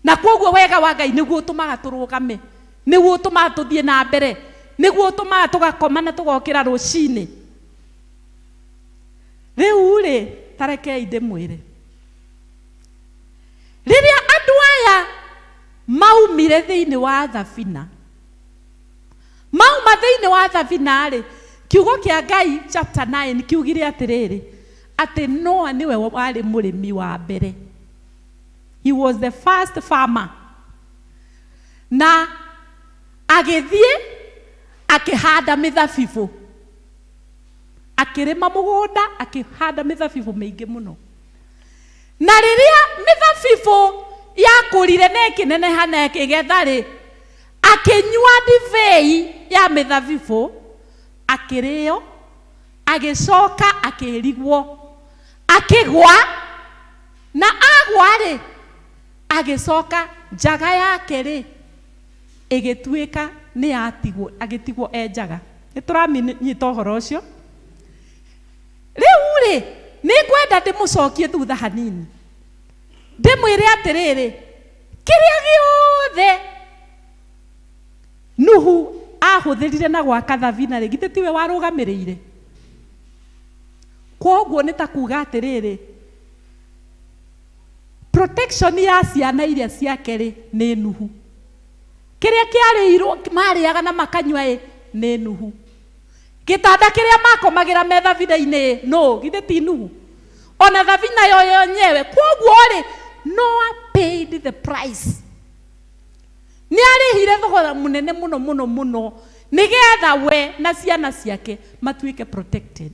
Na koguo wega wa Ngai niguo tumaga turugame, niguo tumaga tuthie na mbere, niguo tumaga tugakoma na tugokira rucini. Riu ri tarekei ndimwire riria andu aya maumire thiini wa thabina mauma thiini wa thabina ri kiugo kia Ngai chapter 9 kiugire atiriri ati Noah niwe wari murimi wa mbere. He was the first farmer. Na agithie akihanda mithabibu, akirima mugunda akihanda mithabibu maingi muno. Na riria mithabibu yakurire na ikineneha na ikigetha ri akinyua divei ya mithabibu akirio agicoka akirigwo akigwa na agwa ri agicoka njaga yake ri igituika ni yatigwo agitigwo enjaga. Nituramnyita uhoro ucio. Riu ri ningwenda ndimucokie thutha hanini ndimwire atiriri kiria giothe Nuhu ahuthirire na gwaka thabina ri gite tiwe warugamirire. Koguo nitakuga atiriri protection ya ciana iria ciake ri ni Nuhu. Kiria kiarirwo mariaga na makanywa ni Nuhu. Gitanda kiria makomagira me thabina-ini no githe ti Nuhu. Ona thabina yo nyewe. Koguo ri Noah paid the price. Ni arihire thogora munene muno nigetha we na ciana ciake matuike protected.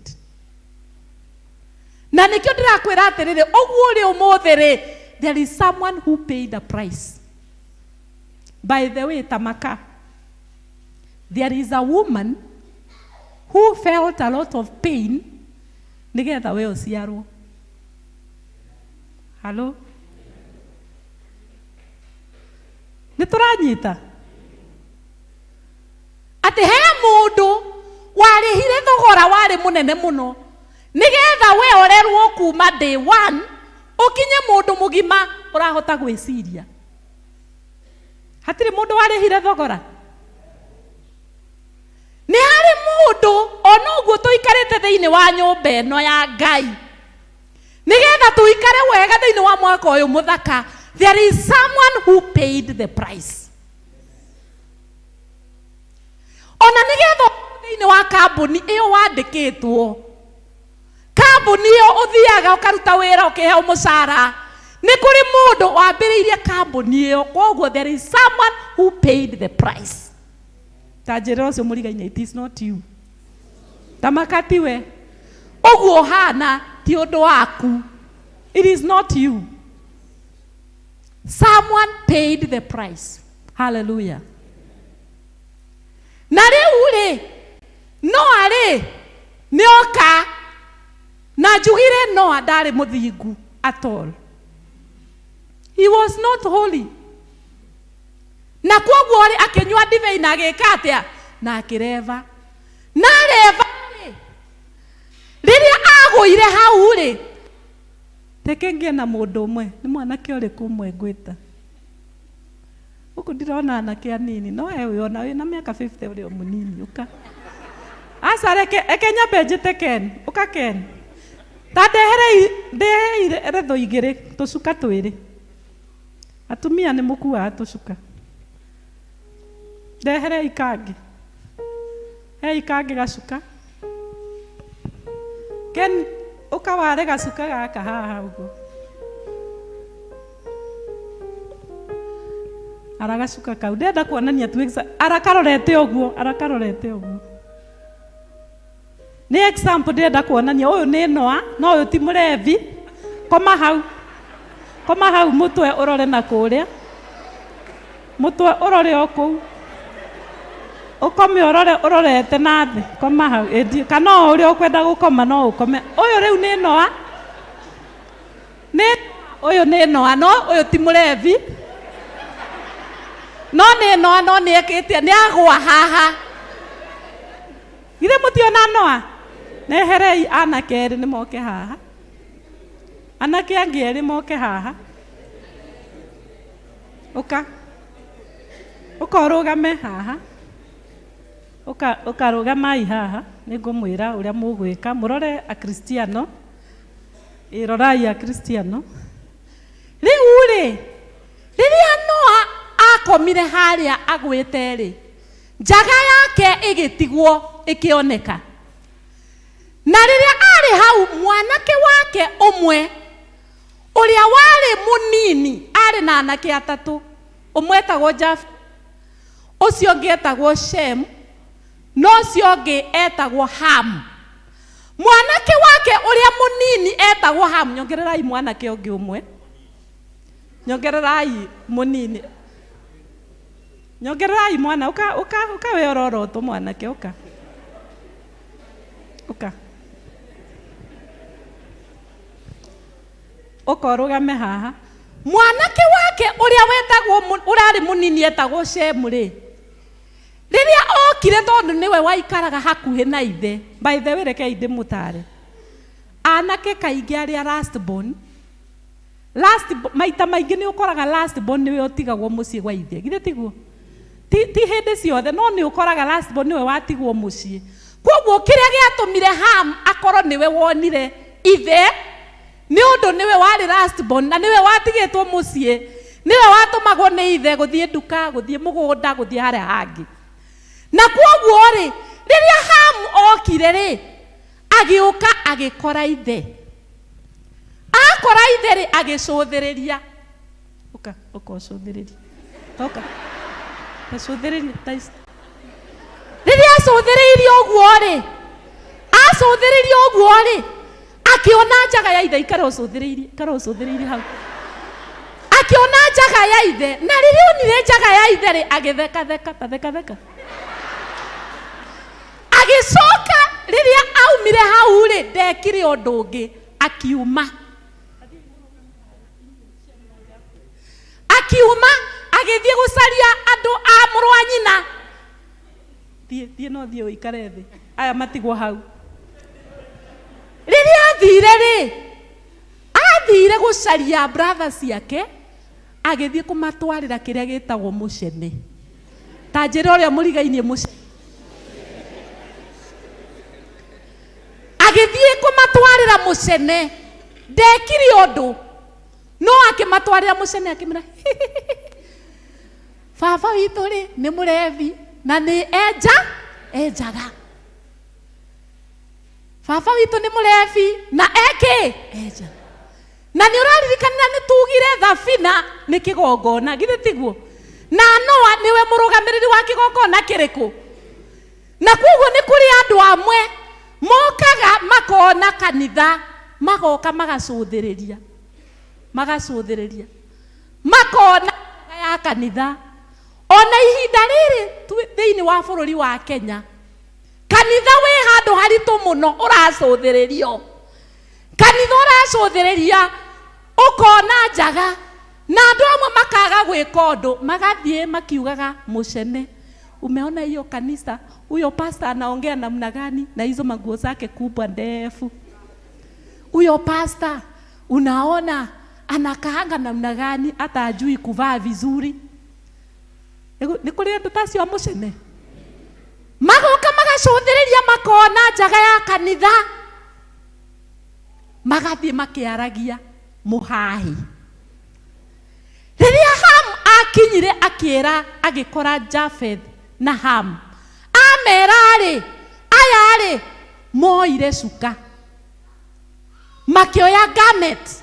Na nikio ndirakwira atiriri oguo ri umuthiri, there is someone who paid the price. By the way, Tamaka, there is a woman who felt a lot of pain nigetha we uciarwo. Hello? Nituranyita ati he mundu warihire thogora wari munene muno nigetha we orerwo kuma day 1 ukinye mundu mugima urahota gwiciria. Hatiri mundu warihire thogora. Ni hari mundu ona uguo tuikarite thiini wa nyumba eno ya Ngai nigetha tuikare wega thiini wa mwaka uyu muthaka. There is someone who paid the price. Ona nigetha thiini wa kambuni iyo wandikitwo, kambuni iyo uthiaga ukaruta wira ukiheo mucara, ni kuri mundu wambiriirie kambuni iyo. Koguo there is someone who paid the price. Tajiri ucio murigaine, it is not you. Tamakatiwe oguo hana ti undu waku. It is not you. Someone paid the price. Hallelujah. Na riu ri Noa ri nioka na njugire Noa ndari muthingu at all. He was not holy. Na koguo ri akinywa divei na agika atia na akireva. Na reva ri riria aguire hau ri tekengie na mundu umwe ni mwanake uriku umwe ngwita uku ndirona anake anini no ewe ona wina miaka 50 uri munini uka asareke ekenya bejete ken uka ken tadehere retho igire tucuka twiri atumia ni mukua tucuka dehere ikangi ikangi gacuka ken ukaware gacuka gaka haha uguo aragacuka kau ndenda kuonania tu arakarorete uguo ni example ndenda kuonania uyu ni Noa no uyu ti murevi koma hau mutwe urore na kuria mutwe urore oku ukome urorete na thi koma hau edi kana uri ukwenda gukoma no ukome uyu riu ni Noa uyu ni Noa no uyu ti murevi no ni Noa no ni ekitie ni agwa haha gire mutiona Noa neherei anake eri ni moke haha anake angi eri moke haha ukarugame haha ukarugamai haha ningumwira uria mugwika murore a Kristiano irorai a Kristiano riu ri riria Noa akomire haria agwite ri njaga yake igitigwo ikioneka na riria ari hau mwanake wake umwe uria wari munini ari na anake atatu umwe etagwo Jaf ucio ungi etagwo Shem no ucio ungi etagwo Ham. Mwanake wake uria munini etagwo Ham. Nyongererai mwanake ungi umwe, nyongererai munini, nyongererai mwana uka we ororoto mwanake uka ukorugame haha. Mwanake wake uria wetagwo urari munini etagwo Shem ri riria okire tondu niwe waikaraga hakuhi na ithe. By the way, reke inde mutare anake kaingi aria last born maita maingi ni ukoraga last born niwe utigagwo mucii gwa ithe. Githe tiguo ti hindi ciothe no ni ukoraga last born niwe watigwo mucii. Koguo kiria giatumire Ham akorwo niwe wonire ithe ni undu niwe wari last born na niwe watigitwo mucii, niwe watumagwo ni ithe guthie nduka guthie mugunda guthie haria hangi. Na koguo ri riria Ham okire ri agiuka agikora ithe, akora ithe ri agicuthiriria ucuthiriria toka acuthiriria riria acũthĩrĩirie ũguo rĩ, acũthĩrĩirie ũguo rĩ, akĩona njaga ya ithe ikarũcũthĩrĩirie hau, akĩona njaga ya ithe, na rĩrĩa onire njaga ya ithe rĩ, agĩtheka, agĩcoka rĩrĩa aumire hau rĩ, ndekire ũndũ ũngĩ, akiuma agĩthiĩ gũcaria andũ a mũrũ wa nyina. Thiĩ no thiĩ ũikare thĩ, aya matigwo hau. Rĩrĩa athire gũcaria brother ciake, agĩthiĩ kũmatwarĩra kĩrĩa gĩtagwo mũcene. Ta njĩra ũrĩa mũrigainie mũcene. Agĩthiĩ kũmatwarĩra mũcene, ndekire ũndũ, no akĩmatwarĩra mũcene akĩmera baba witũ rĩ nĩ mũrevi na nĩ enjaga. Baba witũ nĩ mũrevi na enja. Na nĩ ũraririkanĩra nĩ tugire thabina nĩ kĩgongona, githĩ tiguo? Na Noa nĩwe mũrũgamĩrĩri wa kĩgongona kĩrĩkũ? Na koguo nĩ kũrĩ andũ amwe mokaga makona kanitha, magoka magacũthĩrĩria, makona ya kanitha. Ona ihinda rĩrĩ thĩinĩ wa bũrũri wa Kenya, kanitha wĩ handũ haritũ mũno ũracũthĩrĩrio. Kanitha ũracũthĩrĩria, ũkona njaga, na andũ amwe makaga gwĩka ũndũ, magathiĩ makiugaga mũcene, umeona hiyo kanisa, huyo pastor anaongea namna gani na hizo manguo zake kubwa ndefu. Huyo pastor unaona anakaanga namna gani, hata ajui kuvaa vizuri. Nĩ kũrĩ andũ tacio mũcene magoka magacũthĩrĩria, makona njaga ya kanitha, magathiĩ makĩaragia mũhahi. Rĩrĩa Ham akinyire agĩkora Japheth na Ham, amera rĩ, aya rĩ moire cuka, makĩoya garment,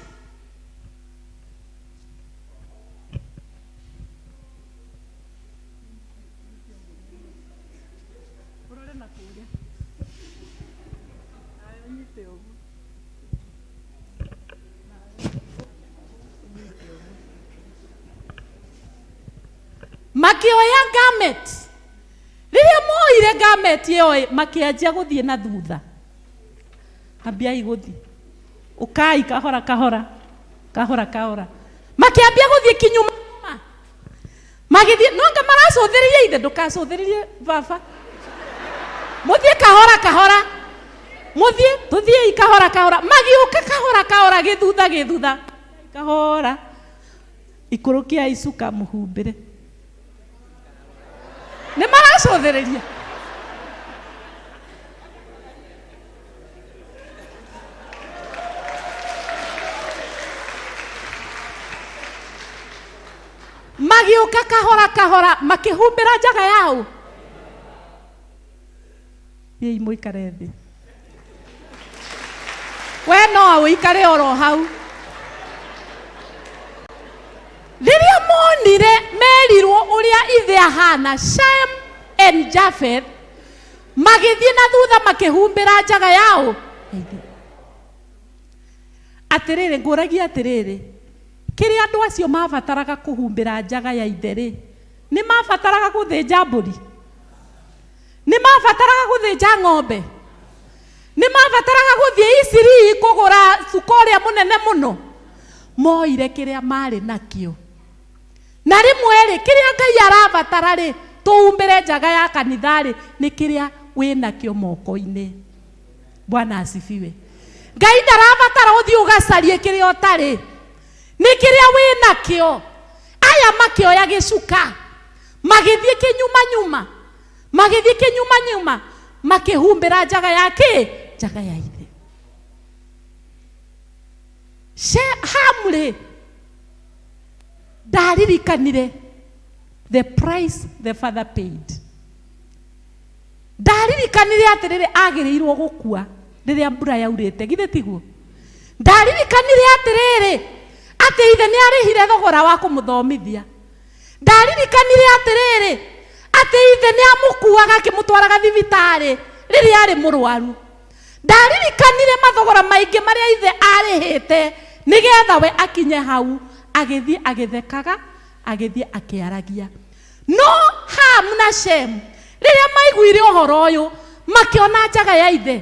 makĩoya garment. Rĩrĩa moire garment ĩyo makĩanjia gũthiĩ na thutha. Ambiai gũthiĩ, ũkai kahora, makĩambia gũthiĩ kinyuma, magĩthiĩ nonga maracũthĩrĩria ithe, ndũkacũthĩrĩrie baba, mũthiĩ kahora, tũthiĩ kahora, magĩũka kahora, gĩthutha kahora, ikũrũkia icuka mũhumbĩre. Nĩ maracũthĩrĩria. Magĩũka kahora, makĩhumbĩra njaga yao. Thiĩ mũikare thĩ. We no ũikare oro hau. Rĩrĩa monire merirwo ũrĩa ithe ahana, Shem and Japheth, magĩthiĩ na thutha makĩhumbĩra njaga yao. Atĩrĩrĩ, ngũragia atĩrĩrĩ, kĩrĩa andũ acio mabataraga kũhumbĩra njaga ya ithe rĩ, nĩ mabataraga gũthĩnja mbũri, nĩ mabataraga gũthĩnja ng'ombe, nĩ mabataraga gũthiĩ Isiri kũgũra cuka ũrĩa mũnene mũno. Moire kĩrĩa marĩ nakĩo. Na rĩmwe rĩ, kĩrĩa Ngai arabatara rĩ, tũhumbĩre njaga ya kanitha rĩ, nĩ kĩrĩa wĩnakĩo moko-inĩ. Bwana asifiwe. Ngai ndarabatara ũthiĩ ũgacarie kĩrĩa ũtarĩ, nĩ kĩrĩa wĩnakĩo. Aya makĩoya gĩcuka, magĩthiĩ kĩnyuma, makĩhumbĩra njaga ya njaga ya ithe. Ham rĩ, ndaririkanire the price the father paid. Ndaririkanire atĩrĩrĩ agĩrĩirwo gũkua rĩrĩa mbura yaurĩte, githĩ tiguo? Ndaririkanire atĩrĩrĩ atĩ ithe nĩ arĩhire thogora wa kũmũthomithia. Ndaririkanire atĩrĩrĩ ati ithe nĩ amũkuaga akĩmũtwaraga thibitarĩ rĩrĩa arĩ mũrwaru. Ndaririkanire mathogora maingĩ marĩa ithe arĩhĩte nĩgetha we akinye hau, agĩthiĩ agĩthekaga, agĩthiĩ akĩaragia. No Ham na Shem rĩrĩa maiguire ũhoro ũyũ makĩona njaga ya ithe,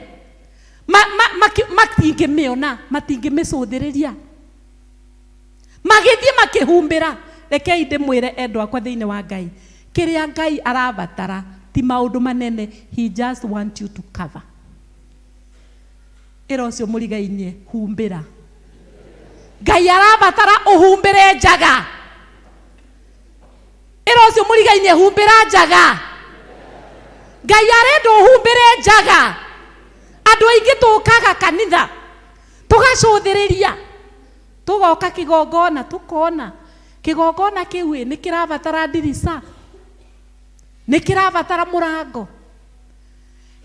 matingĩmĩona, matingĩmĩcũthĩrĩria, magĩthiĩ makĩhumbĩra. Rekei ndĩmwĩre endwa akwa thĩinĩ wa Ngai, kĩrĩa Ngai arabatara ti maũndũ manene. He just want you to cover. Ĩra ũcio mũrigainie, humbĩra. Ngai arabatara ũhumbĩre njaga. Ĩra ũcio mũrigainie, humbĩra njaga. Ngai arenda ũhumbĩre njaga. Andũ aingĩ tũkaga kanitha tũgacũthĩrĩria, tũgoka kĩgongona tũkona kĩgongona kĩu nĩ kĩrabatara ndirica, nĩ kĩrabatara mũrango,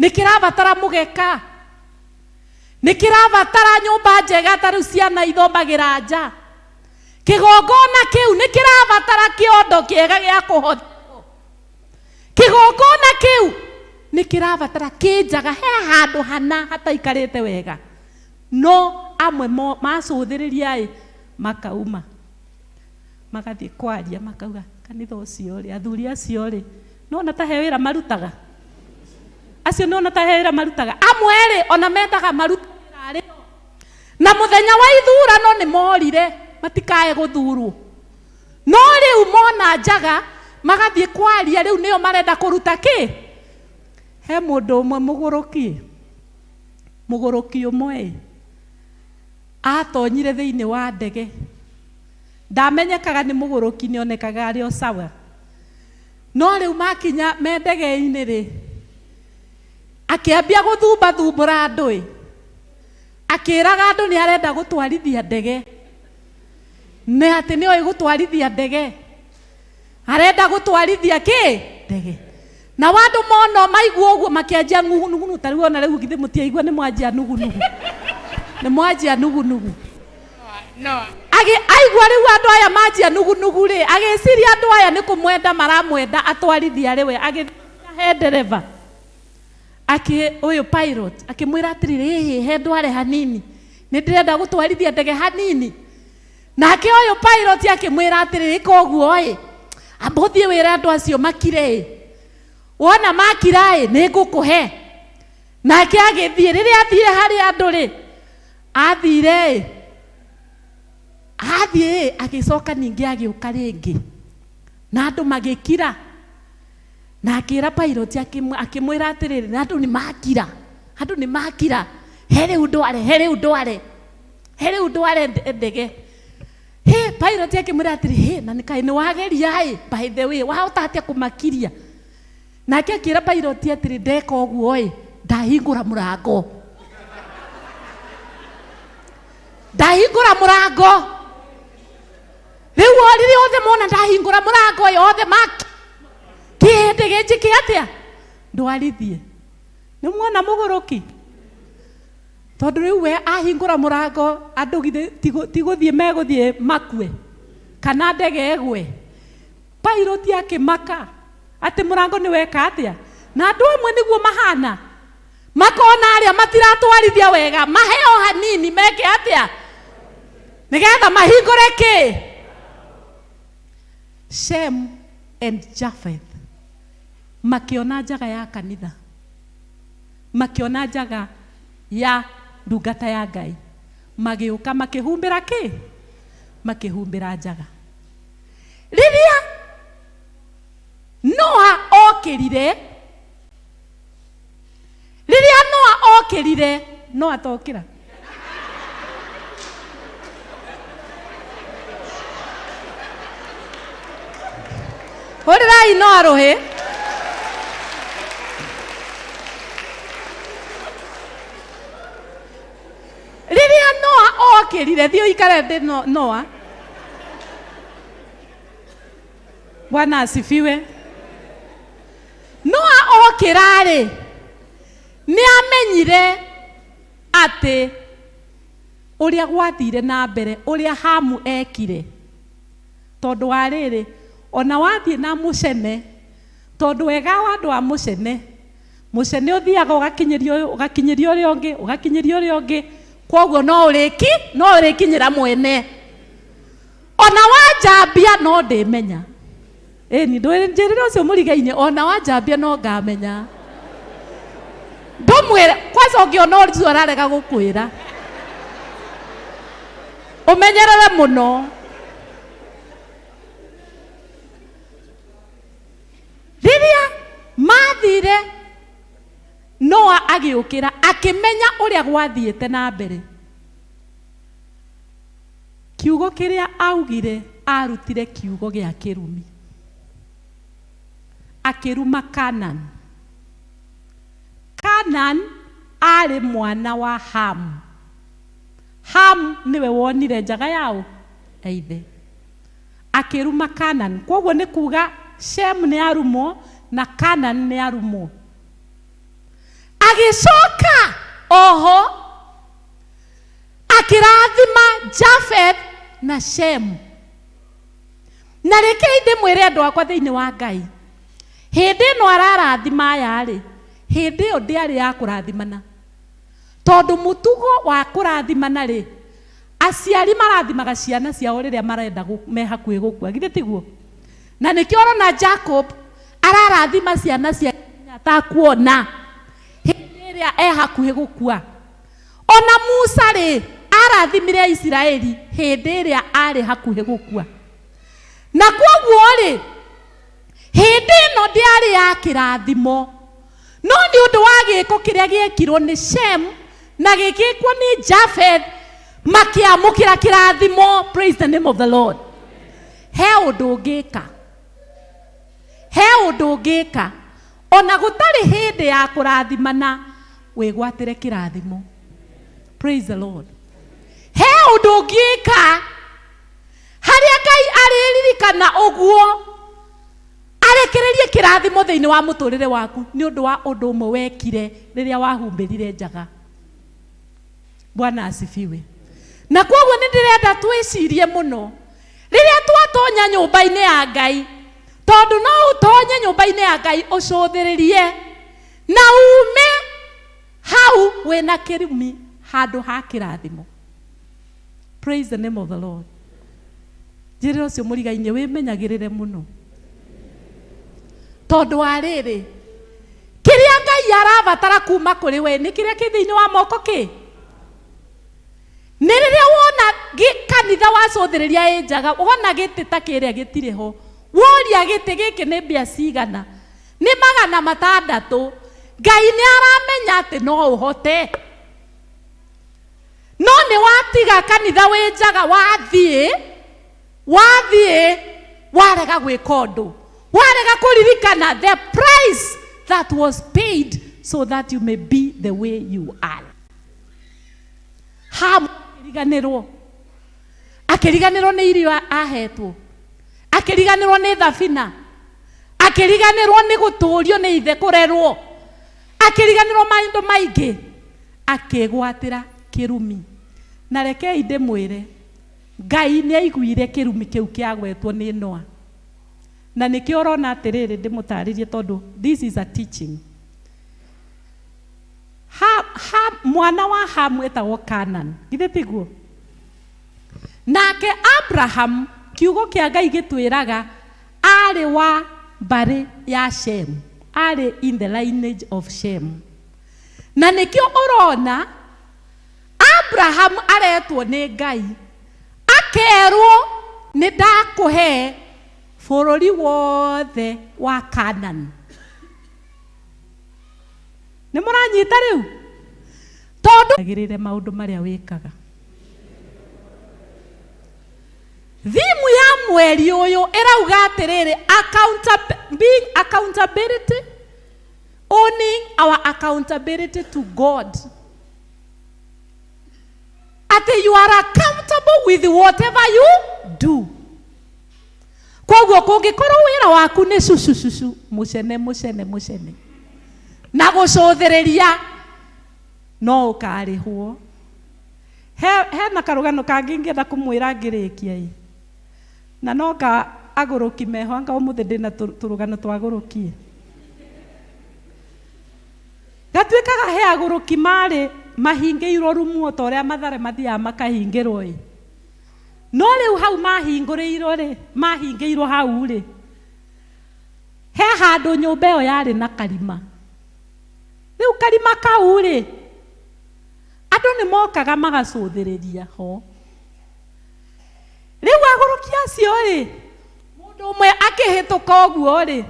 nĩ kĩrabatara mũgeka, nĩ kĩrabatara nyũmba njega tarĩ ciana ithomagĩra nja. Kĩgongona kĩu nĩ kĩrabatara kĩondo kĩega gĩa kũhotwo. Kĩgongona kĩu nĩ kĩrabatara kĩnjaga, he handũ hana hataikarĩte wega. No amwe macũthĩrĩria makauma magathiĩ kwaria makauga kanitha ũcio rĩ, athuri acio rĩ, nona ta he wĩra marutaga, acio nona ta he wĩra marutaga. Amwe rĩ ona mendaga marutagĩra rĩ, na mũthenya wa ithurano nĩ morire matikae gũthurwo. No rĩu mona njaga magathiĩ kwaria, rĩu nĩo marenda kũruta kĩ? He mũndũ ũmwe mũgũrũki ũmwe atonyire thĩinĩ wa ndege, ndamenyekaga nĩ mũgũrũki, nĩonekaga arĩ o sawa. No rĩu makinya me ndege-inĩ rĩ, akĩambia gũthumbathumbũra andũ, akĩraga andũ nĩ arenda gũtwarithia ndege, nĩ atĩ nĩ oĩ gũtwarithia ndege, arenda gũtwarithia kĩ? Ndege. Na wandũ mono maigua ũguo makĩanjia nugunugu. Tarĩu ona rĩu githĩ mũtiaigua nĩ mwanjia nugunugu, nĩ mwanjia nugunugu. Aigua rĩu andũ aya manjia nugunugu rĩ, agĩciria andũ aya nĩ kũmwenda maramwenda atwarithia rĩ we, agĩthiĩ he ndereba ũyũ pilot akĩmwĩra atĩrĩrĩ, he ndware hanini, nĩ ndĩrenda gũtwarithia ndege hanini. Nake ũyũ pilot akĩmwĩra atĩrĩrĩ, koguo amba ũthiĩ wĩra andũ acio makire, wona makira nĩ ngũkũhe. Nake agĩthiĩ, rĩrĩa athire harĩ andũ rĩ, athiĩ agĩcoka ningĩ agĩũka rĩngĩ, na andũ magĩkira, na akĩra pilot akĩmwĩra atĩrĩrĩ, na andũ nĩ makira, he rĩu ndware ndege. Pilot akĩmwĩra atĩrĩ, na kaĩ nĩ wageria by the way, wahota atĩa kũmakiria? Nake akĩra pilot atĩrĩ, ndeka ũguo ndahingũra mũrango, rĩu orire othe mona ndahingũra mũrango othe kĩndege njĩke atĩa ndwarithie. Nĩ muona mũgũrũki, tondũ rĩu we ahingũra mũrango andũ githĩ tigũthiĩ megũthiĩ makue kana ndege ĩgwe. Pilot akĩmaka atĩ mũrango nĩ weka atĩa, na andũ amwe nĩguo mahana, makona arĩa matiratwarithia wega maheo hanini meke atĩa nĩgetha mahingũre kĩ? Shem and Japheth makĩona njaga ya kanitha, makĩona njaga ya ndungata ya Ngai, magĩũka makĩhumbĩra kĩ? Makĩhumbĩra njaga. Rĩrĩa Noa okĩrire, Noa tokĩra, hũrĩrai Noa rũhĩ. Rĩrĩa Noa okĩrire, thiĩ ũikare thĩ Noa. Bwana asifiwe. Noa okĩra rĩ, nĩ amenyire atĩ ũrĩa gwathire na mbere, ũrĩa Hamu ekire, tondũ wa rĩrĩ, ona wathiĩ na mũcene tondu wega wa andu a mucene uthiaga ugakinyiria uria ungi kwoguo no urikinyira mwene ona wanjambia no ndimenya ni njirira ucio murigaine ona wanjambia no ngamenya ndumwira kwanza ungiona uricu ararega gukwira umenyerere muno riria mathire Noa agiukira akimenya uria gwathiete na mbere kiugo kiria augire arutire kiugo gia kirumi akiruma Canaan ari mwana wa Ham niwe wonire njaga yao eithe akiruma Canaan kwoguo ni kuga Shem ni arumo na Canaan ni arumo agicoka oho akirathima Japheth na Shem na reke ndimwire andu akwa thiini wa Ngai hindi no ararathima aya ri hindi yo ndiari ya kurathimana tondu mutugo wa kurathimana ri aciari marathimaga ciana ciao riria marenda me hakuhi gukua githe tiguo na nikio rona Jacob ararathima ciana cia atakuona hindi iria hakuhi gukua ona Musa ri arathimire Israeli hindi iria ari hakuhi gukua na kwoguo ri hindi no ndiari ya kirathimo no ni undu wa giko kiria giekirwo ni Shem na gigikwo ni Japheth makiamukira kirathimo. Praise the name of the Lord. He undu ngika ona gutari hindi ya kurathimana wigwatire kirathimo. Praise the Lord. He undu ngika haria Ngai ariririkana uguo arekererie kirathimo thiini wa muturire waku ni undu wa undu umwe wekire riria wahumbirire njaga. Bwana asifiwe. Na kwoguo ni ndirenda twicirie muno riria twatonya nyumba-ini ya Ngai tondu no utonye nyumba-ini ya Ngai ucuthiririe na ume hau wina kirumi handu ha kirathimo. Praise the name of the Lord. Njirira ucio murigaine wimenyagirire muno tondu ariri kiria Ngai arabatara kuma kuri we ni kiria kithiini wa moko ki ni riria wona kanitha wacuthiriria injaga wona giti ta kiria gitire ho woria giti giki ni mbia cigana ni 600 Ngai ni aramenya ati no uhote no ni watiga kanitha winjaga wathie warega gwika undu warega kuririkana the price that was paid so that you may be the way you are. Akiriganirwo ni irio ahetwo, akiriganirwo ni thabina, akiriganirwo ni guturio ni ithe kurerwo, akiriganirwo maindo maingi, akigwatira kirumi. Na rekei ndimwire Ngai ni aiguire kirumi kiu kiagwetwo ni Noa. Na nikio rona atiriri ndimutaririe tondu this is a teaching. Mwana wa Hamu etagwo Canaan. Githe tiguo. Nake Abraham kiugo kia Ngai gitwiraga ari wa mbari ya Shem. Ari in the lineage of Shem. Na nikio urona Abraham aretwo ni Ngai. Akerwo ni ndakuhe bururi wothe wa Canaan. Ni muranyita riu tondu agirire maundu maria wikaga. Thimu ya mweri uyu irauga atiriri being accountability, owning our accountability to God. Ati you are accountable with whatever you do. Kwoguo kungikorwo wira waku ni susu mucene na gucuthiriria no ukarihwo. He na karugano kangi ngenda kumwira ngirikia na no ka aguruki meho anga umuthi ndina turugano twagurukie gatuĩkaga he agũrũki marĩ mahingĩirwo rumu ta ũrĩa mathare mathiaga makahingĩrwo ĩ, no rĩu hau mahingũrĩirwo rĩ, mahingĩirwo hau rĩ, he handũ nyũmba ĩyo yarĩ na karima. Rĩu karima kau rĩ, andũ nĩ mokaga magacũthĩrĩria ho. Rĩu agũrũki acio rĩ, mũndũ ũmwe akĩhĩtũka ũguo rĩ,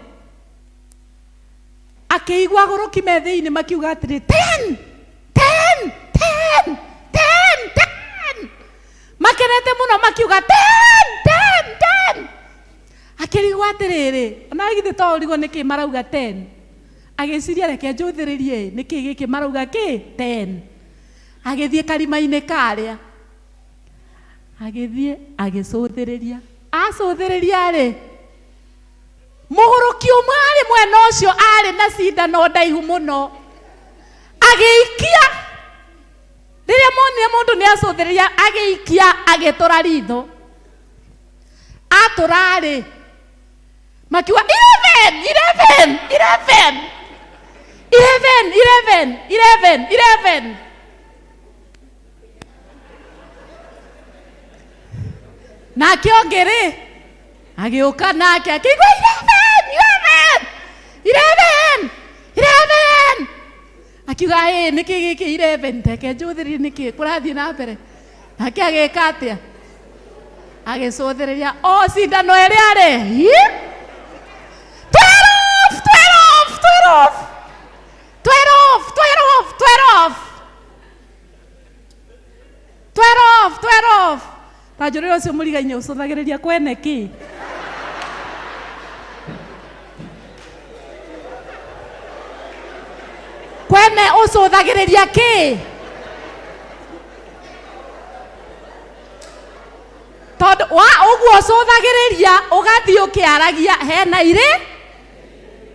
akĩigua agũrũki me thĩinĩ makiuga atĩrĩ 10 10 10 10 10, makenete mũno makiuga 10 10 10. Akĩrigwo atĩrĩrĩ, ona githĩ to ũrigwo nĩkĩ marauga 10, agĩciria reke njũthĩrĩrie nĩkĩ gĩkĩ marauga kĩ 10. Agĩthiĩ karima-inĩ karĩa, agĩthiĩ agĩcũthĩrĩria, acũthĩrĩria rĩ, mũgũrũki ũmwe arĩ mwena ũcio arĩ na cindano ndaihu mũno, agĩikia. Rĩrĩa monire mũndũ nĩ acũthĩrĩria, agĩikia agĩtũra ritho, atũra rĩ, makiuga 11 11 11 11 11 11. Nake ũngĩ rĩ, agĩũka nake akĩigua 11 11 11. Akiuga ĩ nĩkĩ gĩkĩ 11, teke njũthĩrĩrie nĩkĩ kũrathiĩ na mbere. Nake agĩka atĩa, agĩcũthĩrĩria o cindano ĩrĩa rĩ 12. Tajũrĩra ũcio mũriga-inĩ ũcũthagĩrĩria kwene kĩ? Kwene ũcũthagĩrĩria kĩ? Tondũ ũguo ũcũthagĩrĩria ũgathiĩ ũkĩaragia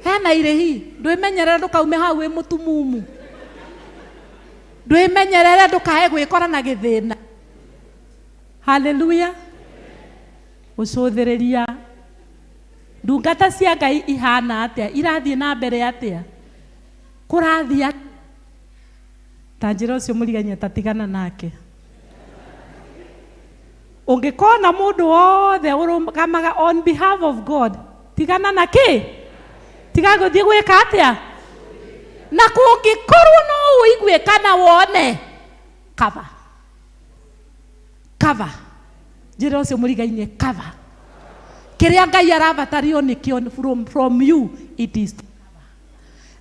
hena irĩhi. Ndwĩmenyerere ndũkaume hau wĩ mũtumumu. Ndwĩmenyerere ndũkae gwĩkora na gĩthĩna. Hallelujah. Ũcũthĩrĩria. Ndungata cia Ngai ihana atĩa, irathiĩ na mbere atĩa, kũrathiĩ atĩa. Tanjĩra ũcio mũriga-inĩ tatigana nake. Ũngĩkona mũndũ wothe ũrũgamaga on behalf of God, tigana na kĩ? Tiga gũthiĩ gwĩka atĩa? Na kũngĩkorwo no ũigue kana wone, kaba. Cover. Njĩra ũcio mũriga-inĩ cover. Kĩrĩa Ngai arabatario nĩkĩo from you, it is to cover.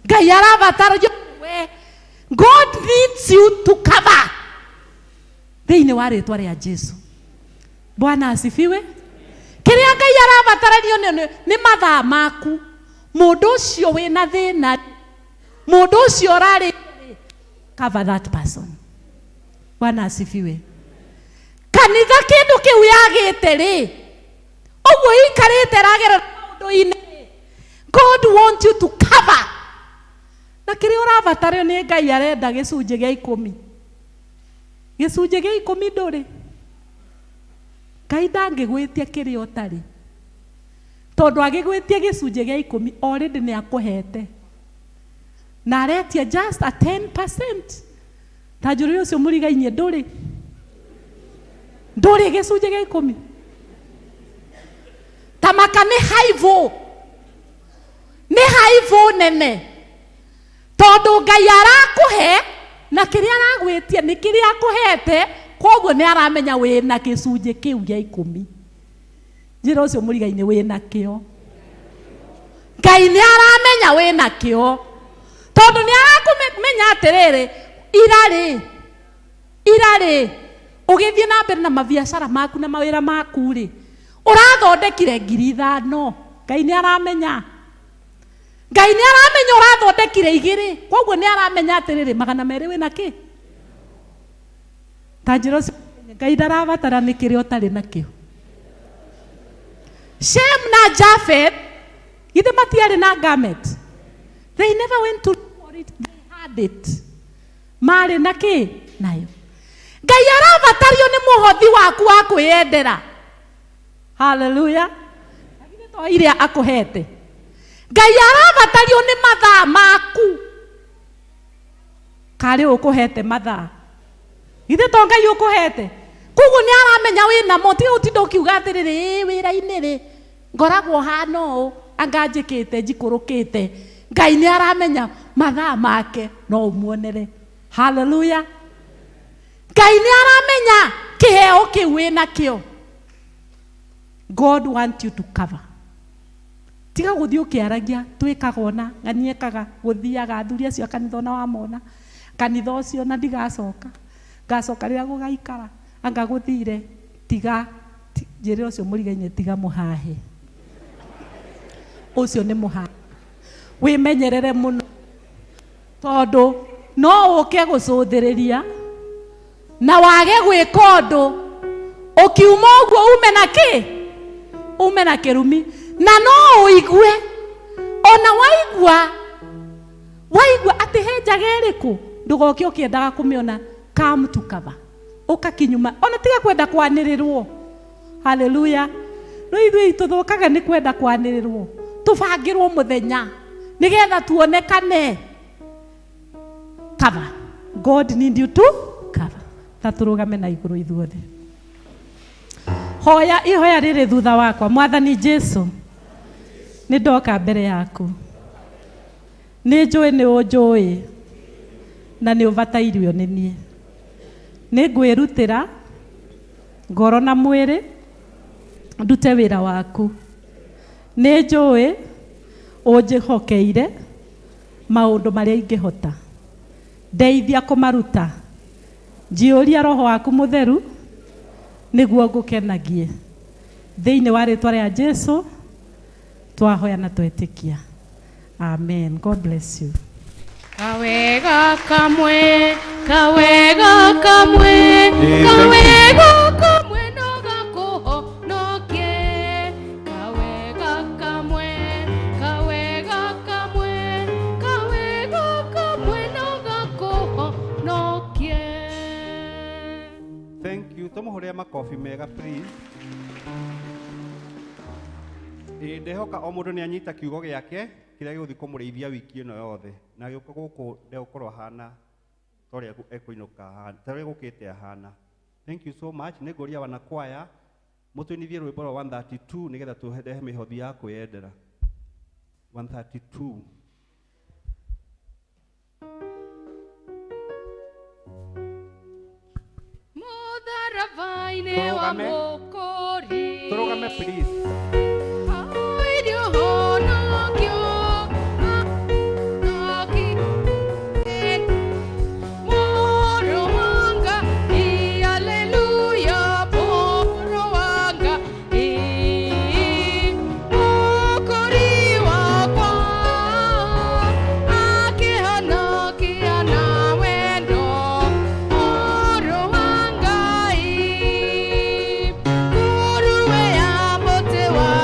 Ngai arabatario we. God needs you to cover. Thĩinĩ wa rĩtwa rĩa Jesu. Bwana asifiwe. Kĩrĩa Ngai arabatario nĩ mathaa maku. Mũndũ ũcio wĩna thĩna, mũndũ ũcio ũrarĩ, cover that person. Bwana asifiwe. Kanitha kĩndũ kĩu yagĩte rĩ, ũguo ikarĩte ragerera maũndũ-inĩ, God wants you to cover. Na kĩrĩa ũrabatario nĩ Ngai arenda gĩcunjĩ gĩa 10. Gĩcunjĩ gĩa 10 ndũrĩ. Ngai ndangĩgwĩtia kĩrĩa ũtarĩ. Tondũ agĩgwĩtia gĩcunjĩ gĩa 10 already nĩ akũhete. Na aretia just a 10%. Tanjũrĩ ũcio mũriga-inĩ ndũrĩ. Ndũrĩ gĩcunjĩ gĩa 10. Tamaka nĩ haivo. Nĩ haivo nene. Tondũ Ngai arakũhe na kĩrĩa aragwĩtia nĩ kĩrĩa akũhete, koguo nĩ aramenya wĩna gĩcunjĩ kĩu gĩa 10. Njĩra ũcio mũriga-inĩ wĩna kĩo. Ngai nĩ aramenya wĩna kĩo. Tondũ nĩ arakũmenya atĩrĩrĩ, ira rĩ, ũgĩthiĩ na mbere na mabiacara maku na mawĩra maku rĩ, ũrathondekire 5,000. Ngai nĩ aramenya. Ngai nĩ aramenya ũrathondekire 2. Koguo nĩ aramenya atĩrĩrĩ 200 wĩna kĩ? Tanjĩra ũcio Ngai ndarabatara nĩ kĩrĩa ũtarĩ nakĩo. Shem na Japheth, githĩ matiarĩ na garment? They never went to look for it. They had it. Marĩ na kĩ? Nayo. Ngai arabatario nĩ mũhothi waku wa kwĩyendera. Hallelujah. Githĩ to iria akũhete. Ngai arabatario nĩ mathaa maku. kari ukuhete mathaa ithe to Ngai ukuhete kugu ni aramenya wina mo tiga utindo ukiuga atiriri wira-ini ri ngoragwo hana ũũ anga njĩkĩte njikũrũkĩte Ngai ni aramenya mathaa make no umuonere. Hallelujah. Ngai ni aramenya kĩheo kĩu wĩna kĩo. God want you to cover. Tiga gũthiĩ ũkĩaragia twĩkaga ona ng'ani ekaga gũthiaga athuri acio kanitha ona wamona kanitha ũcio na ndigacoka ngacoka rĩrĩa gũgaikara anga gũthire tiga njĩrĩra ũcio mũrigaine tiga mũhahe ũcio nĩ mũhahe wĩmenyerere mũno tondũ no ũke gũcũthĩrĩria na wage gwĩka ũndũ ũkiuma ũguo ume na kĩ ume na kĩrumi na no ũigue ona waigua atĩ he njaga ĩrĩkũ ndũgoke ũkĩendaga kũmĩona come to cover ũkakinyuma ona tiga kwenda kwanĩrĩrwo. Hallelujah. No ithuĩ tũthũkaga nĩ kwenda kwanĩrĩrwo tũbangĩrwo mũthenya nĩgetha tuonekane. Cover. God need you to cover. Tatũrũgame na igũrũ ithuothe. Hoya ihoya rĩrĩ thutha wakwa. Mwathani Jesu nĩ ndoka mbere yaku nĩ njũĩ nĩ ũnjũĩ na nĩ ũbatairio nĩ niĩ nĩ ngwĩrutĩra ngoro na mwĩrĩ ndute wĩra waku nĩ njũĩ ũnjĩhokeire maũndũ marĩa ingĩhota ndeithia kũmaruta njiyũria roho waku mũtheru nĩguo ngũkenagie thĩinĩ wa rĩtwa rĩa Jesu twahoya na twetĩkia. Amen. God bless you. Kawega kamwe, kawega kamwe, kawega kamwe no gakuhonokie. Kawega kamwe, kawega kamwe, kawega kamwe no gakuhonokie. Thank you. Tumuhũrĩre makobi mega please. Ndehoka o mũndũ nĩ anyita kiugo gĩake kĩrĩa gĩgũthiĩ kũmũrĩithia wiki ĩno yothe na gĩũka gũkũ ndegũkorwo hana torĩa ekũinũka hana torĩa gũkĩte hana. Thank you so much. Nĩ ngũria wanakwaya mũtũinithie rwĩmbo rwa 132 nĩgetha tũhehe mĩhothi ya kwĩyendera. 132. Mũtharaba-inĩ wa mũkũri. Tũrũgame please. Wa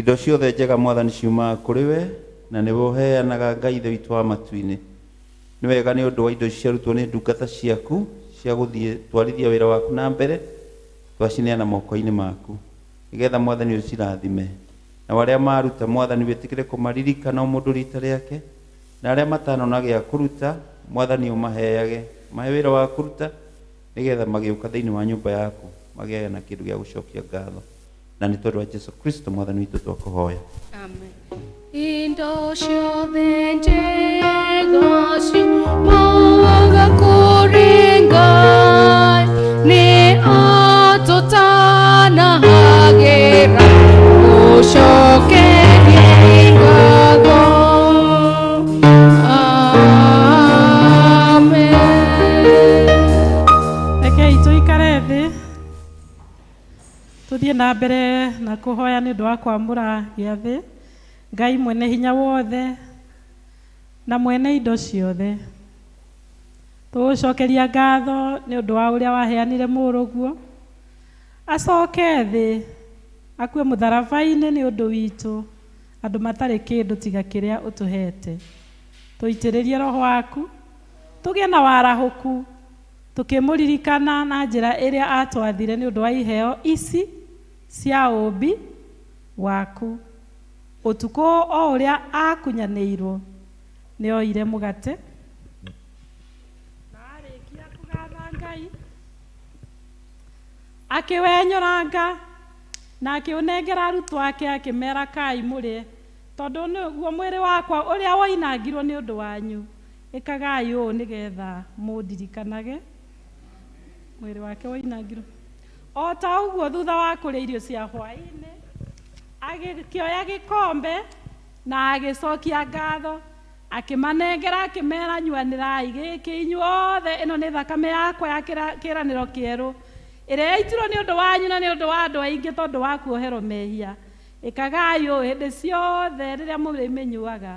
Indo ciothe njega Mwathani ciumaga kũrĩ we, na nĩwe ũheanaga Ngai Ithe witũ wa matu-inĩ. Nĩ wega nĩ ũndũ wa indo ciarutwo nĩ ndungata ciaku cia gũthiĩ twarithia wĩra waku na mbere, twacineana moko-inĩ maku, nĩgetha Mwathani ũcirathime. Na arĩa maruta Mwathani wĩtĩkĩre kũmaririkana o mũndũ rita rĩake, na arĩa matanona gĩa kũruta Mwathani ũmaheage mahe wĩra wa kũruta, nĩgetha magĩũka thĩinĩ wa nyũmba yaku magĩe na kĩndũ gĩa gũcokia ngatho. Na nĩ tondũ wa Jesu Kristo Mwathani witũ twakũhoya. Amen. Indo ciothe njega ciumaga kũrĩ Ngai, nĩ atũtanahagĩra gũcokeria ngatho. Amen. Rekei tũikare thĩ tuthiĩ na mbere na kũhoya nĩ ũndũ wa kwamũra gĩathĩ. Ngai mwene hinya wothe na mwene indo ciothe, tũgũcokeria ngatho nĩ ũndũ wa ũrĩa waheanire mũrũguo acoke thĩ akue mũtharaba-inĩ nĩ ũndũ witũ andũ matarĩ kĩndũ tiga kĩrĩa ũtũhete. Tũitĩrĩrie roho waku, tũgĩe na warahũku, tũkĩmũririkana na njĩra ĩrĩa atwathire nĩ ũndũ wa iheo ici cia ũmbi waku. Ũtukũ o ũrĩa akunyanĩirwo nĩ oire mũgate na arĩkia kũgatha Ngai, akĩwenyoranga na akĩũnengera arutwo ake akĩmera, kai mũrĩe, tondũ nĩguo mwĩrĩ wakwa ũrĩa woinangirwo nĩ ũndũ wanyu, ĩkagai ũũ nĩgetha mũndirikanage. Mwĩrĩ wake woinangirwo. O ta ũguo thutha wa kũrĩa irio cia hwaĩ-inĩ, agĩkĩoya gĩkombe na agĩcokia ngatho, akĩmanengera akĩmera, nyuanĩrai gĩkĩ inyuothe, ĩno nĩ thakame yakwa ya kĩĩranĩro kĩerũ, ĩrĩa yaitirwo nĩ ũndũ wanyu na nĩ ũndũ wa andũ aingĩ tondũ wa kuoherwo mehia. Ĩkagai ũũ hĩndĩ ciothe rĩrĩa mũrĩmĩnyuaga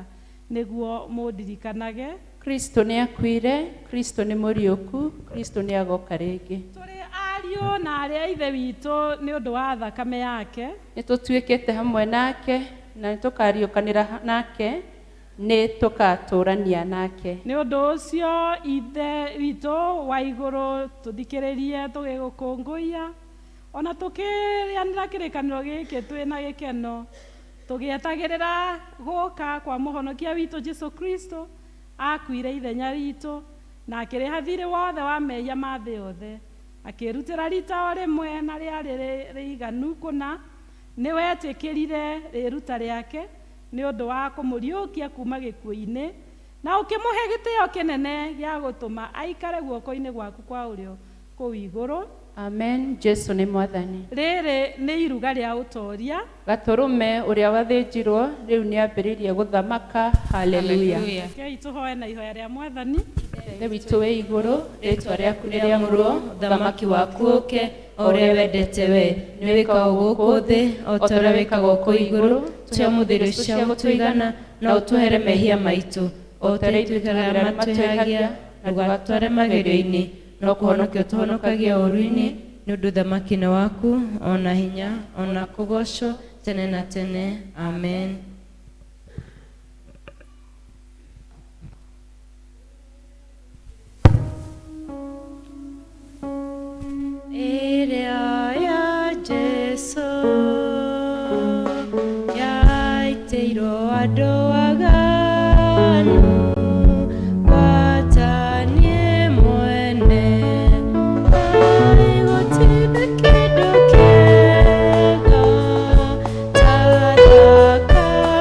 nĩguo mũndirikanage. Kristo nĩ akuire, Kristo nĩ mũriũku, Kristo nĩ agoka rĩngĩ. Tũrĩ ariũ na arĩa a Ithe witũ nĩ ũndũ wa thakame yake, nĩ tũtuĩkĩte hamwe nake na nĩ tũkariũkanĩra nake, nĩ tũgatũrania nake. Nĩ ũndũ ũcio Ithe witũ wa igũrũ, tũthikĩrĩrie tũgĩgũkũngũiya ona tũkĩrĩanĩra kĩrĩkanĩro gĩkĩ twĩna gĩkeno, tũgĩetagĩrĩra gũũka kwa mũhonokia witũ Jesu Kristo, akuire ithenya ritũ na akĩrĩha thirĩ wothe wa mehia ma thĩ yothe, akĩrutĩra rita o rĩmwe na rĩarĩ rĩiganu kũna. Nĩ wetĩkĩrire rĩruta rĩake nĩ ũndũ wa kũmũriũkia kuma gĩkuũ-inĩ, na ũkĩmũhe gĩtĩo kĩnene gĩa gũtũma aikare guoko-inĩ gwaku kwa ũrĩo kũu igũrũ. Amen. Jesu nĩ Mwathani. Rĩrĩ nĩ iruga rĩa ũtoria. Gatũrũme ũrĩa wathĩnjirwo rĩu nĩ ambĩrĩirie gũthamaka. Haleluya. Kei tũhoe na ihoya rĩa Mwathani. Ithe witũ wĩ igũrũ, rĩĩtwa rĩaku nĩ rĩamũrwo, ũthamaki waku ũke, o ũrĩa wendete we, nĩ wĩkagwo gũkũ thĩ o ta ũrĩa wĩkagwo kũu igũrũ. Tũhe mũthĩrĩ cia gũtũigana na ũtũhere mehia maitũ o ta ũrĩa itwĩkaga arĩa matwĩhagia, na ndũgatware magerio-inĩ, no kũhonokia ũtũhonokagia ũũru-inĩ, nĩ ũndũ ũthamaki nĩ waku, ona hinya, ona kũgocwo tene na tene. Amen. Ĩrĩa ya Jesu yaitĩirwo andũ aganu, gwatanie mwene, ai gũtirĩ kĩndũ kĩega ta thakame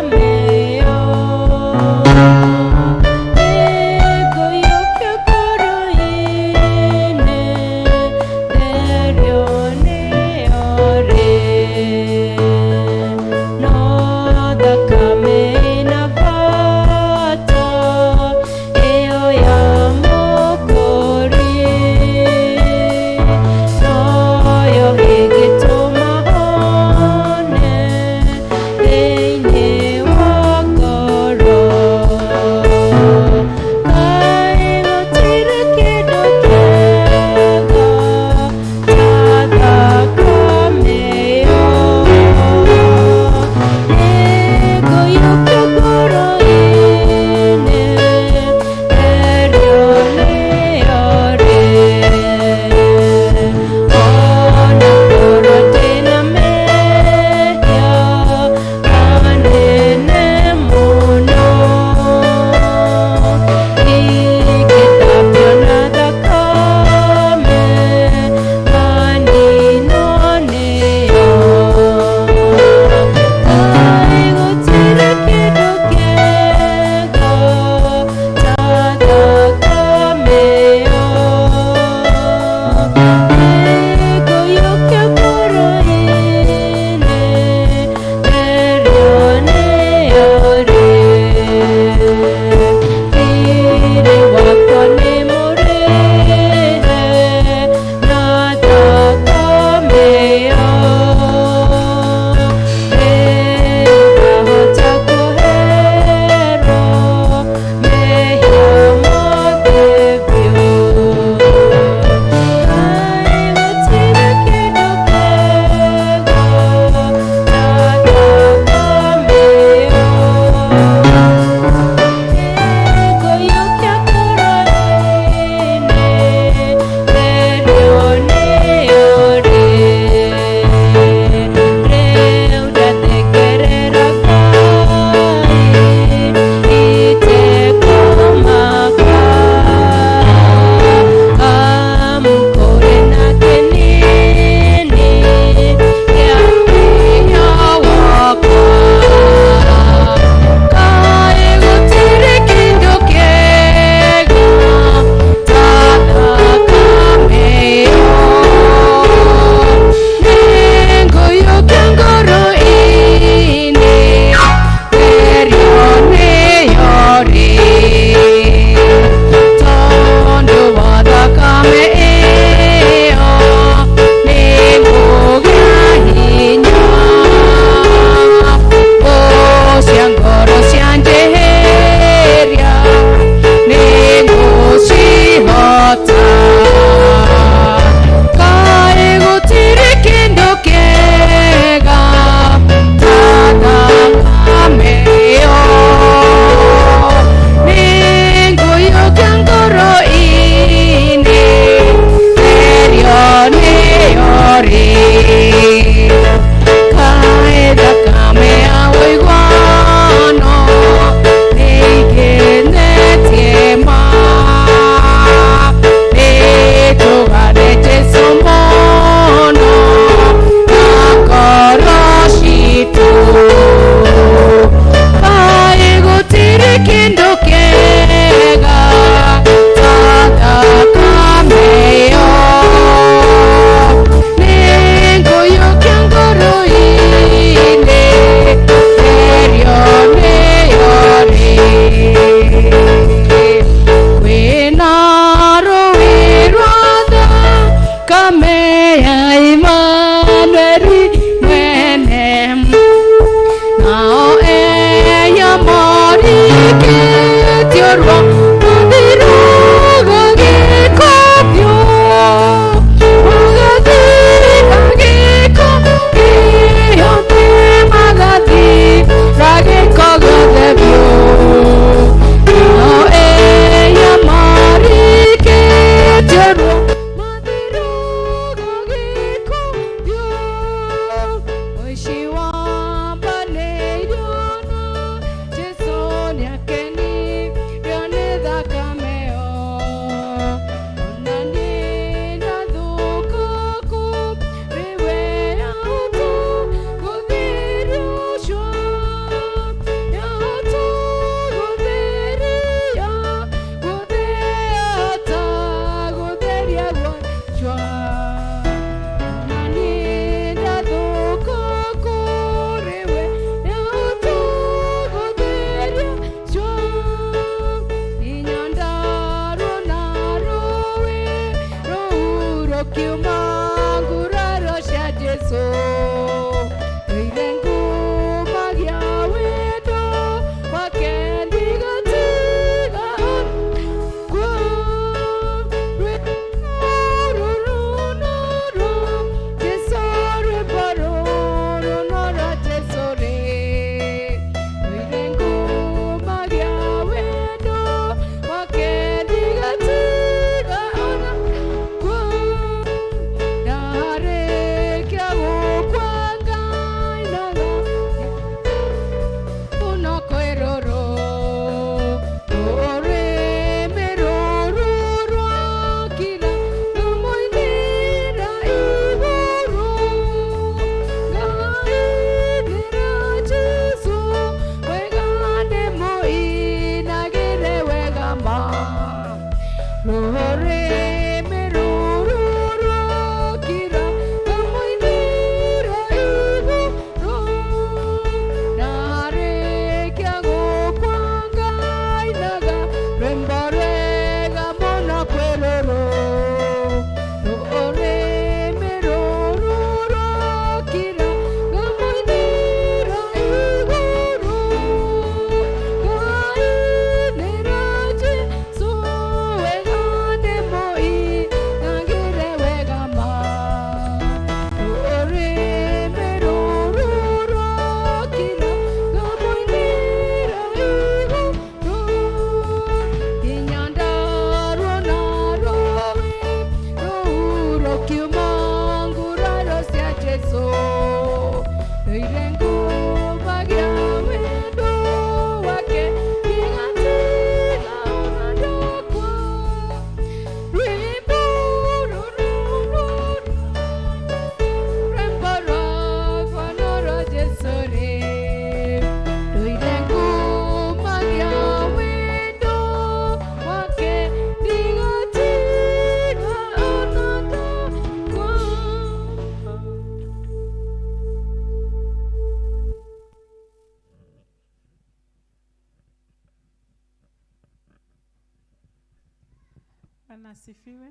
Bwana asifiwe.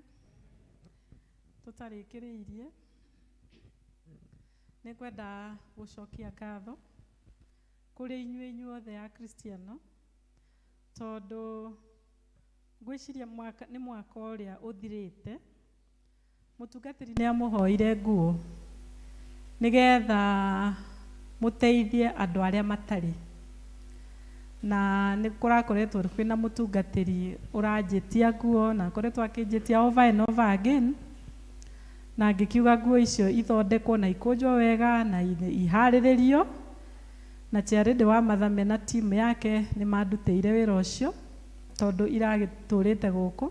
Tutarĩkĩrĩirie. Nĩ kwenda gũcokia ngatho kũrĩ inyuĩ inyuothe a Kristiano, tondũ ngwĩciria nĩ mwaka ũrĩa ũthirĩte mũtungatĩri nĩ amũhoire nguo nĩgetha mũteithie andũ arĩa matarĩ, na nĩ kũrakoretwo kwĩna mũtungatĩri ũranjĩtia nguo na koretwo akĩnjĩtia over and over again, na ngĩkiuga nguo icio ithondekwo na ikũnjwo wega na iharĩrĩrio, na Charity wa Mathame na timu yake nĩ mandutĩire wĩra ũcio tondũ iragĩtũrĩte gũkũ,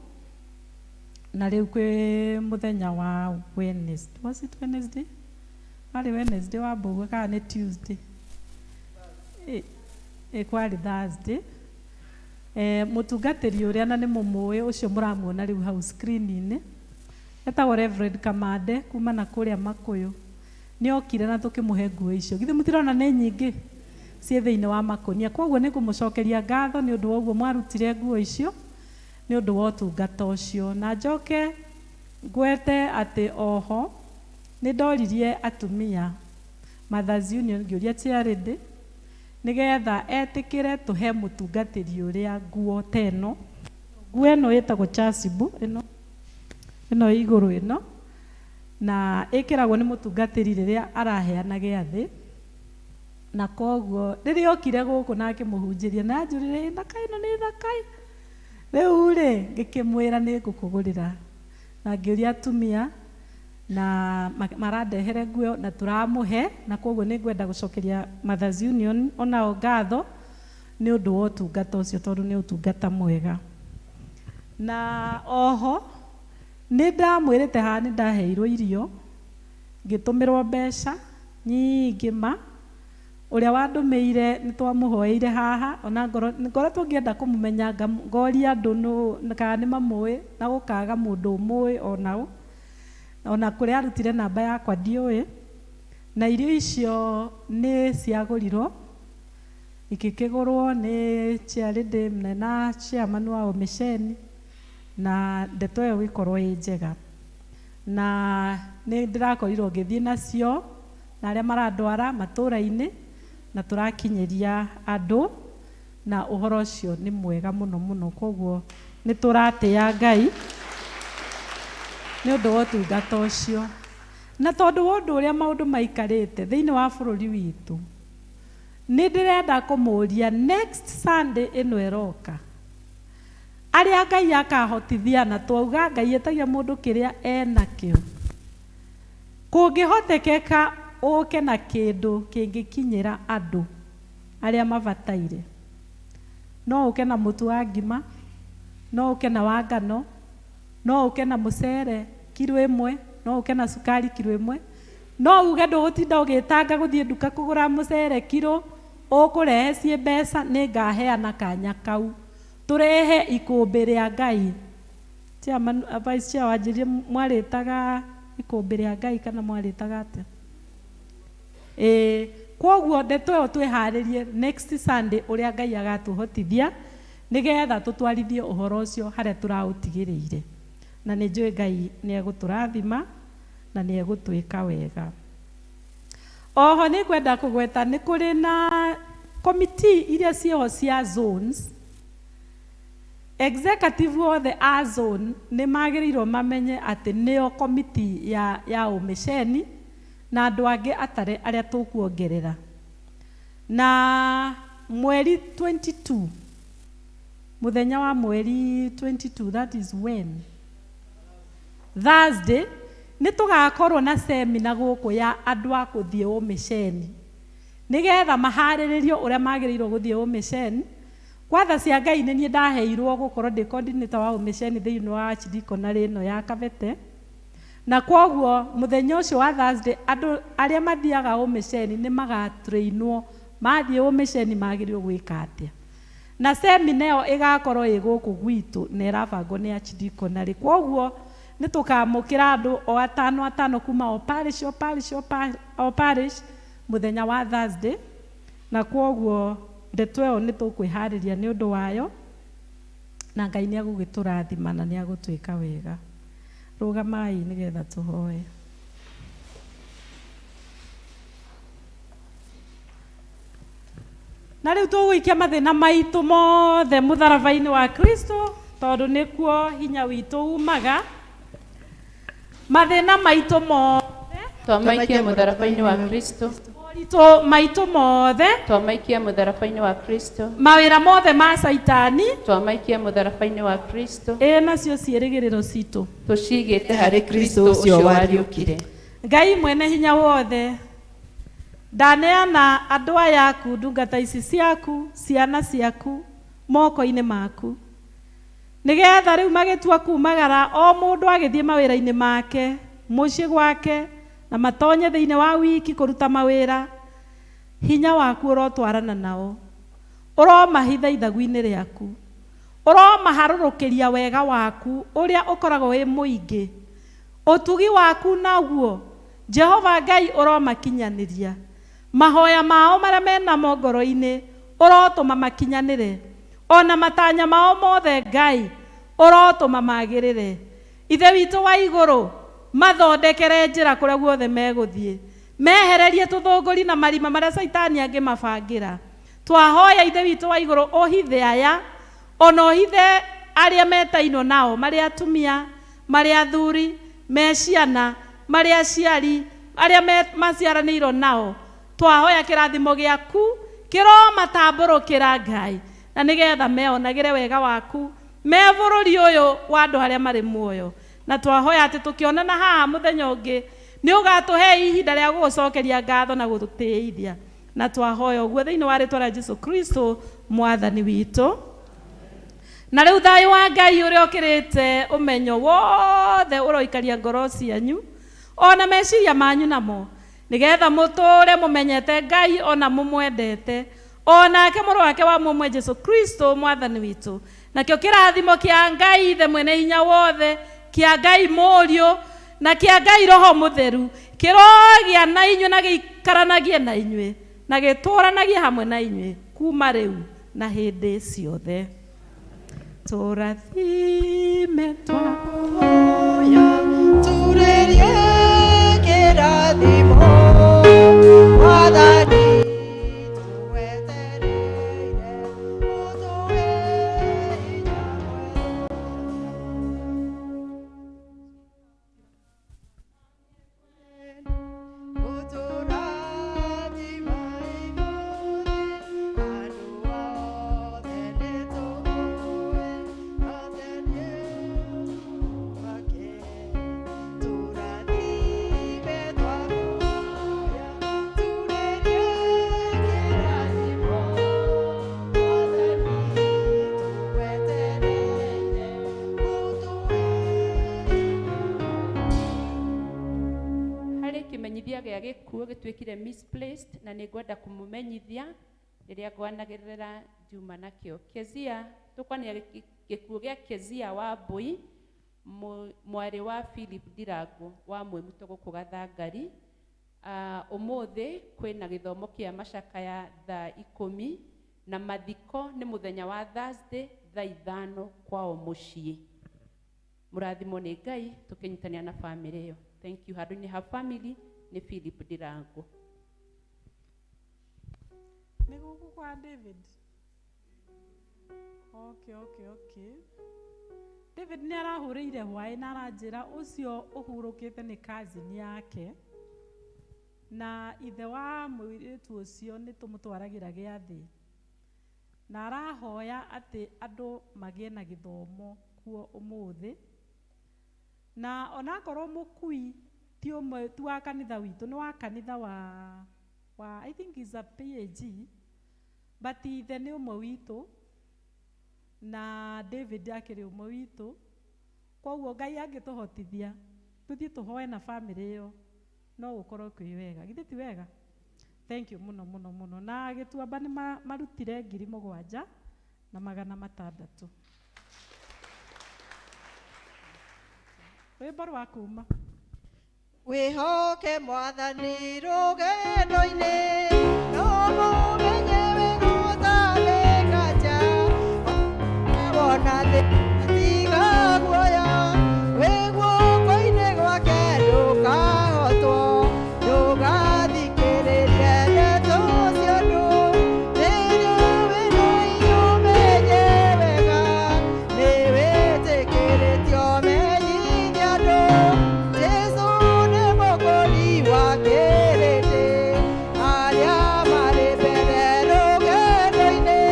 na rĩu kwĩ mũthenya wa Wednesday, was it Wednesday? Warĩ Wednesday wa mbũgũ kana nĩ Tuesday? Kwarĩ Thursday. Mũtungatĩri ũrĩa na nĩ mũmũĩ ũcio mũramuona rĩu hau screen-inĩ etagwo Reverend Kamande kuma na kũrĩa Makũyũ, nĩ okire na tũkĩmũhe nguo icio. Githĩ mũtirona nĩ nyingĩ ciĩ thĩinĩ wa makũnia? Koguo nĩ kũmũcokeria ngatho nĩ ũndũ wa ũguo mwarutire nguo icio, nĩ ũndũ wa ũtungata ũcio. Na njoke ngwete atĩ oho nĩ ndoririe atumia Mothers Union ngĩũria Charity nĩgetha etĩkĩre tũhe mũtungatĩri ũrĩa nguo teno. Nguo ĩno ĩtagwo chasubu, ĩno igũrũ ĩno, na ĩkĩragwo nĩ mũtungatĩri rĩrĩa araheana gĩathĩ, na koguo rĩrĩa okire gũkũ na akĩmũhunjĩria na anjũrire thaka ĩno nĩ thaka, rĩu rĩ ngĩkĩmwĩra nĩ ngũkũgũrĩra, na ngĩũria atumia na marandehere nguo na tũramũhe, na koguo nĩ ngwenda gũcokeria Mothers Union onao ngatho nĩ ũndũ wa ũtungata ũcio tondũ nĩ ũtungata mwega. Na oho nĩ ndamwĩrĩte haha nĩ ndaheirwo irio ngĩtũmĩrwo mbeca nyingĩ ma, ũrĩa wandũmĩire nĩ twamũhoeire haha, ona ngoretwo ngĩenda kũmũmenya ngoria andũ kana nĩ mamũĩ na gũkaga mũndũ ũmũĩ onao, ona kũrĩa arutire namba yakwa ndiũĩ, na irio icio nĩ ciagũrirwo ikĩkĩgũrwo nĩ Charity na chairman wa Omisheni, na ndeto ĩyo gĩkorwo ĩ njega, na nĩ ndĩrakorirwo ngĩthiĩ nacio na arĩa marandwara matũũra-inĩ na tũrakinyĩria andũ, na ũhoro ũcio nĩ mwega mũno mũno. Koguo nĩ tũratĩya Ngai nĩ ũndũ wa ũtungata ũcio, na tondũ wa ũndũ ũrĩa maũndũ maikarĩte thĩinĩ wa bũrũri witũ, nĩ ndĩrenda kũmũria next Sunday ĩno ĩroka, arĩa Ngai akahotithia, na twauga Ngai etagia mũndũ kĩrĩa enakĩo, kũngĩhotekeka ũke na kĩndũ kĩngĩkinyĩra andũ arĩa mabataire. No ũke na mũtu wa ngima, no ũke na wa ngano, no ũke na mũcere kilo ĩmwe, no ũke na cukari kilo ĩmwe, no uge ndũgũtinda ũgĩtanga gũthiĩ nduka kũgũra mũcere kilo, ũkũrehe ciĩ mbeca, nĩ ngaheana kanya kau tũrehe ikũmbĩ rĩa Ngai chairman vice chair wanjirie mwarĩtaga ikũmbĩ rĩa Ngai kana mwarĩtaga atĩa? Kwoguo ndeto ĩyo twĩharĩrie next Sunday ũrĩa Ngai agatũhotithia nĩgetha tũtwarithie ũhoro ũcio harĩa tũraũtigĩrĩire, na nĩ njũĩ Ngai nĩ egũtũrathima na nĩ egũtwĩka wega. Oho nĩ kwenda kũgweta nĩ kũrĩ na committee iria ciĩho cia zones. Executive othe a zone nĩ magĩrĩirwo mamenye atĩ nĩyo committee ya ũmĩceni na andũ angĩ atarĩ arĩa tũkuongerera. Na mweri 22, mũthenya wa mweri 22, that is when? Thursday, nĩ tũgakorwo na seminar gũkũ ya andũ a gũthiĩ ũmĩceni, nĩgetha maharĩrĩrio ũrĩa magĩrĩirwo gũthiĩ ũmĩceni. Kwatha cia Ngai nĩ niĩ ndaheirwo gũkorwo ndĩ coordinator wa ũmĩceni thĩinĩ wa archdiconary ĩno ya Kabete, na kwoguo mũthenya ũcio wa Thursday andũ arĩa mathiaga ũmĩceni nĩ magatrainwo mathiĩ ũmĩceni magĩrĩirwo gwĩka atĩa. Na seminar ĩyo ĩgakorwo ĩ gũkũ gwitũ na ĩrabangwo nĩ archdiconary. Kwoguo nĩ tũkamũkĩra andũ o atano kuma o parish mũthenya wa Thursday, na kwoguo ndeto ĩyo nĩ tũkwĩharĩria nĩ ũndũ wayo, na Ngai nĩ egũgĩtũrathima na nĩ egũtwĩka wega. Rũgamai nĩgetha tũhoe. Na rĩu tũgũikia mathĩna maitũ mothe mũtharaba-inĩ wa Kristo, tondũ nĩkuo hinya witũ umaga. Mathĩna maitũ mothe twamaikie mũtharaba-inĩ wa Kristo. Moritũ maitũ mothe twamaikie mũtharaba-inĩ wa Kristo. Mawĩra mothe ma Saitani twamaikie mũtharaba-inĩ wa Kristo. Nacio ciĩrĩgĩrĩro citũ tũcigĩte harĩ Kristo ũcio wariũkire. Ngai mwene hinya wothe, ndaneana andũ aya aku, ndungata ici ciaku, ciana ciaku moko-inĩ maku, nĩgetha rĩu magĩtua kumagara o mũndũ agĩthiĩ mawĩra-inĩ make mũciĩ gwake na matonye thĩinĩ wa wiki kũruta mawĩra. Hinya waku ũrotwarana nao, ũromahitha ithagu-inĩ rĩaku, ũromaharũrũkĩria wega waku ũrĩa ũkoragwo wĩ mũingĩ. Ũtugi waku naguo Jehova Ngai ũromakinyanĩria. Mahoya mao marĩa menamo ngoro-inĩ ũrotũma makinyanĩre, ona matanya mao mothe Ngai ũrotũma magĩrĩre. Ithe witũ wa igũrũ, mathondekere njĩra kũrĩa guothe megũthiĩ, mehererie tũthũngũri na marima marĩa Saitani angĩmabangĩra. Twahoya Ithe witũ wa igũrũ ũhithe aya, ona ũhithe arĩa metainwo nao, marĩ atumia, marĩ athuri, me ciana, marĩ aciari, arĩa maciaranĩirwo nao. Twahoya kĩrathimo gĩaku kĩromatambũrũkĩra Ngai, na nĩgetha meonagĩre wega waku me bũrũri ũyũ wa andũ arĩa marĩ muoyo. Na twahoya atĩ tũkĩonana haha mũthenya ũngĩ nĩ ũgatũhe ihinda rĩa gũgũcokeria ngatho na gũtũtĩithia. Na twahoya ũguo thĩinĩ wa rĩĩtwa rĩa Jesũ Kristo mwathani witũ. Na rĩu thayũ wa Ngai ũrĩa ũkĩrĩte ũmenyo wothe ũroikaria ngoro cianyu ona meciria manyu namo, nĩgetha mũtũũre mũmenyete Ngai ona mũmwendete, onake mũrũ wake wa mũmwe Jesũ Kristo mwathani witũ. Nakĩo kĩrathimo kĩa Ngai Ithe mwene hinya wothe, kĩa Ngai Mũriũ na kĩa Ngai Roho Mũtheru kĩrogĩa na inyuĩ na gĩikaranagie na inyuĩ na gĩtũũranagie hamwe na inyuĩ kuma rĩu na hĩndĩ ciothe. Tũrathime twahoya, turerie kĩrathimo mwathani. gĩa gĩkuũ gĩtuĩkire misplaced na nĩ ngwenda kũmũmenyithia rĩrĩa ngwanagĩrĩra Juma nakĩo. Kezia, tũkwania gĩkuũ gĩa Kezia wa Mbui mwarĩ wa Philip Ndirango wa Mwĩmuto gũkũ Gathangari. Ũmũthĩ kwĩna gĩthomo kĩa macakaya thaa 10 na mathiko nĩ mũthenya wa Thursday thaa 5 kwao mũciĩ. Mũrathimwo nĩ Ngai tũkĩnyitania na family ĩyo. Thank you. Handũ-inĩ ha family nĩ Philip Ndirango. Nĩ gũkũ kwa David. Okay. David nĩ arahũrĩire hwaĩ na aranjĩra ũcio ũhurũkĩte nĩ cousin yake. Na ithe wa mũirĩtu ũcio nĩ tũmũtwaragĩra gĩathĩ. Na arahoya atĩ andũ magĩe na gĩthomo kuo ũmũthĩ. Na onakorwo mũkui ti ũmwe tu wa kanitha witũ, nĩ wa kanitha wa I think is a PAG, but ithe nĩ ũmwe witũ na David akĩrĩ ũmwe witũ. Koguo Ngai angĩtũhotithia tũthiĩ tũhoe na family ĩyo no gũkorwo kwĩ wega. Githĩ ti wega? Thank you mũno. Na Gĩtuamba nĩ marutire 7,000 na 600. Rwĩmbo rwa kuma. Wĩhoke Mwathani rũgendo-inĩ, no mũmenye wega ũtangĩkanja. Wona thĩ tiga guoya, wĩ guoko-inĩ gwake ndũkahotwo, ndũgathikĩrĩrie ndeto cia andũ. Rĩrĩa wĩna hinya ũmenye wega, nĩ wĩtĩkĩrĩtio menyithia andũ. Jesũ nĩ mũkũri wa kĩrĩndĩ, arĩa marĩ mbere rũgendo-inĩ.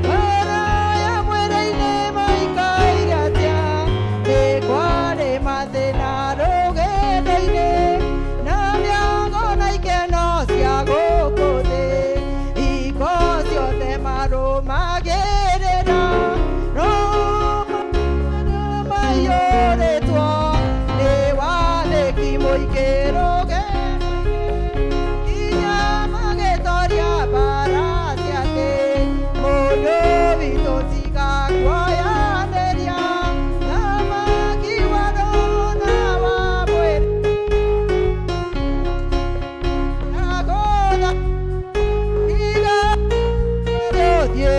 Maraya mwĩrĩ-inĩ maikaire atĩa, nĩ kwarĩ mathĩna rũgendo-inĩ, na mĩago na ikeno cia gũkũ thĩ. Hingo ciothe marũmagĩrĩra, no maiyũrĩtwo nĩ wathĩki mũingĩ rũgendo-inĩ. Nginya magĩtoria mbara cia thĩ, mũndũ witũ tiga kuoyanĩria. Thamaki wa roho na wa mwĩrĩ, agũtha tiga rũthiĩ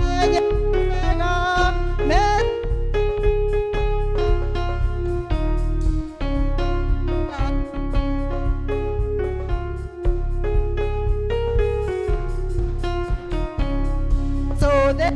menye wega so that